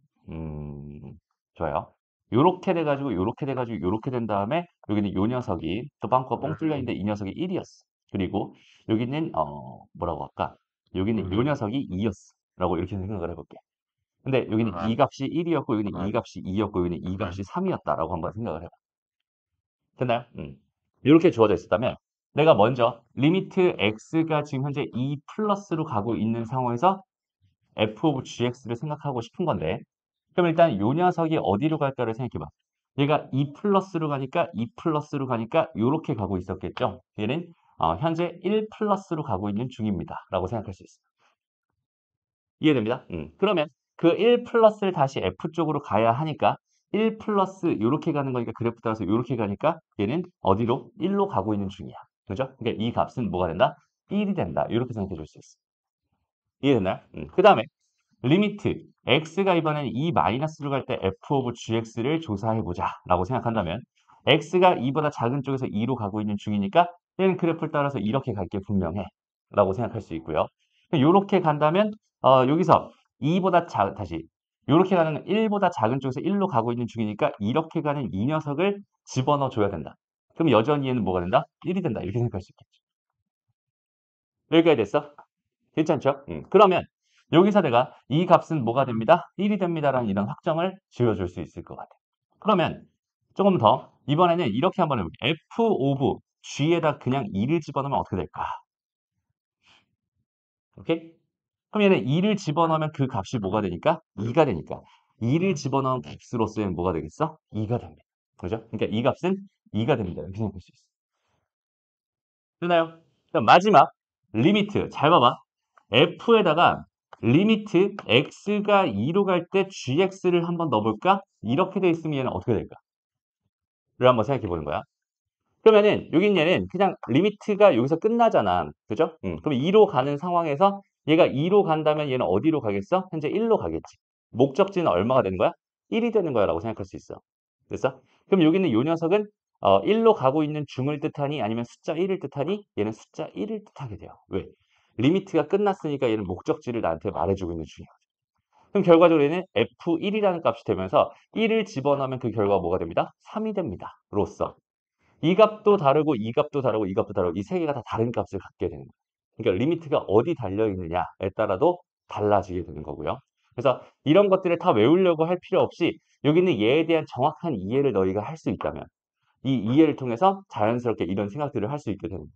좋아요. 요렇게 돼가지고 요렇게 돼가지고 요렇게 된 다음에 여기는 요 녀석이 또 빵꾸가 뻥 뚫려 있는데 이 녀석이 1이었어. 그리고 여기는 뭐라고 할까? 여기는 요 녀석이 2였어. 라고 이렇게 생각을 해볼게. 근데 여기는 이 값이 1이었고 여기는 이 값이 2였고 여기는 이 값이 3이었다라고 한번 생각을 해봐. 됐나요? 이렇게 주어져 있었다면 내가 먼저 리미트 x가 지금 현재 2 플러스로 가고 있는 상황에서 f 오브 gx를 생각하고 싶은 건데 그럼 일단 요 녀석이 어디로 갈까를 생각해봐. 얘가 2 플러스로 가니까 2 플러스로 가니까 이렇게 가고 있었겠죠. 얘는 현재 1 플러스로 가고 있는 중입니다. 라고 생각할 수 있어요. 이해됩니다. 그러면 그 1 플러스를 다시 F 쪽으로 가야 하니까 1 플러스 요렇게 가는 거니까 그래프 따라서 요렇게 가니까 얘는 어디로? 1로 가고 있는 중이야. 그죠? 그러니까 이 값은 뭐가 된다? 1이 된다. 이렇게 생각해 줄 수 있어. 이해됐나요? 그 다음에 리미트 x가 이번에는 2 마이너스로 갈 때 f 오브 gx를 조사해 보자 라고 생각한다면 x가 2보다 작은 쪽에서 2로 가고 있는 중이니까 얘는 그래프를 따라서 이렇게 갈 게 분명해 라고 생각할 수 있고요. 이렇게 간다면 여기서 2보다 다시 이렇게 가는 1보다 작은 쪽에서 1로 가고 있는 중이니까 이렇게 가는 이 녀석을 집어넣어 줘야 된다. 그럼 여전히 얘는 뭐가 된다? 1이 된다. 이렇게 생각할 수 있겠죠. 여기까지 됐어? 괜찮죠? 그러면 여기서 내가 이 값은 뭐가 됩니다? 1이 됩니다라는 이런 확정을 지어줄 수 있을 것 같아요. 그러면 조금 더 이번에는 이렇게 한번 해볼게요. f 오브 g에다 그냥 2를 집어넣으면 어떻게 될까? 오케이? 그럼 얘는 2를 집어넣으면 그 값이 뭐가 되니까? 2가 되니까 2를 집어넣은 값으로서 얘는 뭐가 되겠어? 2가 됩니다. 그죠? 그러니까 이 값은 2가 됩니다. 이렇게 생각할 수 있어요. 되나요? 그럼 마지막 리미트 잘 봐봐. f에다가 리미트 x가 2로 갈 때 gx를 한번 넣어볼까? 이렇게 돼 있으면 얘는 어떻게 될까? 를 한번 생각해 보는 거야. 그러면은 여긴 얘는 그냥 리미트가 여기서 끝나잖아. 그죠? 그럼 2로 가는 상황에서 얘가 2로 간다면 얘는 어디로 가겠어? 현재 1로 가겠지. 목적지는 얼마가 되는 거야? 1이 되는 거야 라고 생각할 수 있어. 됐어? 그럼 여기는 요 녀석은 1로 가고 있는 중을 뜻하니 아니면 숫자 1을 뜻하니 얘는 숫자 1을 뜻하게 돼요. 왜? 리미트가 끝났으니까 얘는 목적지를 나한테 말해주고 있는 중이야. 그럼 결과적으로 얘는 F1이라는 값이 되면서 1을 집어넣으면 그 결과가 뭐가 됩니다? 3이 됩니다. 로써. 이 값도 다르고 이 값도 다르고 이 값도 다르고 이 세 개가 다 다른 값을 갖게 되는 거예요. 그러니까 리미트가 어디 달려 있느냐에 따라도 달라지게 되는 거고요. 그래서 이런 것들을 다 외우려고 할 필요 없이 여기는 얘에 대한 정확한 이해를 너희가 할 수 있다면 이 이해를 통해서 자연스럽게 이런 생각들을 할 수 있게 되는 거예요.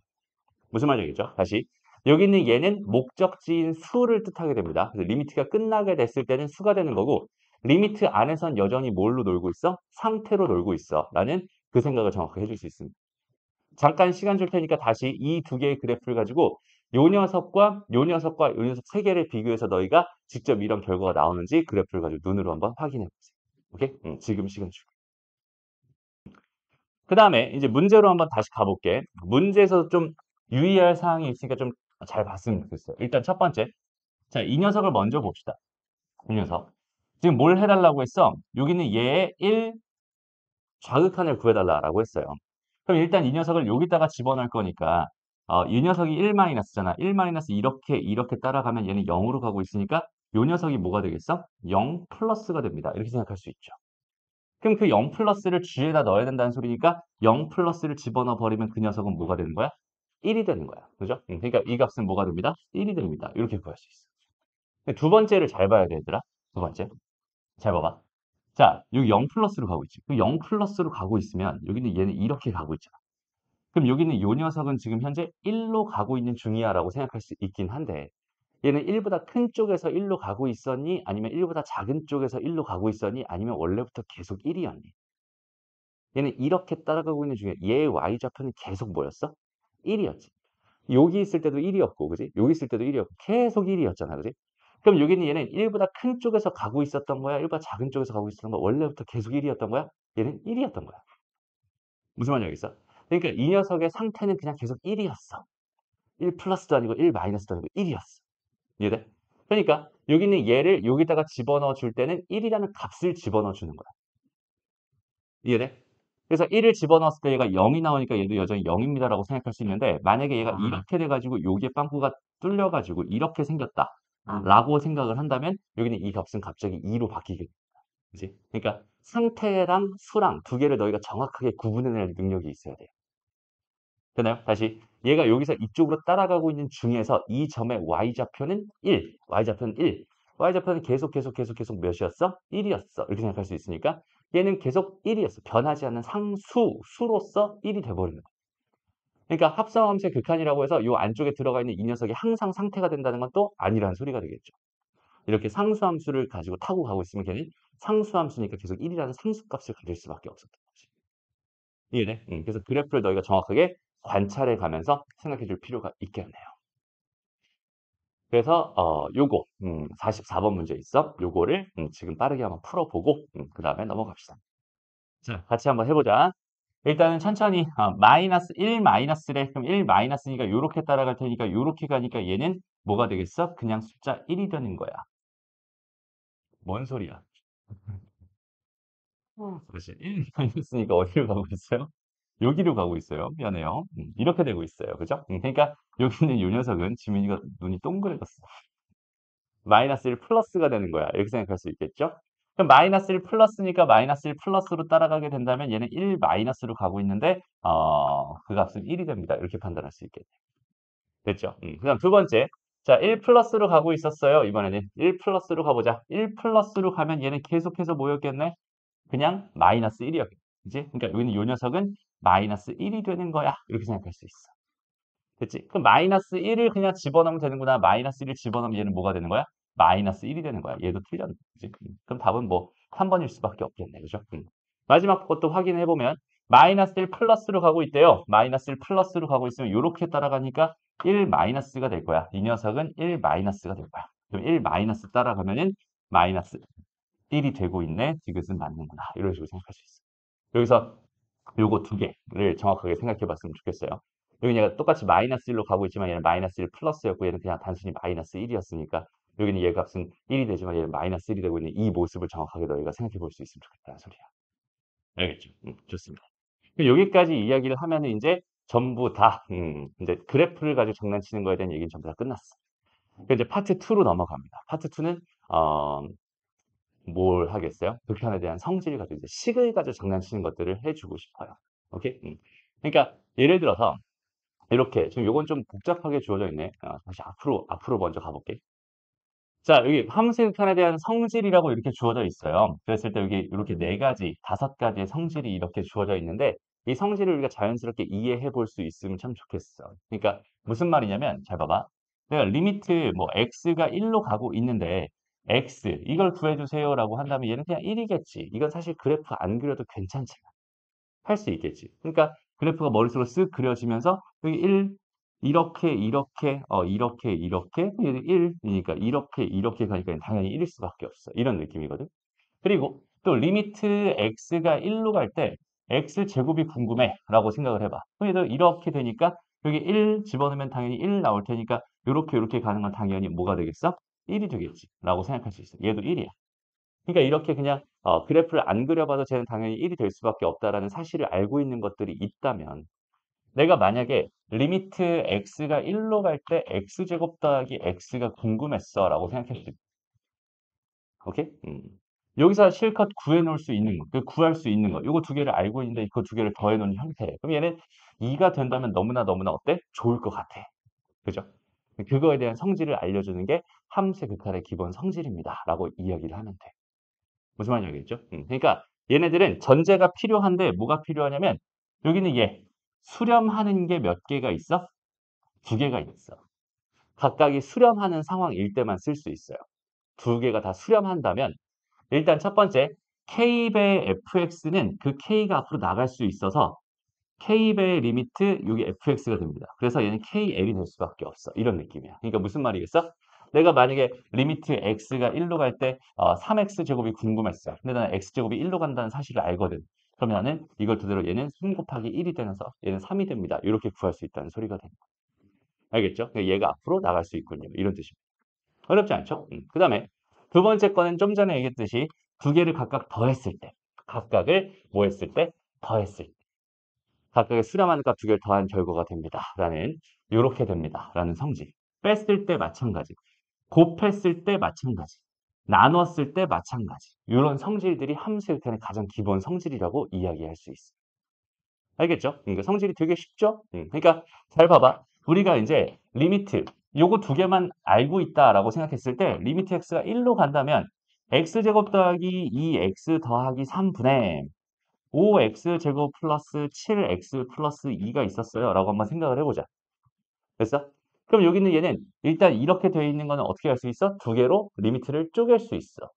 무슨 말이겠죠? 다시 여기 있는 얘는 목적지인 수를 뜻하게 됩니다. 그래서 리미트가 끝나게 됐을 때는 수가 되는 거고 리미트 안에선 여전히 뭘로 놀고 있어? 상태로 놀고 있어. 라는 그 생각을 정확하게 해줄 수 있습니다. 잠깐 시간 줄 테니까 다시 이 두 개의 그래프를 가지고 요 녀석과 요 녀석과 요 녀석 세 개를 비교해서 너희가 직접 이런 결과가 나오는지 그래프를 가지고 눈으로 한번 확인해 보세요. 오케이? 지금 시간 중. 그 다음에 이제 문제로 한번 다시 가볼게. 문제에서 좀 유의할 사항이 있으니까 좀 잘 봤으면 좋겠어요. 일단 첫 번째. 자, 이 녀석을 먼저 봅시다. 이 녀석. 지금 뭘 해달라고 했어? 여기는 얘의 1 좌극한을 구해달라고 했어요. 그럼 일단 이 녀석을 여기다가 집어넣을 거니까 이 녀석이 1-잖아. 1- 이렇게 따라가면 얘는 0으로 가고 있으니까 요 녀석이 뭐가 되겠어? 0 플러스가 됩니다. 이렇게 생각할 수 있죠. 그럼 그 0 플러스를 G에다 넣어야 된다는 소리니까 0 플러스를 집어넣어 버리면 그 녀석은 뭐가 되는 거야? 1이 되는 거야. 그죠? 그러니까 이 값은 뭐가 됩니다? 1이 됩니다. 이렇게 구할 수 있어. 두 번째를 잘 봐야 돼, 얘들아. 두 번째. 잘 봐봐. 자, 여기 0 플러스로 가고 있지. 그 0 플러스로 가고 있으면 여기는 얘는 이렇게 가고 있잖아. 그럼 여기는 요 녀석은 지금 현재 1로 가고 있는 중이야 라고 생각할 수 있긴 한데 얘는 1보다 큰 쪽에서 1로 가고 있었니? 아니면 1보다 작은 쪽에서 1로 가고 있었니? 아니면 원래부터 계속 1이었니? 얘는 이렇게 따라가고 있는 중에 얘의 y좌표는 계속 뭐였어? 1이었지. 여기 있을 때도 1이었고, 그지? 여기 있을 때도 1이었고, 계속 1이었잖아, 그지? 그럼 여기는 얘는 1보다 큰 쪽에서 가고 있었던 거야? 1보다 작은 쪽에서 가고 있었던 거야? 원래부터 계속 1이었던 거야? 얘는 1이었던 거야. 무슨 말인지 알겠어? 그러니까 이 녀석의 상태는 그냥 계속 1이었어. 1 플러스도 아니고 1 마이너스도 아니고 1이었어. 이해돼? 그러니까 여기는 얘를 여기다가 집어넣어 줄 때는 1이라는 값을 집어넣어 주는 거야. 이해돼? 그래서 1을 집어넣었을 때 얘가 0이 나오니까 얘도 여전히 0입니다라고 생각할 수 있는데 만약에 얘가 이렇게 돼가지고 여기에 빵꾸가 뚫려가지고 이렇게 생겼다. 라고 생각을 한다면 여기는 이 값은 갑자기 2로 바뀌게 됩니다. 그지? 그러니까 상태랑 수랑 두 개를 너희가 정확하게 구분해낼 능력이 있어야 돼요. 되나요? 다시 얘가 여기서 이쪽으로 따라가고 있는 중에서 이 점의 y좌표는 1, y좌표는 1, y좌표는 계속 몇이었어? 1이었어. 이렇게 생각할 수 있으니까 얘는 계속 1이었어. 변하지 않는 상수, 수로서 1이 돼버리는 거야. 그러니까 합성함수의 극한이라고 해서 이 안쪽에 들어가 있는 이 녀석이 항상 상태가 된다는 건 또 아니라는 소리가 되겠죠. 이렇게 상수함수를 가지고 타고 가고 있으면 걔는 상수함수니까 계속 1이라는 상수값을 가질 수밖에 없었던 거지. 이해돼? 그래서 그래프를 너희가 정확하게 관찰해 가면서 생각해 줄 필요가 있겠네요. 그래서 요거 44번 문제 있어. 요거를 지금 빠르게 한번 풀어보고 그다음에 넘어갑시다. 자, 같이 한번 해보자. 일단은 천천히 마이너스 1 마이너스래. 그럼 1 마이너스니까 요렇게 따라갈 테니까 요렇게 가니까 얘는 뭐가 되겠어? 그냥 숫자 1이 되는 거야. 뭔 소리야? 그렇지. 1 마이너스니까 어디로 가고 있어요? 여기로 가고 있어요. 미안해요. 이렇게 되고 있어요. 그죠? 그러니까 여기 있는 요 녀석은 지민이가 눈이 동그래졌어. 마이너스 1 플러스가 되는 거야. 이렇게 생각할 수 있겠죠? 그럼 마이너스 1 플러스니까 마이너스 1 플러스로 따라가게 된다면 얘는 1 마이너스로 가고 있는데 그 값은 1이 됩니다. 이렇게 판단할 수 있겠네요. 됐죠? 그다음 두 번째. 자, 1 플러스로 가고 있었어요. 이번에는 1 플러스로 가보자. 1 플러스로 가면 얘는 계속해서 뭐였겠네? 그냥 마이너스 1이었겠지. 그러니까 여기는 요 녀석은 마이너스 1이 되는 거야. 이렇게 생각할 수 있어. 됐지? 그럼 마이너스 1을 그냥 집어넣으면 되는구나. 마이너스 1을 집어넣으면 얘는 뭐가 되는 거야? 마이너스 1이 되는 거야. 얘도 틀렸네. 그지? 그럼 답은 뭐 3번일 수밖에 없겠네. 그죠? 마지막 것도 확인해 보면 마이너스 1 플러스로 가고 있대요. 마이너스 1 플러스로 가고 있으면 이렇게 따라가니까 1 마이너스가 될 거야. 이 녀석은 1 마이너스가 될 거야. 그럼 1 마이너스 따라가면은 마이너스 1이 되고 있네. 이것은 맞는구나. 이런 식으로 생각할 수 있어. 여기서 요거 두 개를 정확하게 생각해 봤으면 좋겠어요. 여기 얘가 똑같이 마이너스 1로 가고 있지만 얘는 마이너스 1 플러스였고 얘는 그냥 단순히 마이너스 1이었으니까 여기는 얘 값은 1이 되지만 얘는 마이너스 1이 되고 있는 이 모습을 정확하게 너희가 생각해 볼 수 있으면 좋겠다는 소리야. 알겠죠? 좋습니다. 여기까지 이야기를 하면은 이제 전부 다 이제 그래프를 가지고 장난치는 거에 대한 얘기는 전부 다 끝났어. 그럼 이제 파트 2로 넘어갑니다. 파트 2는 뭘 하겠어요? 극한에 대한 성질을 가지고 이제 식을 가지고 장난치는 것들을 해주고 싶어요. 오케이? 그러니까 예를 들어서 이렇게 지금 요건 좀 복잡하게 주어져 있네. 다시 앞으로 먼저 가볼게. 자, 여기 함수 극한에 대한 성질이라고 이렇게 주어져 있어요. 그랬을 때 여기 이렇게 네 가지, 다섯 가지의 성질이 이렇게 주어져 있는데 이 성질을 우리가 자연스럽게 이해해 볼 수 있으면 참 좋겠어. 그러니까 무슨 말이냐면 잘 봐봐. 내가 리미트 뭐 x가 1로 가고 있는데 x 이걸 구해주세요라고 한다면 얘는 그냥 1이겠지. 이건 사실 그래프 안 그려도 괜찮잖아. 할 수 있겠지. 그러니까 그래프가 머릿속으로 쓱 그려지면서 여기 1, 이렇게 얘는 1이니까 이렇게 가니까 당연히 1일 수밖에 없어. 이런 느낌이거든. 그리고 또 리미트 x가 1로 갈 때 x 제곱이 궁금해라고 생각을 해봐. 그럼 얘도 이렇게 되니까 여기 1 집어넣으면 당연히 1 나올 테니까 이렇게 가는 건 당연히 뭐가 되겠어? 1이 되겠지. 라고 생각할 수 있어. 얘도 1이야. 그러니까 이렇게 그냥 그래프를 안 그려봐도 쟤는 당연히 1이 될 수밖에 없다라는 사실을 알고 있는 것들이 있다면 내가 만약에 리미트 x가 1로 갈 때 x제곱 더하기 x가 궁금했어 라고 생각했을 때 오케이? 여기서 실컷 구해놓을 수 있는 거, 구할 수 있는 거, 요거 두 개를 알고 있는데 그 두 개를 더해놓은 형태. 그럼 얘는 2가 된다면 너무나 어때? 좋을 것 같아. 그죠? 그거에 대한 성질을 알려주는 게 함수의 극한의 기본 성질입니다. 라고 이야기를 하면 돼. 무슨 말인지 알겠죠? 그러니까 얘네들은 전제가 필요한데 뭐가 필요하냐면 여기는 얘 수렴하는 게 몇 개가 있어? 두 개가 있어. 각각이 수렴하는 상황일 때만 쓸 수 있어요. 두 개가 다 수렴한다면 일단 첫 번째 K배의 fx는 그 K가 앞으로 나갈 수 있어서 K배의 리미트 여기 fx가 됩니다. 그래서 얘는 KL이 될 수밖에 없어. 이런 느낌이야. 그러니까 무슨 말이겠어? 내가 만약에 리미트 x가 1로 갈 때 3x 제곱이 궁금했어. 근데 나는 x제곱이 1로 간다는 사실을 알거든. 그러면은 이걸 그대로 얘는 3 곱하기 1이 되면서 얘는 3이 됩니다. 이렇게 구할 수 있다는 소리가 됩니다. 알겠죠? 그러니까 얘가 앞으로 나갈 수 있군요. 이런 뜻입니다. 어렵지 않죠? 그 다음에 두 번째 거는 좀 전에 얘기했듯이 두 개를 각각 더했을 때, 각각을 뭐 했을 때? 더했을 때. 각각의 수렴하는 값 두 개를 더한 결과가 됩니다. 라는, 요렇게 됩니다. 라는 성질. 뺐을 때 마찬가지. 곱했을 때 마찬가지. 나눴을 때 마찬가지. 이런 성질들이 함수의 극한의 가장 기본 성질이라고 이야기할 수 있어요. 알겠죠? 그러니까 성질이 되게 쉽죠? 그러니까 잘 봐봐. 우리가 이제 리미트 요거 두 개만 알고 있다라고 생각했을 때 리미트 x가 1로 간다면 x제곱 더하기 2x 더하기 3분의 5x제곱 플러스 7x 플러스 2가 있었어요. 라고 한번 생각을 해보자. 됐어? 그럼 여기 있는 얘는 일단 이렇게 되어 있는 거는 어떻게 할 수 있어? 두 개로 리미트를 쪼갤 수 있어.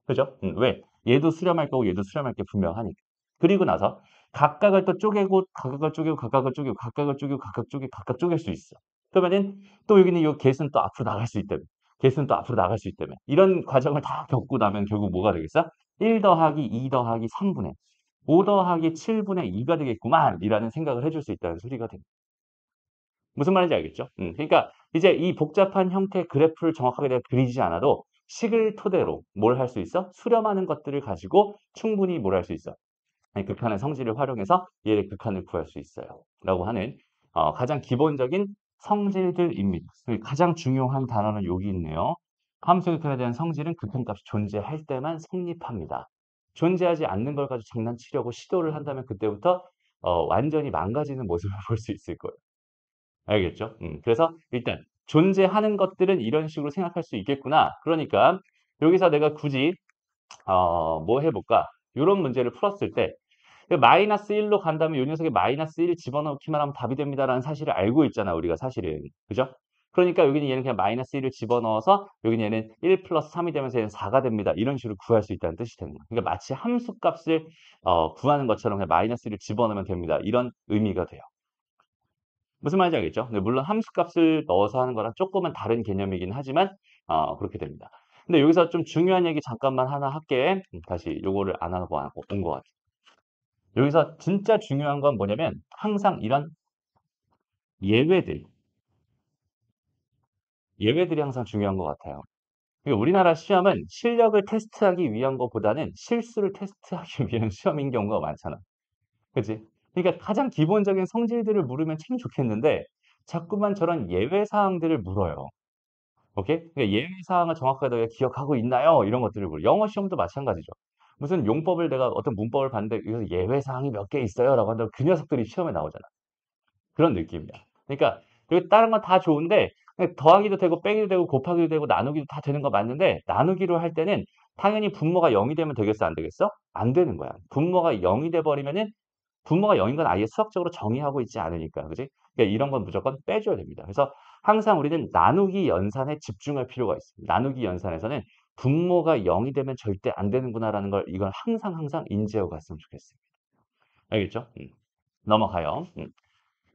그죠? 왜? 얘도 수렴할 거고 얘도 수렴할 게 분명하니까. 그리고 나서 각각을 또 쪼개고 각각을 쪼개고 각각을 쪼개고 각각을 쪼개고 각각 쪼개고 각각 쪼갤 수 있어. 그러면은 또 여기는 이 개수는 또 앞으로 나갈 수 있다며. 개수는 또 앞으로 나갈 수 있다며. 이런 과정을 다 겪고 나면 결국 뭐가 되겠어? 1 더하기 2 더하기 3분의 5 더하기 7분의 2가 되겠구만 이라는 생각을 해줄 수 있다는 소리가 됩니다. 무슨 말인지 알겠죠? 그러니까 이제 이 복잡한 형태의 그래프를 정확하게 내가 그리지 않아도 식을 토대로 뭘 할 수 있어? 수렴하는 것들을 가지고 충분히 뭘 할 수 있어? 아니, 극한의 성질을 활용해서 얘의 극한을 구할 수 있어요. 라고 하는 가장 기본적인 성질들입니다. 가장 중요한 단어는 여기 있네요. 함수의 극한에 대한 성질은 극한값이 존재할 때만 성립합니다. 존재하지 않는 걸 가지고 장난치려고 시도를 한다면 그때부터 완전히 망가지는 모습을 볼 수 있을 거예요. 알겠죠? 그래서 일단 존재하는 것들은 이런 식으로 생각할 수 있겠구나. 그러니까 여기서 내가 굳이 뭐 해볼까? 이런 문제를 풀었을 때 마이너스 1로 간다면 이 녀석에 마이너스 1 집어넣기만 하면 답이 됩니다라는 사실을 알고 있잖아. 우리가 사실은. 그죠? 그러니까 여기는 얘는 그냥 마이너스 1을 집어넣어서 여기는 얘는 1 플러스 3이 되면서 얘는 4가 됩니다. 이런 식으로 구할 수 있다는 뜻이 되는 거야. 그러니까 마치 함수 값을 구하는 것처럼 그냥 마이너스 1을 집어넣으면 됩니다. 이런 의미가 돼요. 무슨 말인지 알겠죠? 근데 물론 함수값을 넣어서 하는 거랑 조금은 다른 개념이긴 하지만 그렇게 됩니다. 근데 여기서 좀 중요한 얘기 잠깐만 하나 할게. 다시 요거를 안 하고 온 것 같아. 여기서 진짜 중요한 건 뭐냐면 항상 이런 예외들, 예외들이 항상 중요한 것 같아요. 그러니까 우리나라 시험은 실력을 테스트하기 위한 것보다는 실수를 테스트하기 위한 시험인 경우가 많잖아. 그치? 그러니까 가장 기본적인 성질들을 물으면 참 좋겠는데 자꾸만 저런 예외 사항들을 물어요. 오케이? 그러니까 예외 사항을 정확하게 내가 기억하고 있나요? 이런 것들을 물어. 영어 시험도 마찬가지죠. 무슨 용법을 내가 어떤 문법을 봤는데 여기서 예외 사항이 몇 개 있어요라고 한다면 그 녀석들이 시험에 나오잖아. 그런 느낌이야. 그러니까 여기 다른 건 다 좋은데 그냥 더하기도 되고 빼기도 되고 곱하기도 되고 나누기도 다 되는 거 맞는데 나누기로 할 때는 당연히 분모가 0이 되면 되겠어 안 되겠어? 안 되는 거야. 분모가 0이 돼 버리면은 분모가 0인 건 아예 수학적으로 정의하고 있지 않으니까. 그지? 그러니까 이런 건 무조건 빼줘야 됩니다. 그래서 항상 우리는 나누기 연산에 집중할 필요가 있습니다. 나누기 연산에서는 분모가 0이 되면 절대 안 되는구나라는 걸 이건 항상 인지하고 갔으면 좋겠습니다. 알겠죠? 넘어가요.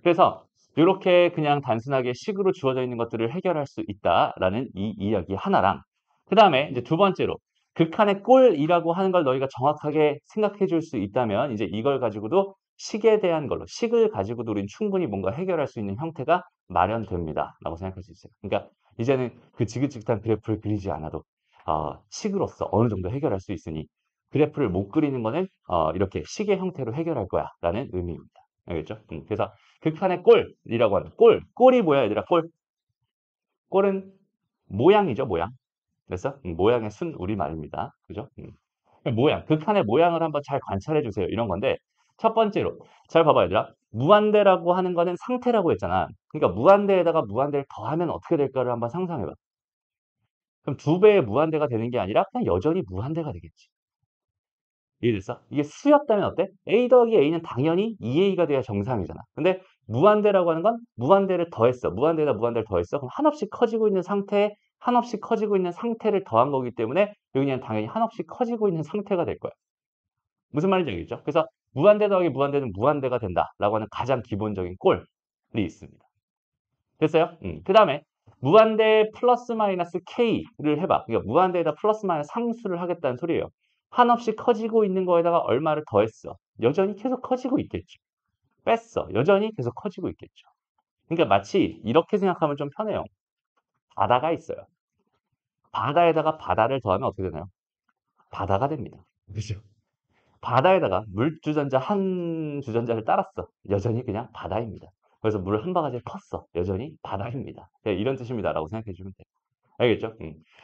그래서 이렇게 그냥 단순하게 식으로 주어져 있는 것들을 해결할 수 있다라는 이 이야기 하나랑 그다음에 이제 두 번째로 극한의 꼴이라고 하는 걸 너희가 정확하게 생각해 줄 수 있다면 이제 이걸 가지고도 식에 대한 걸로 식을 가지고도 우리는 충분히 뭔가 해결할 수 있는 형태가 마련됩니다라고 생각할 수 있어요. 그러니까 이제는 그 지긋지긋한 그래프를 그리지 않아도 식으로서 어느 정도 해결할 수 있으니 그래프를 못 그리는 거는 이렇게 식의 형태로 해결할 거야라는 의미입니다. 알겠죠? 그래서 극한의 꼴이라고 하는 꼴이 뭐야 얘들아? 꼴은 모양이죠, 모양. 됐어? 모양의 순 우리말입니다. 그죠? 모양, 극한의 모양을 한번 잘 관찰해 주세요. 이런 건데 첫 번째로 잘 봐봐 얘들아. 무한대라고 하는 거는 상태라고 했잖아. 그러니까 무한대에다가 무한대를 더하면 어떻게 될까를 한번 상상해 봐. 그럼 두 배의 무한대가 되는 게 아니라 그냥 여전히 무한대가 되겠지. 이해됐어? 이게 수였다면 어때? A 더하기 A는 당연히 2A가 돼야 정상이잖아. 근데 무한대라고 하는 건 무한대를 더했어. 무한대에다 무한대를 더했어. 그럼 한없이 커지고 있는 상태에 한없이 커지고 있는 상태를 더한 거기 때문에 여기는 당연히 한없이 커지고 있는 상태가 될 거야. 무슨 말인지 알겠죠? 그래서 무한대 더하기 무한대는 무한대가 된다라고 하는 가장 기본적인 꼴이 있습니다. 됐어요? 그 다음에 무한대 플러스 마이너스 K를 해봐. 그러니까 무한대에다 플러스 마이너스 상수를 하겠다는 소리예요. 한없이 커지고 있는 거에다가 얼마를 더했어. 여전히 계속 커지고 있겠죠. 뺐어. 여전히 계속 커지고 있겠죠. 그러니까 마치 이렇게 생각하면 좀 편해요. 바다가 있어요. 바다에다가 바다를 더하면 어떻게 되나요? 바다가 됩니다. 그죠? 바다에다가 물 주전자 한 주전자를 따랐어. 여전히 그냥 바다입니다. 그래서 물 한 바가지를 펐어. 여전히 바다입니다. 네, 이런 뜻입니다라고 생각해 주면 돼요. 알겠죠?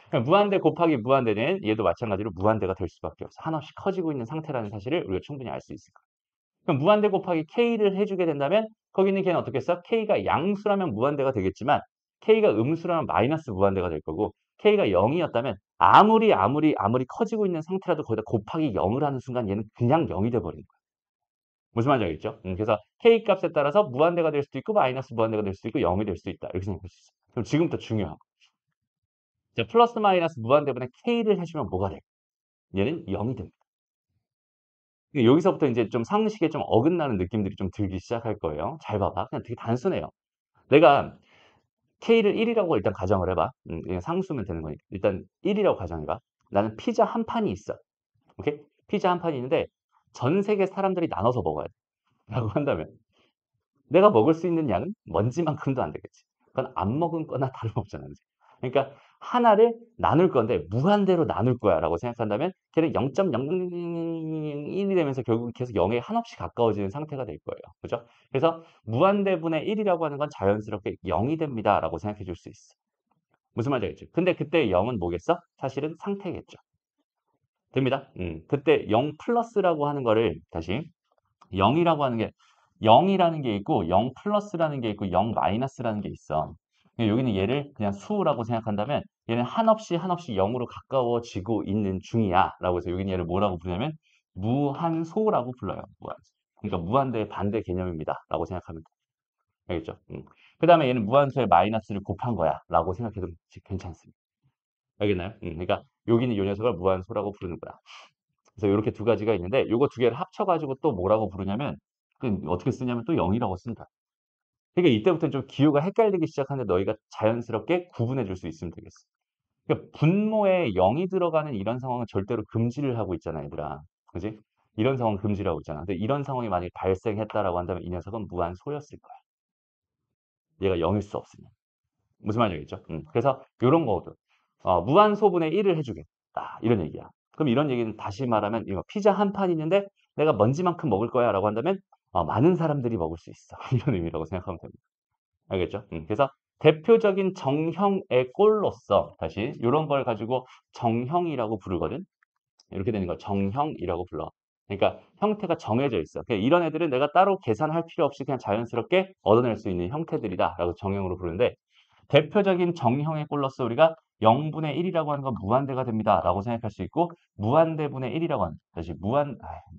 그럼 무한대 곱하기 무한대는 얘도 마찬가지로 무한대가 될 수밖에 없어. 한없이 커지고 있는 상태라는 사실을 우리가 충분히 알 수 있을 거야. 그럼 무한대 곱하기 k를 해주게 된다면 거기 있는 걔는 어떻게 써? k가 양수라면 무한대가 되겠지만 k가 음수라면 마이너스 무한대가 될 거고 k가 0이었다면 아무리 커지고 있는 상태라도 거기다 곱하기 0을 하는 순간 얘는 그냥 0이 돼버리는 거야. 무슨 말인지 알겠죠? 그래서 k 값에 따라서 무한대가 될 수도 있고 마이너스 무한대가 될 수도 있고 0이 될 수도 있다. 이렇게 생각할 수 있어요. 그럼 지금부터 중요한 거. 자, 플러스 마이너스 무한대분의 k를 해주면 뭐가 돼? 얘는 0이 됩니다. 여기서부터 이제 좀 상식에 좀 어긋나는 느낌들이 좀 들기 시작할 거예요. 잘 봐봐. 그냥 되게 단순해요. 내가 K를 1이라고 일단 가정을 해봐. 그냥 상수면 되는 거니까. 일단 1이라고 가정해봐. 나는 피자 한 판이 있어. 오케이? 피자 한 판이 있는데 전 세계 사람들이 나눠서 먹어야 돼. 라고 한다면 내가 먹을 수 있는 양은 먼지만큼도 안 되겠지. 그건 안 먹은 거나 다름없잖아. 그지? 그러니까 하나를 나눌 건데 무한대로 나눌 거야 라고 생각한다면 걔는 0.0001이 되면서 결국 계속 0에 한없이 가까워지는 상태가 될 거예요. 그죠? 그래서 무한대분의 1이라고 하는 건 자연스럽게 0이 됩니다 라고 생각해 줄 수 있어. 무슨 말인지 알겠죠? 근데 그때 0은 뭐겠어? 사실은 상태겠죠. 됩니다. 그때 0 플러스라고 하는 거를 다시 0이라고 하는 게 0이라는 게 있고 0 플러스라는 게 있고 0 마이너스라는 게 있어. 여기는 얘를 그냥 수라고 생각한다면 얘는 한없이 0으로 가까워지고 있는 중이야 라고 해서 여기는 얘를 뭐라고 부르냐면 무한소라고 불러요. 무한소. 그러니까 무한대의 반대 개념입니다 라고 생각하면 돼. 알겠죠? 그 다음에 얘는 무한소의 마이너스를 곱한 거야 라고 생각해도 괜찮습니다. 알겠나요? 그러니까 여기는 이 녀석을 무한소라고 부르는 거야. 그래서 이렇게 두 가지가 있는데 요거 두 개를 합쳐가지고 또 뭐라고 부르냐면 어떻게 쓰냐면 또 0이라고 쓴다. 그러니까 이때부터는 좀 기호가 헷갈리기 시작하는데 너희가 자연스럽게 구분해 줄 수 있으면 되겠어. 그러니까 분모에 0이 들어가는 이런 상황은 절대로 금지를 하고 있잖아, 얘들아. 그지? 이런 상황 금지를 하고 있잖아. 근데 이런 상황이 만약에 발생했다라고 한다면 이 녀석은 무한소였을 거야. 얘가 0일 수 없으니. 무슨 말인지 알겠죠? 그래서 요런 거거든. 무한소분의 1을 해주겠다. 이런 얘기야. 그럼 이런 얘기는 다시 말하면 이거 피자 한 판 있는데 내가 먼지만큼 먹을 거야 라고 한다면 많은 사람들이 먹을 수 있어. 이런 의미라고 생각하면 됩니다. 알겠죠? 그래서 대표적인 정형의 꼴로서 다시 이런 걸 가지고 정형이라고 부르거든. 이렇게 되는 거 정형이라고 불러. 그러니까 형태가 정해져 있어. 그러니까 이런 애들은 내가 따로 계산할 필요 없이 그냥 자연스럽게 얻어낼 수 있는 형태들이다라고 정형으로 부르는데 대표적인 정형의 꼴로서 우리가 0분의 1이라고 하는 건 무한대가 됩니다라고 생각할 수 있고 무한대분의 1이라고 하는 다시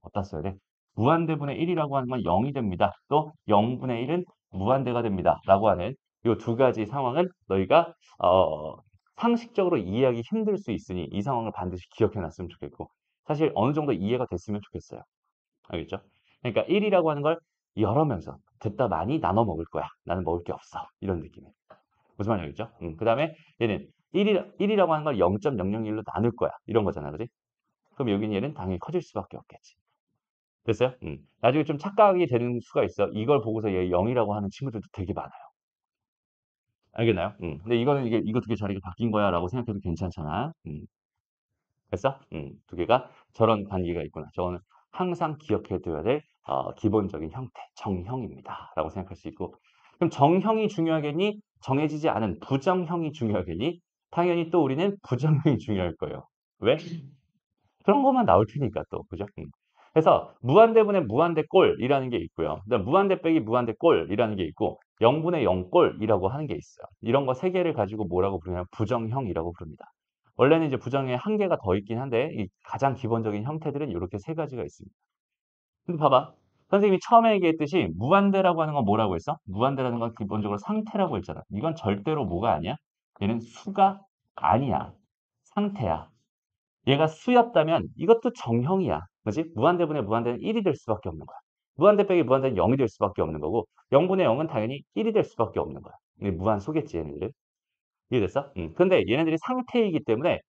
어디다 써야 돼? 무한대분의 1이라고 하는 건 0이 됩니다. 또 0분의 1은 무한대가 됩니다라고 하는 이 두 가지 상황은 너희가 상식적으로 이해하기 힘들 수 있으니 이 상황을 반드시 기억해 놨으면 좋겠고 사실 어느 정도 이해가 됐으면 좋겠어요. 알겠죠? 그러니까 1이라고 하는 걸 열으면서 됐다 많이 나눠 먹을 거야. 나는 먹을 게 없어. 이런 느낌이에요. 무슨 말인지 알겠죠? 그 다음에 얘는 1이라고 하는 걸 0.001로 나눌 거야. 이런 거잖아. 그지? 그럼 여기는 얘는 당연히 커질 수밖에 없겠지. 됐어요? 나중에 좀 착각이 되는 수가 있어. 이걸 보고서 얘 0이라고 하는 친구들도 되게 많아요. 알겠나요? 근데 이거는 이거 두 개 자리가 바뀐 거야 라고 생각해도 괜찮잖아. 됐어? 두 개가 저런 관계가 있구나. 저거는 항상 기억해둬야 될 기본적인 형태, 정형입니다. 라고 생각할 수 있고. 그럼 정형이 중요하겠니? 정해지지 않은 부정형이 중요하겠니? 당연히 또 우리는 부정형이 중요할 거예요. 왜? 그런 것만 나올 테니까 또. 그죠? 그래서 무한대분의 무한대꼴이라는 게 있고요. 그다음 무한대 빼기 무한대꼴이라는 게 있고 0분의 0꼴이라고 하는 게 있어요. 이런 거 세 개를 가지고 뭐라고 부르냐면 부정형이라고 부릅니다. 원래는 이제 부정에 한 개가 더 있긴 한데 이 가장 기본적인 형태들은 이렇게 세 가지가 있습니다. 근데 봐봐. 선생님이 처음에 얘기했듯이 무한대라고 하는 건 뭐라고 했어? 무한대라는 건 기본적으로 상태라고 했잖아. 이건 절대로 뭐가 아니야? 얘는 수가 아니야. 상태야. 얘가 수였다면 이것도 정형이야. 그지? 무한대분의 무한대는 1이 될 수밖에 없는 거야. 무한대 빼기 무한대는 0이 될 수밖에 없는 거고 0분의 0은 당연히 1이 될 수밖에 없는 거야. 이게 무한 소겠지 얘네들. 이해됐어? 근데 얘네들이 상태이기 때문에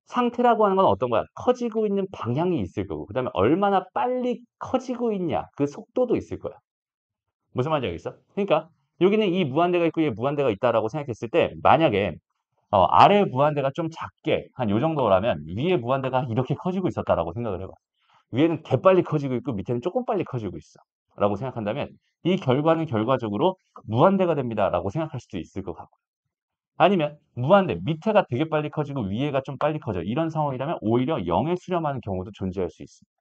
상태라고 하는 건 어떤 거야? 커지고 있는 방향이 있을 거고 그다음에 얼마나 빨리 커지고 있냐 그 속도도 있을 거야. 무슨 말인지 알겠어? 그러니까 여기는 이 무한대가 있고 얘 무한대가 있다라고 생각했을 때 만약에 아래 무한대가 좀 작게 한 요 정도라면 위에 무한대가 이렇게 커지고 있었다라고 생각을 해봐. 위에는 개빨리 커지고 있고 밑에는 조금 빨리 커지고 있어. 라고 생각한다면 이 결과는 결과적으로 무한대가 됩니다라고 생각할 수도 있을 것 같고 아니면 무한대 밑에가 되게 빨리 커지고 위에가 좀 빨리 커져. 이런 상황이라면 오히려 0에 수렴하는 경우도 존재할 수 있습니다.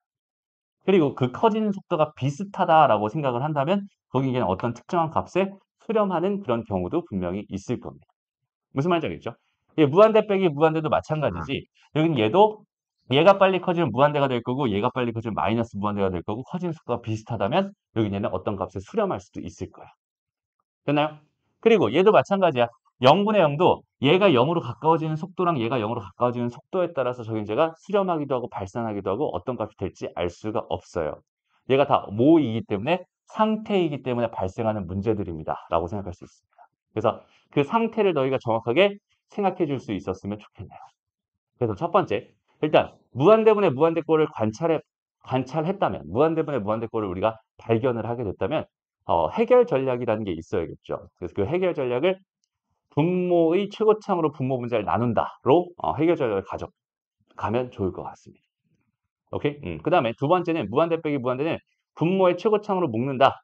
그리고 그 커지는 속도가 비슷하다라고 생각을 한다면 거기에 어떤 특정한 값에 수렴하는 그런 경우도 분명히 있을 겁니다. 무슨 말인지 알겠죠? 예, 무한대 빼기 무한대도 마찬가지지. 여기는 얘도 얘가 빨리 커지면 무한대가 될 거고 얘가 빨리 커지면 마이너스 무한대가 될 거고 커지는 속도가 비슷하다면 여기는 얘는 어떤 값에 수렴할 수도 있을 거야. 됐나요? 그리고 얘도 마찬가지야. 0분의 0도 얘가 0으로 가까워지는 속도랑 얘가 0으로 가까워지는 속도에 따라서 적용제가 수렴하기도 하고 발산하기도 하고 어떤 값이 될지 알 수가 없어요. 얘가 다 모이기 때문에 상태이기 때문에 발생하는 문제들입니다. 라고 생각할 수 있습니다. 그래서 그 상태를 너희가 정확하게 생각해 줄 수 있었으면 좋겠네요. 그래서 첫 번째, 일단 무한대분의 무한대꼴을 관찰했다면 무한대분의 무한대꼴을 우리가 발견을 하게 됐다면 해결 전략이라는 게 있어야겠죠. 그래서 그 해결 전략을 분모의 최고창으로 분모 분자를 나눈다로 해결 전략을 가져가면 좋을 것 같습니다. 오케이? 그 다음에 두 번째는 무한대 빼기 무한대는 분모의 최고창으로 묶는다.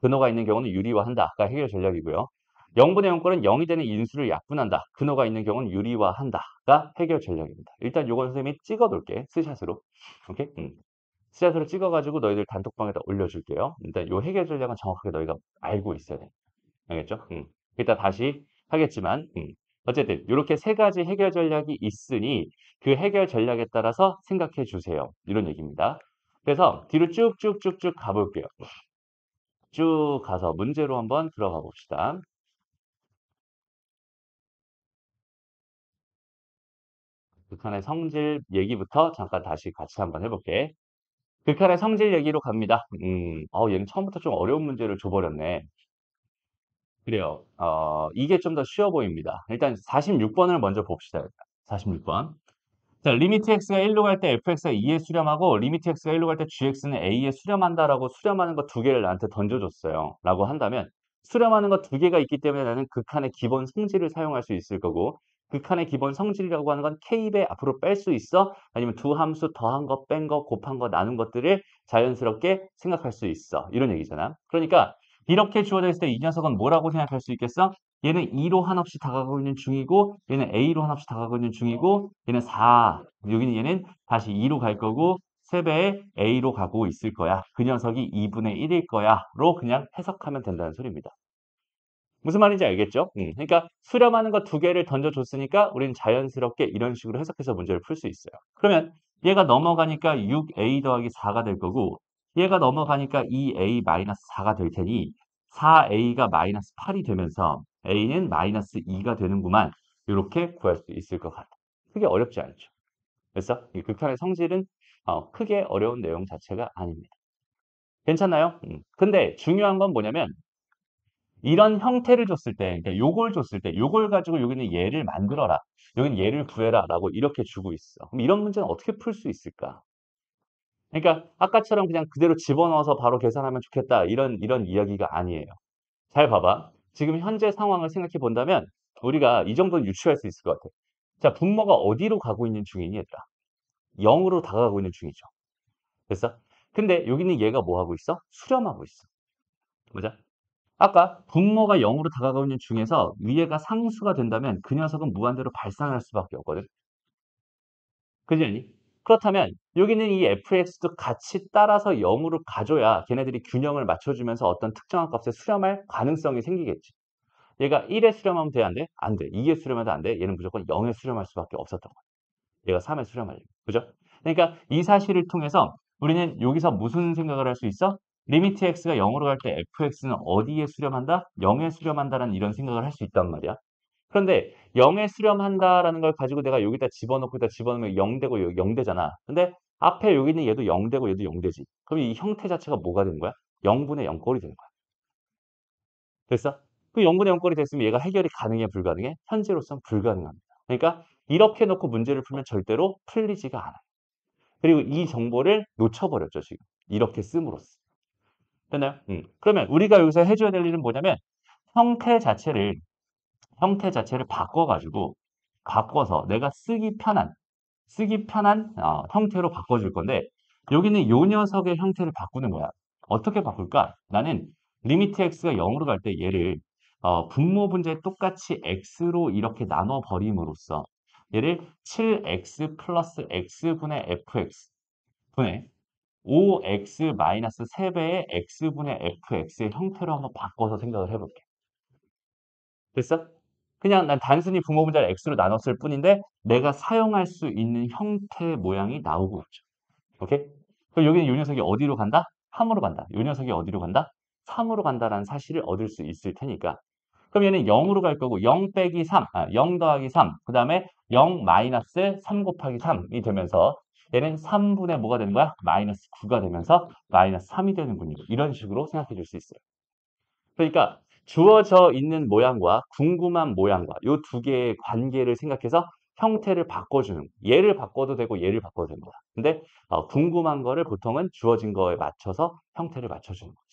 근호가 있는 경우는 유리화한다가 해결 전략이고요. 0분의 0꼴은 0이 되는 인수를 약분한다. 근호가 있는 경우는 유리화한다가 해결 전략입니다. 일단 요건 선생님이 찍어둘게. 스샷으로. 오케이? 스샷으로 찍어가지고 너희들 단톡방에다 올려줄게요. 일단 요 해결 전략은 정확하게 너희가 알고 있어야 돼. 알겠죠? 이따 다시 하겠지만 어쨌든 이렇게 세 가지 해결 전략이 있으니 그 해결 전략에 따라서 생각해 주세요. 이런 얘기입니다. 그래서 뒤로 쭉쭉쭉쭉 가볼게요. 쭉 가서 문제로 한번 들어가 봅시다. 극한의 성질 얘기부터 잠깐 다시 같이 한번 해볼게. 극한의 성질 얘기로 갑니다. 얘는 처음부터 좀 어려운 문제를 줘버렸네. 그래요. 이게 좀 더 쉬워 보입니다. 일단 46번을 먼저 봅시다. 46번. 자, 리미트 x가 1로 갈 때 fx가 2에 수렴하고 리미트 x가 1로 갈 때 gx는 a에 수렴한다라고 수렴하는 거 두 개를 나한테 던져줬어요. 라고 한다면 수렴하는 거 두 개가 있기 때문에 나는 극한의 기본 성질을 사용할 수 있을 거고 극한의 기본 성질이라고 하는 건 k배 앞으로 뺄 수 있어? 아니면 두 함수 더한 거, 뺀 거, 곱한 거, 나눈 것들을 자연스럽게 생각할 수 있어. 이런 얘기잖아. 그러니까 이렇게 주어져 있을 때 이 녀석은 뭐라고 생각할 수 있겠어? 얘는 2로 한없이 다가가고 있는 중이고 얘는 a로 한없이 다가가고 있는 중이고 얘는 4 여기는 얘는 다시 2로 갈 거고 3배의 a로 가고 있을 거야. 그 녀석이 2분의 1일 거야 로 그냥 해석하면 된다는 소리입니다. 무슨 말인지 알겠죠? 그러니까 수렴하는 거 두 개를 던져줬으니까 우리는 자연스럽게 이런 식으로 해석해서 문제를 풀 수 있어요. 그러면 얘가 넘어가니까 6a 더하기 4가 될 거고 얘가 넘어가니까 2a 마이너스 4가 될 테니 4a가 마이너스 8이 되면서 a는 마이너스 2가 되는구만. 이렇게 구할 수 있을 것 같아요. 크게 어렵지 않죠. 그래서 이 극한의 성질은 크게 어려운 내용 자체가 아닙니다. 괜찮나요? 근데 중요한 건 뭐냐면 이런 형태를 줬을 때, 그러니까 요걸 줬을 때, 요걸 가지고 여기는 얘를 만들어라. 여기는 얘를 구해라. 라고 이렇게 주고 있어. 그럼 이런 문제는 어떻게 풀 수 있을까? 그러니까 아까처럼 그냥 그대로 집어넣어서 바로 계산하면 좋겠다. 이런 이야기가 아니에요. 잘 봐봐. 지금 현재 상황을 생각해 본다면 우리가 이 정도는 유추할 수 있을 것 같아. 자, 분모가 어디로 가고 있는 중이니, 얘들아? 0으로 다가가고 있는 중이죠. 됐어? 근데 여기는 얘가 뭐 하고 있어? 수렴하고 있어. 보자. 아까 분모가 0으로 다가가고 있는 중에서 위에가 상수가 된다면 그 녀석은 무한대로 발산할 수밖에 없거든. 그지 않니? 그렇다면 여기는 이 fx도 같이 따라서 0으로 가줘야 걔네들이 균형을 맞춰주면서 어떤 특정한 값에 수렴할 가능성이 생기겠지. 얘가 1에 수렴하면 돼, 안 돼? 안 돼. 2에 수렴해도 안 돼. 얘는 무조건 0에 수렴할 수밖에 없었던 거야. 얘가 3에 수렴하려고. 그죠? 그러니까 이 사실을 통해서 우리는 여기서 무슨 생각을 할 수 있어? 리미트 x가 0으로 갈 때 fx는 어디에 수렴한다? 0에 수렴한다라는 이런 생각을 할 수 있단 말이야. 그런데 0에 수렴한다라는 걸 가지고 내가 여기다 집어넣고 여기다 집어넣으면 0 되고 0 되잖아. 근데 앞에 여기 있는 얘도 0 되고 얘도 0 되지. 그럼 이 형태 자체가 뭐가 되는 거야? 0분의 0 꼴이 되는 거야. 됐어? 그 0분의 0 꼴이 됐으면 얘가 해결이 가능해, 불가능해? 현재로서는 불가능합니다. 그러니까 이렇게 놓고 문제를 풀면 절대로 풀리지가 않아요. 그리고 이 정보를 놓쳐버렸죠, 지금. 이렇게 씀으로써. 됐나요? 그러면 우리가 여기서 해줘야 될 일은 뭐냐면 형태 자체를 바꿔가지고 바꿔서 내가 쓰기 편한 형태로 바꿔줄 건데 여기는 요 녀석의 형태를 바꾸는 거야. 어떻게 바꿀까? 나는 리미트 x가 0으로 갈 때 얘를 분모 분자에 똑같이 x로 이렇게 나눠 버림으로써 얘를 7x 플러스 x분의 fx 분의 5x 마이너스 3배의 x분의 fx의 형태로 한번 바꿔서 생각을 해볼게. 됐어? 그냥 난 단순히 부모 분자를 x로 나눴을 뿐인데 내가 사용할 수 있는 형태 모양이 나오고 있죠. 오케이? 그럼 여기는 이 녀석이 어디로 간다? 3으로 간다. 이 녀석이 어디로 간다? 3으로 간다라는 사실을 얻을 수 있을 테니까. 그럼 얘는 0으로 갈 거고 0 빼기 3, 0 더하기 3, 그 다음에 0 마이너스 3 곱하기 3이 되면서 얘는 3분의 뭐가 되는 거야? 마이너스 9가 되면서 마이너스 3이 되는군요. 이런 식으로 생각해 줄 수 있어요. 그러니까 주어져 있는 모양과 궁금한 모양과 이 두 개의 관계를 생각해서 형태를 바꿔주는 얘를 바꿔도 되고 얘를 바꿔도 됩니다. 근데 궁금한 거를 보통은 주어진 거에 맞춰서 형태를 맞춰주는 거지.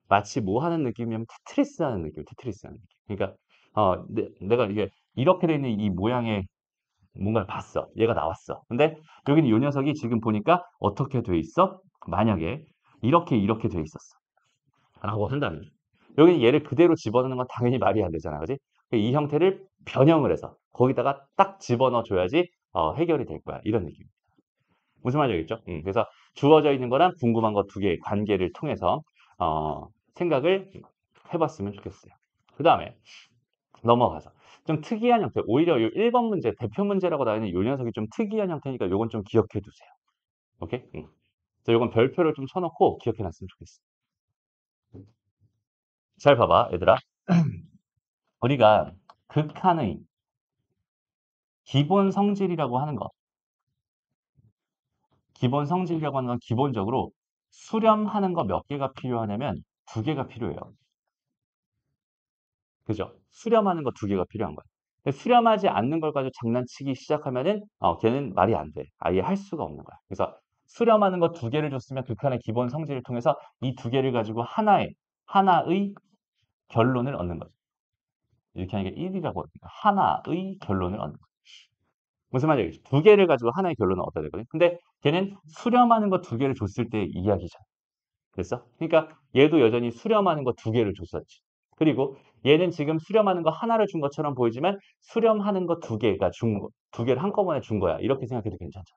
마치 뭐 하는 느낌이냐면 테트리스 하는 느낌, 테트리스 하는 느낌. 그러니까 내가 이게 이렇게 돼 있는 이 모양의 뭔가를 봤어. 얘가 나왔어. 근데 여기는 이 녀석이 지금 보니까 어떻게 돼 있어? 만약에 이렇게 돼 있었어. 라고 한다면 여기는 얘를 그대로 집어넣는 건 당연히 말이 안 되잖아. 그지? 이 형태를 변형을 해서 거기다가 딱 집어넣어 줘야지 해결이 될 거야. 이런 느낌. 무슨 말인지 알겠죠? 그래서 주어져 있는 거랑 궁금한 거 두 개의 관계를 통해서 생각을 해봤으면 좋겠어요. 그 다음에 넘어가서 좀 특이한 형태. 오히려 이 1번 문제, 대표 문제라고 나와 있는 이 녀석이 좀 특이한 형태니까 요건 좀 기억해 두세요. 오케이? 그래서 요건 별표를 좀 쳐놓고 기억해 놨으면 좋겠어. 잘 봐봐, 얘들아. 우리가 극한의 기본 성질이라고 하는 거, 기본 성질이라고 하는 건 기본적으로 수렴하는 거 몇 개가 필요하냐면 두 개가 필요해요. 그죠? 수렴하는 거 두 개가 필요한 거야. 근데 수렴하지 않는 걸 가지고 장난치기 시작하면은 걔는 말이 안 돼. 아예 할 수가 없는 거야. 그래서 수렴하는 거 두 개를 줬으면 극한의 기본 성질을 통해서 이 두 개를 가지고 하나의 결론을 얻는 거죠. 이렇게 하니까 1이라고 합니다. 하나의 결론을 얻는 거죠. 무슨 말이야? 두 개를 가지고 하나의 결론을 얻어야 되거든. 근데 걔는 수렴하는 거 두 개를 줬을 때 이야기잖아. 됐어? 그러니까 얘도 여전히 수렴하는 거 두 개를 줬었지. 그리고 얘는 지금 수렴하는 거 하나를 준 것처럼 보이지만 수렴하는 거 두 개가 두 개를 한꺼번에 준 거야. 이렇게 생각해도 괜찮잖아.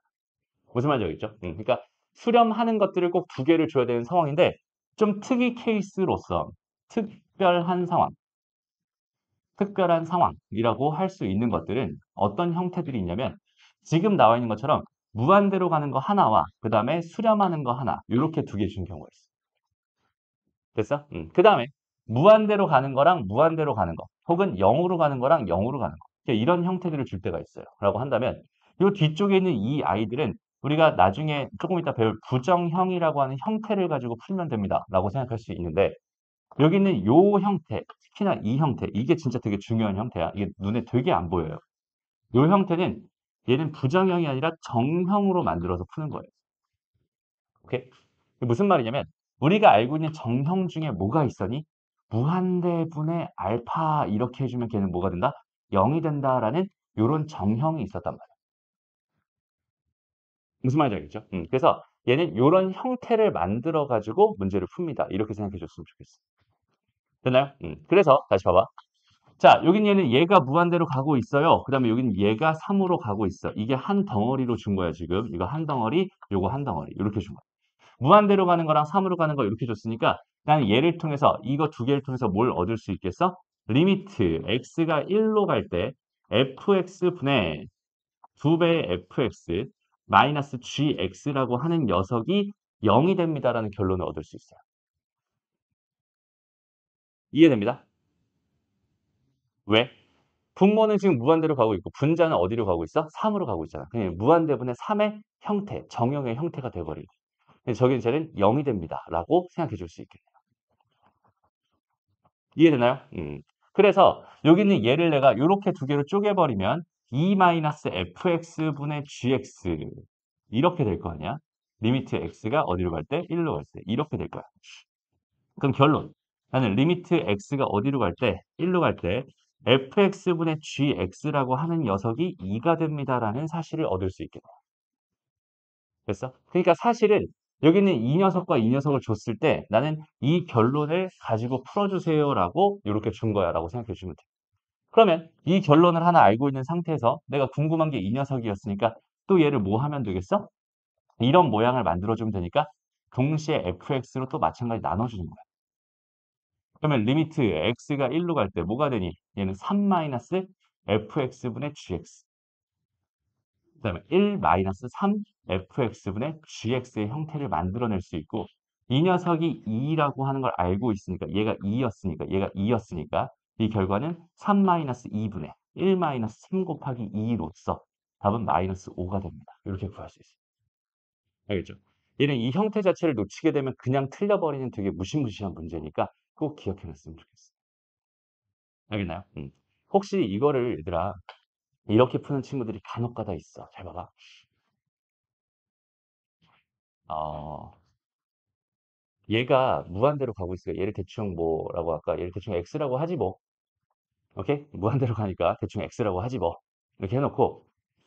무슨 말인지 알겠죠? 그러니까 수렴하는 것들을 꼭 두 개를 줘야 되는 상황인데 좀 케이스로서 특별한 상황, 특별한 상황이라고 할 수 있는 것들은 어떤 형태들이 있냐면 지금 나와 있는 것처럼 무한대로 가는 거 하나와 그 다음에 수렴하는 거 하나 이렇게 두 개 준 경우가 있어. 됐어? 그 다음에 무한대로 가는 거랑 무한대로 가는 거 혹은 0으로 가는 거랑 0으로 가는 거 이런 형태들을 줄 때가 있어요. 라고 한다면 이 뒤쪽에 있는 이 아이들은 우리가 나중에 조금 이따 배울 부정형이라고 하는 형태를 가지고 풀면 됩니다. 라고 생각할 수 있는데 여기 있는 요 형태, 특히나 이 형태, 이게 진짜 되게 중요한 형태야. 이게 눈에 되게 안 보여요. 요 형태는 얘는 부정형이 아니라 정형으로 만들어서 푸는 거예요. 오케이? 무슨 말이냐면 우리가 알고 있는 정형 중에 뭐가 있으니 무한대분의 알파 이렇게 해주면 걔는 뭐가 된다? 0이 된다라는 요런 정형이 있었단 말이야. 무슨 말인지 알겠죠? 그래서 얘는 요런 형태를 만들어 가지고 문제를 풉니다. 이렇게 생각해 줬으면 좋겠어. 됐나요? 그래서 다시 봐봐. 자, 여긴 얘는 얘가 무한대로 가고 있어요. 그 다음에 여긴 얘가 3으로 가고 있어. 이게 한 덩어리로 준 거야, 지금. 이거 한 덩어리, 요거 한 덩어리. 이렇게 준 거야. 무한대로 가는 거랑 3으로 가는 거 이렇게 줬으니까 나는 얘를 통해서 이거 두 개를 통해서 뭘 얻을 수 있겠어? 리미트 x가 1로 갈 때 fx분의 2배의 fx 마이너스 gx라고 하는 녀석이 0이 됩니다라는 결론을 얻을 수 있어요. 이해됩니다? 왜? 분모는 지금 무한대로 가고 있고 분자는 어디로 가고 있어? 3으로 가고 있잖아. 그냥 무한대분의 3의 형태, 정형의 형태가 돼버리고 저기 쟤는 0이 됩니다. 라고 생각해 줄 수 있겠네요. 이해되나요? 그래서 여기는 얘를 내가 이렇게 두 개로 쪼개버리면 2-fx분의 gx 이렇게 될 거 아니야? 리미트 x가 어디로 갈 때? 1로 갈 때. 이렇게 될 거야. 그럼 결론. 나는 리미트 x가 어디로 갈 때? 1로 갈 때 fx분의 gx라고 하는 녀석이 2가 됩니다라는 사실을 얻을 수 있겠다. 됐어? 그러니까 사실은 여기는 이 녀석과 이 녀석을 줬을 때 나는 이 결론을 가지고 풀어주세요라고 이렇게 준 거야라고 생각해 주면 돼. 그러면 이 결론을 하나 알고 있는 상태에서 내가 궁금한 게 이 녀석이었으니까 또 얘를 뭐 하면 되겠어? 이런 모양을 만들어주면 되니까 동시에 fx로 또 마찬가지 나눠주는 거야. 그러면 리미트 x가 1로 갈 때 뭐가 되니? 얘는 3-fx분의 gx. 그 다음에 1-3fx분의 gx의 형태를 만들어낼 수 있고 이 녀석이 2라고 하는 걸 알고 있으니까 얘가 2였으니까 이 결과는 3-2분의 1-3 곱하기 2로서 답은 마이너스 5가 됩니다. 이렇게 구할 수 있어요. 알겠죠? 얘는 이 형태 자체를 놓치게 되면 그냥 틀려버리는 되게 무시무시한 문제니까 꼭 기억해놨으면 좋겠어요. 알겠나요? 혹시 이거를 얘들아 이렇게 푸는 친구들이 간혹가다 있어. 잘 봐봐. 어, 얘가 무한대로 가고 있으니까 얘를 대충 뭐라고 할까? 얘를 대충 x라고 하지 뭐. 오케이? 무한대로 가니까 대충 x라고 하지 뭐. 이렇게 해놓고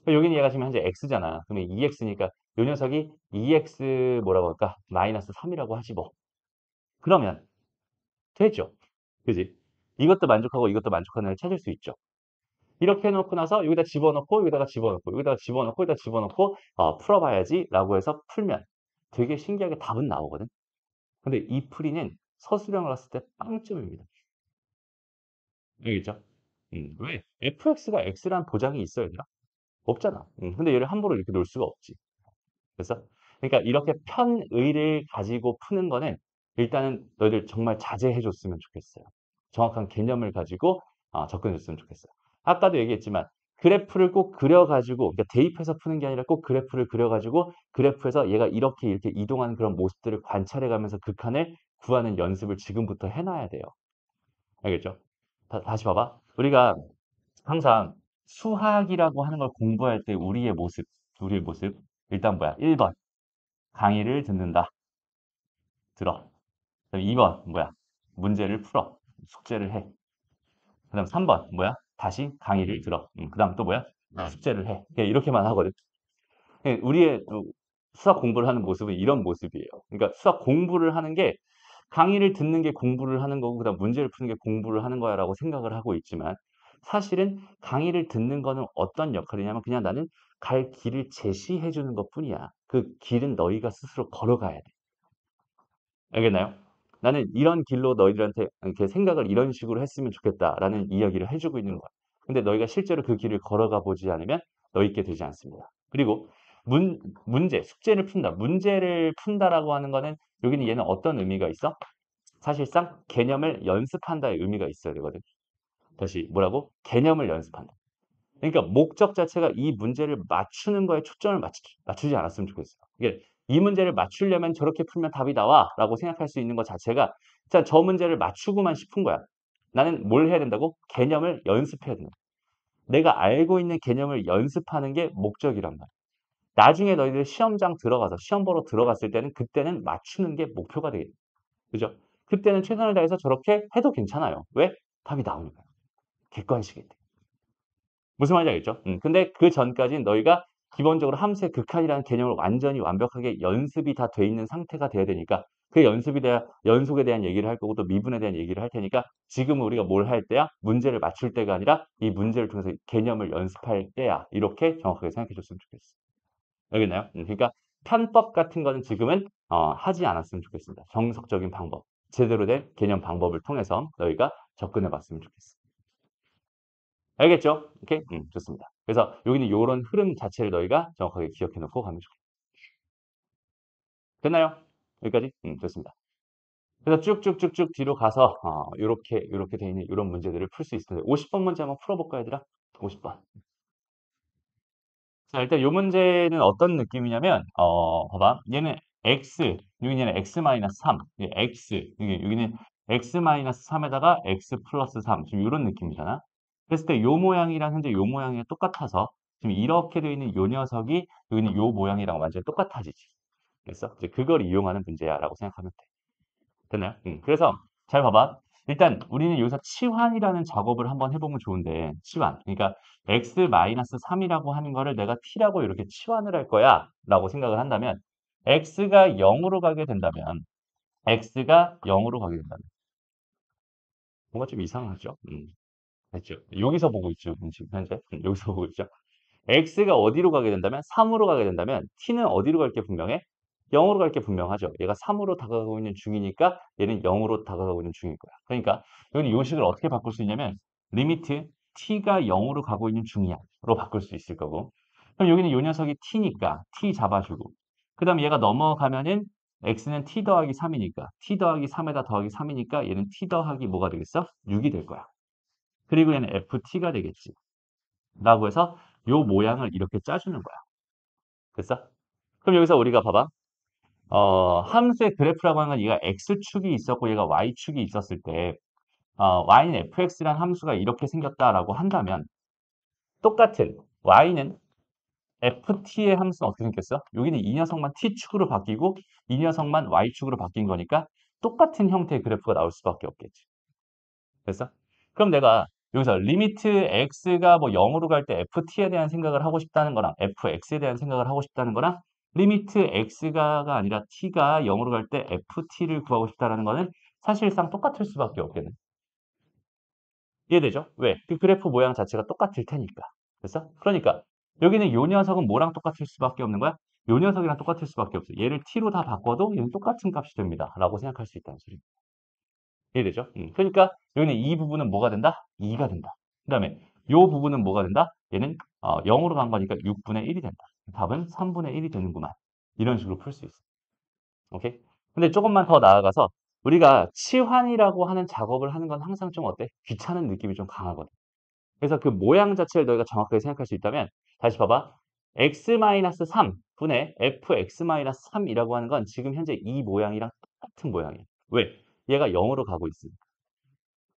여기는 얘가 지금 현재 x잖아. 그러면 2x니까 요 녀석이 2x 뭐라고 할까? 마이너스 3이라고 하지 뭐. 그러면 됐죠? 그지? 이것도 만족하고 이것도 만족하는 애를 찾을 수 있죠. 이렇게 해놓고 나서 여기다 집어넣고 여기다가 집어넣고 여기다가 집어넣고 여기다 집어넣고 풀어봐야지 라고 해서 풀면 되게 신기하게 답은 나오거든. 근데 이 풀이는 서술형을 했을 때 빵점입니다. 알겠죠? 왜? fx가 x란 보장이 있어야 되나? 없잖아. 근데 얘를 함부로 이렇게 놓을 수가 없지. 그래서 그러니까 이렇게 편의를 가지고 푸는 거는 일단은 너희들 정말 자제해 줬으면 좋겠어요. 정확한 개념을 가지고 접근해 줬으면 좋겠어요. 아까도 얘기했지만 그래프를 꼭 그려가지고 그러니까 대입해서 푸는 게 아니라 꼭 그래프를 그려가지고 그래프에서 얘가 이렇게 이동하는 그런 모습들을 관찰해 가면서 극한을 구하는 연습을 지금부터 해놔야 돼요. 알겠죠? 다시 봐봐. 우리가 항상 수학이라고 하는 걸 공부할 때 우리의 모습. 일단 뭐야? 1번. 강의를 듣는다. 들어. 그다음 2번 뭐야? 문제를 풀어. 숙제를 해. 그다음 3번 뭐야? 다시 강의를 들어. 그다음 또 뭐야? 숙제를 해. 그냥 이렇게만 하거든. 우리의 수학 공부를 하는 모습은 이런 모습이에요. 그러니까 수학 공부를 하는 게 강의를 듣는 게 공부를 하는 거고 그다음 문제를 푸는 게 공부를 하는 거야라고 생각을 하고 있지만 사실은 강의를 듣는 거는 어떤 역할이냐면 그냥 나는 갈 길을 제시해 주는 것뿐이야. 그 길은 너희가 스스로 걸어가야 돼. 알겠나요? 나는 이런 길로 너희들한테 이렇게 생각을 이런 식으로 했으면 좋겠다라는 이야기를 해주고 있는 거야. 근데 너희가 실제로 그 길을 걸어가 보지 않으면 너희께 되지 않습니다. 그리고 숙제를 푼다. 문제를 푼다라고 하는 거는 여기는 얘는 어떤 의미가 있어? 사실상 개념을 연습한다의 의미가 있어야 되거든. 다시 뭐라고? 개념을 연습한다. 그러니까 목적 자체가 이 문제를 맞추는 거에 초점을 맞추지 않았으면 좋겠어요. 이게 '이 문제를 맞추려면 저렇게 풀면 답이 나와.'라고 생각할 수 있는 것 자체가 자 저 문제를 맞추고만 싶은 거야. 나는 뭘 해야 된다고? 개념을 연습해야 된다. 내가 알고 있는 개념을 연습하는 게 목적이란 말이야. 나중에 너희들 시험장 들어가서 시험 보러 들어갔을 때는 그때는 맞추는 게 목표가 되겠죠. 그죠? 그때는 최선을 다해서 저렇게 해도 괜찮아요. 왜? 답이 나오니까요. 객관식일 때. 무슨 말인지 알겠죠? 근데 그전까지는 너희가 기본적으로 함수의 극한이라는 개념을 완전히 완벽하게 연습이 다 돼 있는 상태가 돼야 되니까 그 연습에 대한 연속에 대한 얘기를 할 거고 또 미분에 대한 얘기를 할 테니까 지금은 우리가 뭘 할 때야? 문제를 맞출 때가 아니라 이 문제를 통해서 개념을 연습할 때야. 이렇게 정확하게 생각해 줬으면 좋겠어. 알겠나요? 그러니까 편법 같은 거는 지금은 하지 않았으면 좋겠습니다. 정석적인 방법, 제대로 된 개념 방법을 통해서 너희가 접근해 봤으면 좋겠어. 알겠죠? 오케이? 좋습니다. 그래서 여기는 요런 흐름 자체를 너희가 정확하게 기억해 놓고 가면 좋겠습니다. 됐나요? 여기까지? 좋습니다. 그래서 쭉쭉쭉쭉 뒤로 가서 요렇게 돼 있는 요런 문제들을 풀 수 있을 텐데 50번 문제 한번 풀어 볼까요, 얘들아? 50번. 자, 일단 요 문제는 어떤 느낌이냐면 봐봐. 얘는 x, 여기는 x-3, 이게 x, 여기는 x-3에다가 x 플러스 3, 지금 요런 느낌이잖아. 그랬을 때 요 모양이랑 현재 요 모양이 똑같아서 지금 이렇게 되어 있는 요 녀석이 여기는 요 모양이랑 완전히 똑같아지지. 그래서 이제 그걸 이용하는 문제야라고 생각하면 돼. 됐나요? 그래서 잘 봐봐. 일단 우리는 여기서 치환이라는 작업을 한번 해보면 좋은데 치환. 그러니까 x-3이라고 하는 거를 내가 t라고 이렇게 치환을 할 거야 라고 생각을 한다면 x가 0으로 가게 된다면 x가 0으로 가게 된다면 뭔가 좀 이상하죠? 됐죠? 여기서 보고 있죠. 지금 현재. 여기서 보고 있죠. x가 어디로 가게 된다면 3으로 가게 된다면 t는 어디로 갈 게 분명해? 0으로 갈 게 분명하죠. 얘가 3으로 다가가고 있는 중이니까 얘는 0으로 다가가고 있는 중일 거야. 그러니까 여기는 이 식을 어떻게 바꿀 수 있냐면 리미트 t가 0으로 가고 있는 중이야로 바꿀 수 있을 거고 그럼 여기는 이 녀석이 t니까 t 잡아주고 그 다음에 얘가 넘어가면은 x는 t 더하기 3이니까 t 더하기 3에다 더하기 3이니까 얘는 t 더하기 뭐가 되겠어? 6이 될 거야. 그리고 얘는 ft가 되겠지. 라고 해서 요 모양을 이렇게 짜주는 거야. 됐어? 그럼 여기서 우리가 봐봐. 함수의 그래프라고 하는 건 얘가 x축이 있었고 얘가 y축이 있었을 때 y는 fx라는 함수가 이렇게 생겼다라고 한다면 똑같은 y는 ft의 함수는 어떻게 생겼어? 여기는 이 녀석만 t축으로 바뀌고 이 녀석만 y축으로 바뀐 거니까 똑같은 형태의 그래프가 나올 수밖에 없겠지. 됐어? 그럼 내가 여기서 리미트 x가 뭐 0으로 갈 때 ft에 대한 생각을 하고 싶다는 거랑 fx에 대한 생각을 하고 싶다는 거랑 리미트 x가 아니라 t가 0으로 갈 때 ft를 구하고 싶다는 거는 사실상 똑같을 수밖에 없겠네. 이해되죠? 왜? 그 그래프 모양 자체가 똑같을 테니까. 됐어? 그러니까 여기는 요 녀석은 뭐랑 똑같을 수밖에 없는 거야? 요 녀석이랑 똑같을 수밖에 없어. 얘를 t로 다 바꿔도 얘는 똑같은 값이 됩니다. 라고 생각할 수 있다는 소리. 이해되죠? 그러니까 여기는 이 부분은 뭐가 된다? 2가 된다. 그 다음에 이 부분은 뭐가 된다? 얘는 0으로 간 거니까 6분의 1이 된다. 답은 3분의 1이 되는구만. 이런 식으로 풀 수 있어. 오케이? 근데 조금만 더 나아가서 우리가 치환이라고 하는 작업을 하는 건 항상 좀 어때? 귀찮은 느낌이 좀 강하거든. 그래서 그 모양 자체를 너희가 정확하게 생각할 수 있다면 다시 봐봐. x-3분의 fx-3이라고 하는 건 지금 현재 이 모양이랑 똑같은 모양이에요. 왜? 얘가 0으로 가고 있으니까.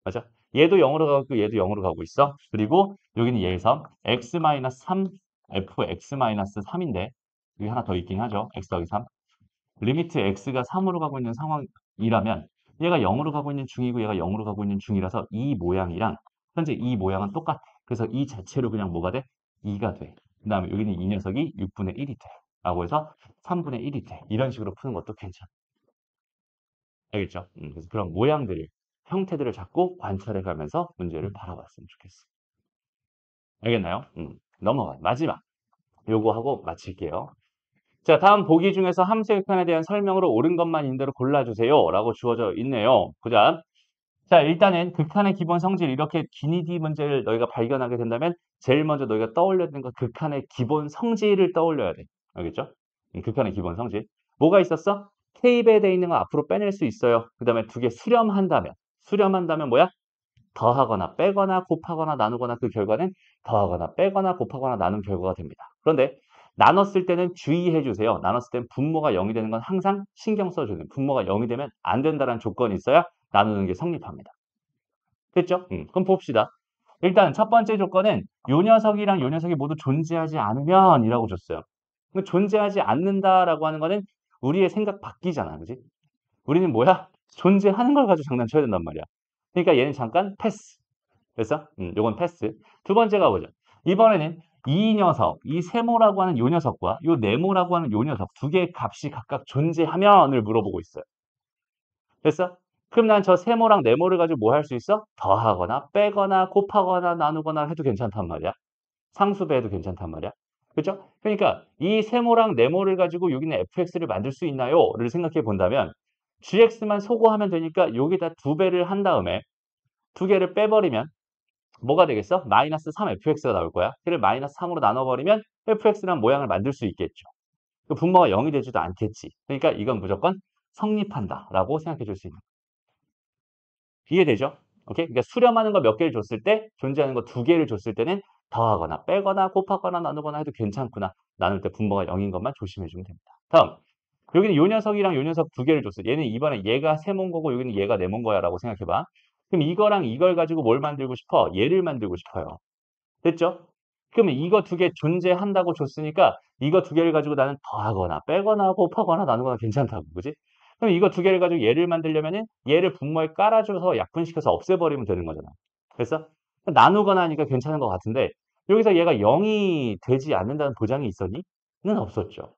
맞아? 얘도 0으로 가고 있고 얘도 0으로 가고 있어. 그리고 여기는 얘에서 x-3 fx-3인데 여기 하나 더 있긴 하죠. x 더하기 3. 리미트 x가 3으로 가고 있는 상황이라면 얘가 0으로 가고 있는 중이고 얘가 0으로 가고 있는 중이라서 이 모양이랑 현재 이 모양은 똑같아. 그래서 이 자체로 그냥 뭐가 돼? 2가 돼. 그 다음에 여기는 이 녀석이 6분의 1이 돼. 라고 해서 3분의 1이 돼. 이런 식으로 푸는 것도 괜찮아. 알겠죠? 그래서 그런 모양들을, 형태들을 자꾸 관찰해 가면서 문제를 바라봤으면 좋겠어. 알겠나요? 넘어가. 마지막. 요거 하고 마칠게요. 자, 다음 보기 중에서 함수극한에 대한 설명으로 옳은 것만 있는 대로 골라주세요. 라고 주어져 있네요. 보자. 자, 일단은 극한의 기본 성질, 이렇게 기니디 문제를 너희가 발견하게 된다면 제일 먼저 너희가 떠올려야 되는 건 극한의 기본 성질을 떠올려야 돼. 알겠죠? 극한의 기본 성질. 뭐가 있었어? 테이프에 돼 있는 거 앞으로 빼낼 수 있어요. 그 다음에 두 개 수렴한다면 뭐야? 더하거나 빼거나 곱하거나 나누거나 그 결과는 더하거나 빼거나 곱하거나 나눈 결과가 됩니다. 그런데 나눴을 때는 주의해 주세요. 나눴을 때는 분모가 0이 되는 건 항상 신경 써줘야 돼요. 분모가 0이 되면 안 된다는 조건이 있어야 나누는 게 성립합니다. 됐죠? 그럼 봅시다. 일단 첫 번째 조건은 요 녀석이랑 요 녀석이 모두 존재하지 않으면 이라고 줬어요. 존재하지 않는다라고 하는 거는 우리의 생각 바뀌잖아. 그지? 우리는 뭐야? 존재하는 걸 가지고 장난쳐야 된단 말이야. 그러니까 얘는 잠깐 패스. 그래서 요건 패스. 두 번째가 뭐죠? 이번에는 이 녀석, 이 세모라고 하는 요 녀석과 요 네모라고 하는 요 녀석 두 개의 값이 각각 존재하면을 물어보고 있어요. 됐어? 그럼 난 저 세모랑 네모를 가지고 뭐 할 수 있어? 더하거나 빼거나 곱하거나 나누거나 해도 괜찮단 말이야. 상수배해도 괜찮단 말이야. 그죠? 그러니까 이 세모랑 네모를 가지고 여기는 fx를 만들 수 있나요?를 생각해 본다면 gx만 소거하면 되니까 여기다 두 배를 한 다음에 두 개를 빼버리면 뭐가 되겠어? 마이너스 3fx가 나올 거야. 그를 마이너스 3으로 나눠버리면 fx란 모양을 만들 수 있겠죠. 그 분모가 0이 되지도 않겠지. 그러니까 이건 무조건 성립한다라고 생각해 줄 수 있는. 이해되죠? 오케이? 그러니까 수렴하는 거 몇 개를 줬을 때 존재하는 거 두 개를 줬을 때는 더하거나 빼거나 곱하거나 나누거나 해도 괜찮구나. 나눌 때 분모가 0인 것만 조심해 주면 됩니다. 다음. 여기는 요 녀석이랑 요 녀석 두 개를 줬어요. 얘는 이번에 얘가 세모인 거고 여기는 얘가 네모인 거야 라고 생각해 봐. 그럼 이거랑 이걸 가지고 뭘 만들고 싶어? 얘를 만들고 싶어요. 됐죠? 그러면 이거 두 개 존재한다고 줬으니까 이거 두 개를 가지고 나는 더하거나 빼거나 곱하거나 나누거나 괜찮다고. 그지? 그럼 이거 두 개를 가지고 얘를 만들려면은 얘를 분모에 깔아줘서 약분시켜서 없애버리면 되는 거잖아. 그래서 나누거나 하니까 괜찮은 것 같은데 여기서 얘가 0이 되지 않는다는 보장이 있었니? 는 없었죠.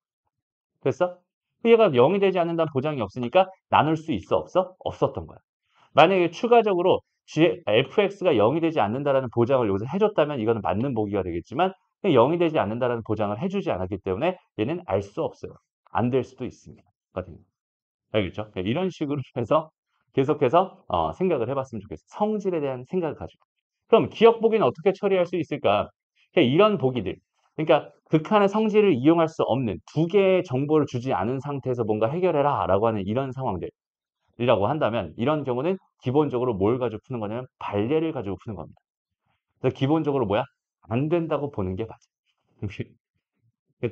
됐어? 얘가 0이 되지 않는다는 보장이 없으니까 나눌 수 있어? 없어? 없었던 거야. 만약에 추가적으로 fx가 0이 되지 않는다라는 보장을 여기서 해줬다면 이거는 맞는 보기가 되겠지만 0이 되지 않는다라는 보장을 해주지 않았기 때문에 얘는 알 수 없어요. 안 될 수도 있습니다. 알겠죠? 이런 식으로 해서 계속해서 생각을 해봤으면 좋겠어요. 성질에 대한 생각을 가지고. 그럼 기억 보기는 어떻게 처리할 수 있을까? 이런 보기들. 그러니까 극한의 성질을 이용할 수 없는 두 개의 정보를 주지 않은 상태에서 뭔가 해결해라 라고 하는 이런 상황들. 이라고 한다면 이런 경우는 기본적으로 뭘 가지고 푸는 거냐면 발례를 가지고 푸는 겁니다. 그래서 기본적으로 뭐야? 안 된다고 보는 게 맞아.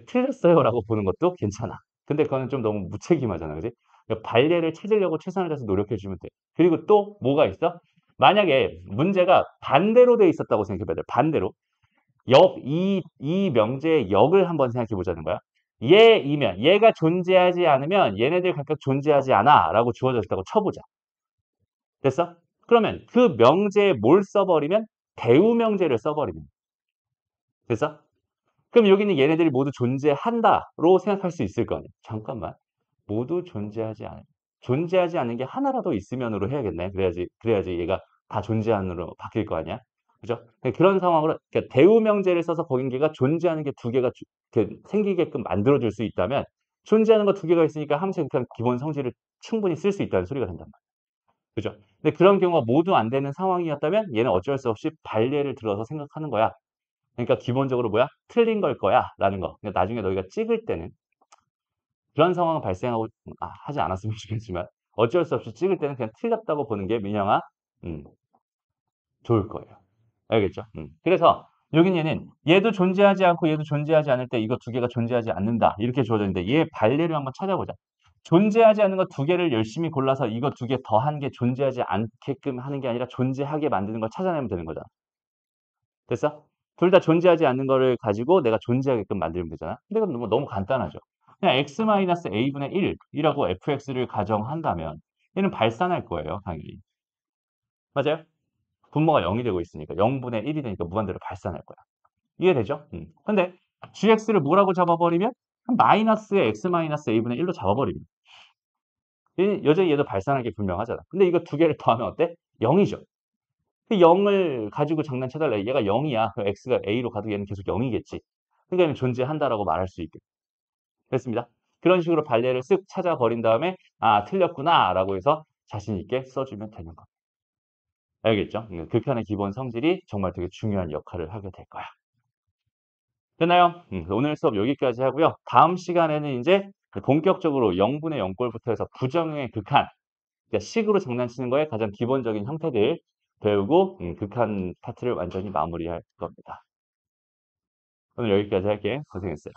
틀렸어요라고 보는 것도 괜찮아. 근데 그거는 좀 너무 무책임하잖아. 그지? 그러니까 발례를 찾으려고 최선을 다해서 노력해 주면 돼. 그리고 또 뭐가 있어? 만약에 문제가 반대로 돼 있었다고 생각해 봐야 돼. 반대로. 이 명제의 역을 한번 생각해 보자는 거야. 얘이면 얘가 존재하지 않으면 얘네들 각각 존재하지 않아 라고 주어져 있다고 쳐보자. 됐어? 그러면 그 명제에 뭘 써버리면 대우 명제를 써버리면 됐어? 그럼 여기는 얘네들이 모두 존재한다로 생각할 수 있을 거 아니야. 잠깐만. 모두 존재하지 않은. 존재하지 않는 게 하나라도 있으면으로 해야겠네. 그래야지 얘가 다 존재하는으로 바뀔 거 아니야. 그죠? 그런 상황으로 그러니까 대우 명제를 써서 거긴게가 존재하는 게 두 개가 생기게끔 만들어줄 수 있다면 존재하는 거 두 개가 있으니까 함수 그냥 기본 성질을 충분히 쓸 수 있다는 소리가 된단 말이야. 그죠? 근데 그런 경우가 모두 안 되는 상황이었다면 얘는 어쩔 수 없이 발례를 들어서 생각하는 거야. 그러니까 기본적으로 뭐야? 틀린 걸 거야 라는 거. 그러니까 나중에 너희가 찍을 때는 그런 상황은 발생하고 하지 않았으면 좋겠지만 어쩔 수 없이 찍을 때는 그냥 틀렸다고 보는 게 민영아 좋을 거예요. 알겠죠? 그래서 여긴 얘는 얘도 존재하지 않고 얘도 존재하지 않을 때 이거 두 개가 존재하지 않는다. 이렇게 주어져 있는데 얘 발례를 한번 찾아보자. 존재하지 않는 거 두 개를 열심히 골라서 이거 두 개 더한 게 존재하지 않게끔 하는 게 아니라 존재하게 만드는 걸 찾아내면 되는 거잖아. 됐어? 둘 다 존재하지 않는 거를 가지고 내가 존재하게끔 만들면 되잖아. 근데 그건 너무 간단하죠. 그냥 x-a분의 1이라고 fx를 가정한다면 얘는 발산할 거예요, 당연히. 맞아요? 분모가 0이 되고 있으니까 0분의 1이 되니까 무한대로 발산할 거야. 이해되죠? 근데 gx를 뭐라고 잡아버리면 마이너스의 x-a분의 1로 잡아버립니다. 여전히 얘도 발산하기 불명하잖아. 근데 이거 두 개를 더하면 어때? 0이죠. 그 0을 가지고 장난쳐달래. 얘가 0이야. 그럼 x가 a로 가도 얘는 계속 0이겠지. 그러니까 얘는 존재한다라고 말할 수 있게. 됐습니다. 그런 식으로 발례를 쓱 찾아버린 다음에 틀렸구나라고 해서 자신 있게 써주면 되는 겁니다. 알겠죠? 극한의 기본 성질이 정말 되게 중요한 역할을 하게 될 거야. 됐나요? 오늘 수업 여기까지 하고요. 다음 시간에는 이제 본격적으로 0분의 0꼴부터 해서 부정의 극한, 그러니까 식으로 장난치는 거에 가장 기본적인 형태들 배우고 극한 파트를 완전히 마무리할 겁니다. 오늘 여기까지 할게. 고생했어요.